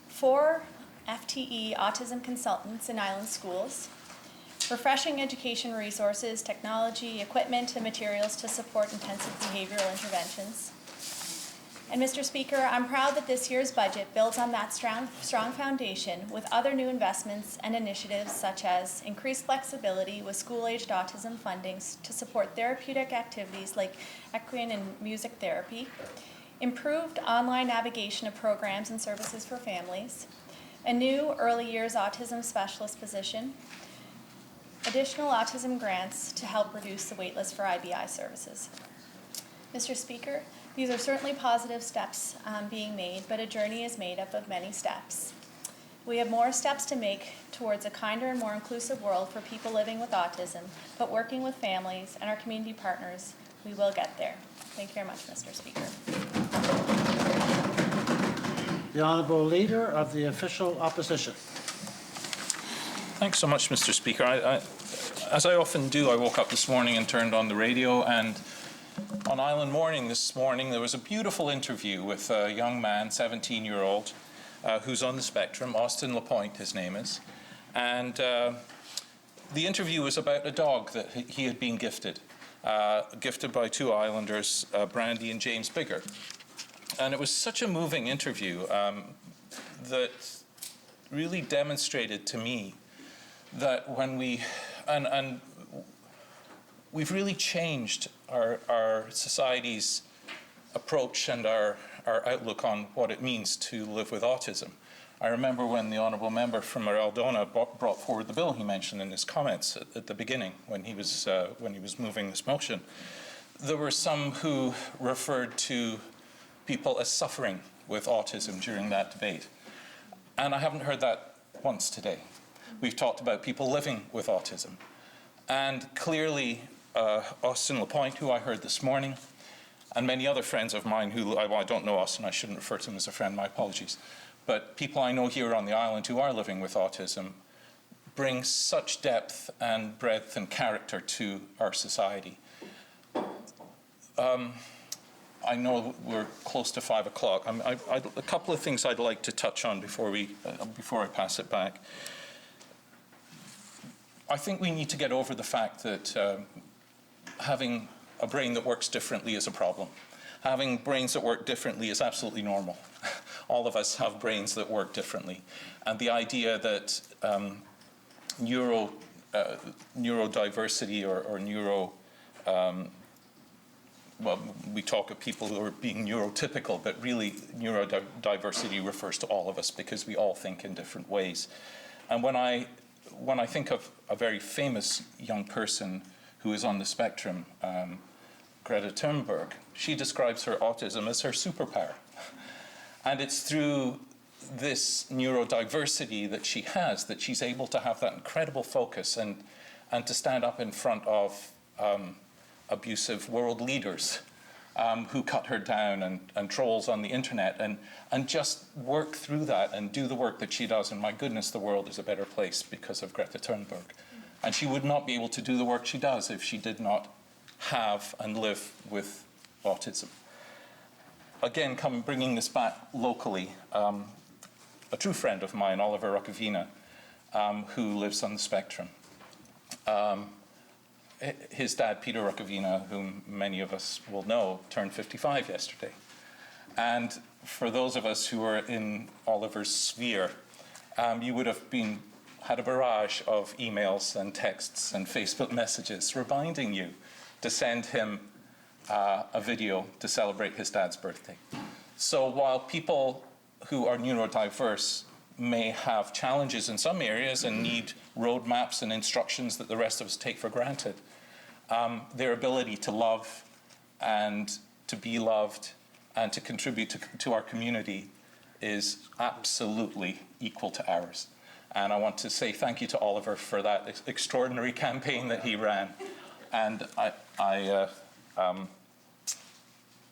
4 FTE autism consultants in island schools, refreshing education resources, technology, equipment, and materials to support intensive behavioral interventions. And Mr. Speaker, I'm proud that this year's budget builds on that strong foundation with other new investments and initiatives such as increased flexibility with school-aged autism fundings to support therapeutic activities like equine and music therapy, improved online navigation of programs and services for families, a new early years autism specialist position, additional autism grants to help reduce the waitlist for IBI services. Mr. Speaker, these are certainly positive steps being made, but a journey is made up of many steps. We have more steps to make towards a kinder and more inclusive world for people living with autism, but working with families and our community partners, we will get there. Thank you very much, Mr. Speaker. The Honourable Leader of the Official Opposition. Thanks so much, Mr. Speaker. as I often do, I woke up this morning and turned on the radio, and on Island Morning this morning, there was a beautiful interview with a young man, 17-year-old, who's on the spectrum, Austin Lapointe, his name is. And the interview was about a dog that he had been gifted by two Islanders, Brandy and James Bigger. And it was such a moving interview that really demonstrated to me that when and we've really changed our society's approach and our outlook on what it means to live with autism. I remember when the honourable member from Morell-Donagh brought forward the bill he mentioned in his comments at the beginning when he was moving this motion. There were some who referred to people as suffering with autism during that debate. And I haven't heard that once today. We've talked about people living with autism. And clearly, Austin Lapointe, who I heard this morning, and many other friends of mine who, I don't know Austin, I shouldn't refer to him as a friend, my apologies, but people I know here on the island who are living with autism bring such depth and breadth and character to our society. I know we're close to 5 o'clock. A couple of things I'd like to touch on before I pass it back. I think we need to get over the fact that having a brain that works differently is a problem. Having brains that work differently is absolutely normal. All of us have brains that work differently. And the idea that neurodiversity or neuro... well, we talk of people who are being neurotypical, but really neurodiversity refers to all of us because we all think in different ways. And when I think of a very famous young person who is on the spectrum, Greta Thunberg, she describes her autism as her superpower. And it's through this neurodiversity that she has that she's able to have that incredible focus and to stand up in front of abusive world leaders who cut her down and trolls on the internet and just work through that and do the work that she does. And my goodness, the world is a better place because of Greta Thunberg. And she would not be able to do the work she does if she did not have and live with autism. Again, bringing this back locally, a true friend of mine, Oliver Rukavina, who lives on the spectrum. His dad, Peter Rukavina, whom many of us will know, turned 55 yesterday. And for those of us who are in Oliver's sphere, you would have had a barrage of emails and texts and Facebook messages reminding you to send him a video to celebrate his dad's birthday. So while people who are neurodiverse may have challenges in some areas and need roadmaps and instructions that the rest of us take for granted, their ability to love and to be loved and to contribute to our community is absolutely equal to ours. And I want to say thank you to Oliver for that extraordinary campaign that he ran. And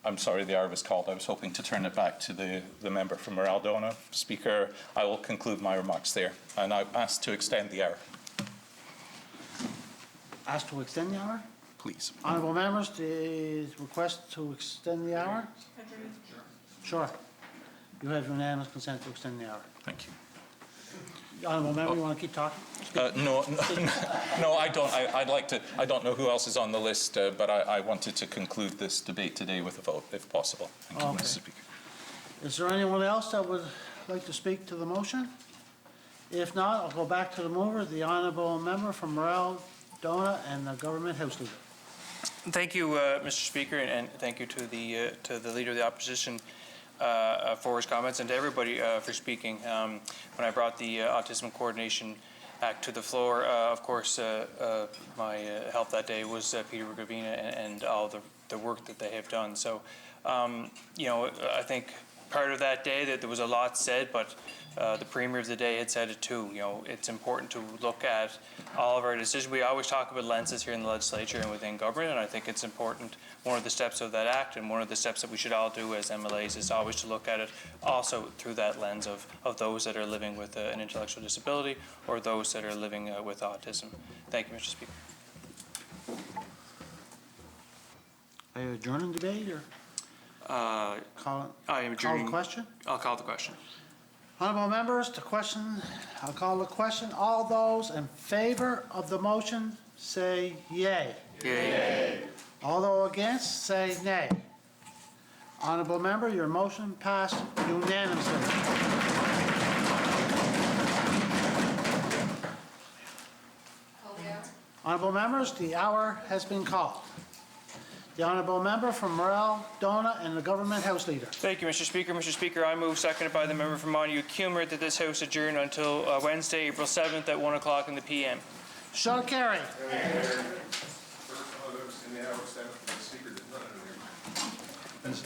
I'm sorry the hour was called. I was hoping to turn it back to the member from Morell-Donagh. Speaker, I will conclude my remarks there. And I ask to extend the hour. Asked to extend the hour? Please. Honourable members, the request to extend the hour? Sure. You have unanimous consent to extend the hour. Thank you. Honourable member, you want to keep talking? No, I don't. I don't know who else is on the list, but I wanted to conclude this debate today with a vote, if possible. Thank you, Okay. Mr. Speaker. Is there anyone else that would like to speak to the motion? If not, I'll go back to the mover, the honourable member from Morell-Donagh and the Government House Leader. Thank you, Mr. Speaker, and thank you to the Leader of the Opposition for his comments and to everybody for speaking. When I brought the Autism Coordination Act to the floor, of course, my help that day was Peter Rukavina and all the work that they have done. So, I think part of that day that there was a lot said, but the Premier of the day had said it too. You know, it's important to look at all of our decisions. We always talk about lenses here in the legislature and within government, and I think it's important. One of the steps of that act and one of the steps that we should all do as MLAs is always to look at it also through that lens of those that are living with an intellectual disability or those that are living with autism. Thank you, Mr. Speaker. Are you adjourning debate or I am call adjourning. the question? I'll call the question. Honorable members, the question, I'll call the question. All those in favor of the motion say yay. Yay. All those against say nay. Honorable member, your motion passed unanimously. Honorable members, the hour has been called. The honorable member from Morel, Dona, and the government house leader. Thank you, Mr. Speaker. Mr. Speaker, I move, seconded by the member from Montague-Cumber, that this House adjourn until Wednesday, April 7th at 1 o'clock in the p.m. Shall carry. First,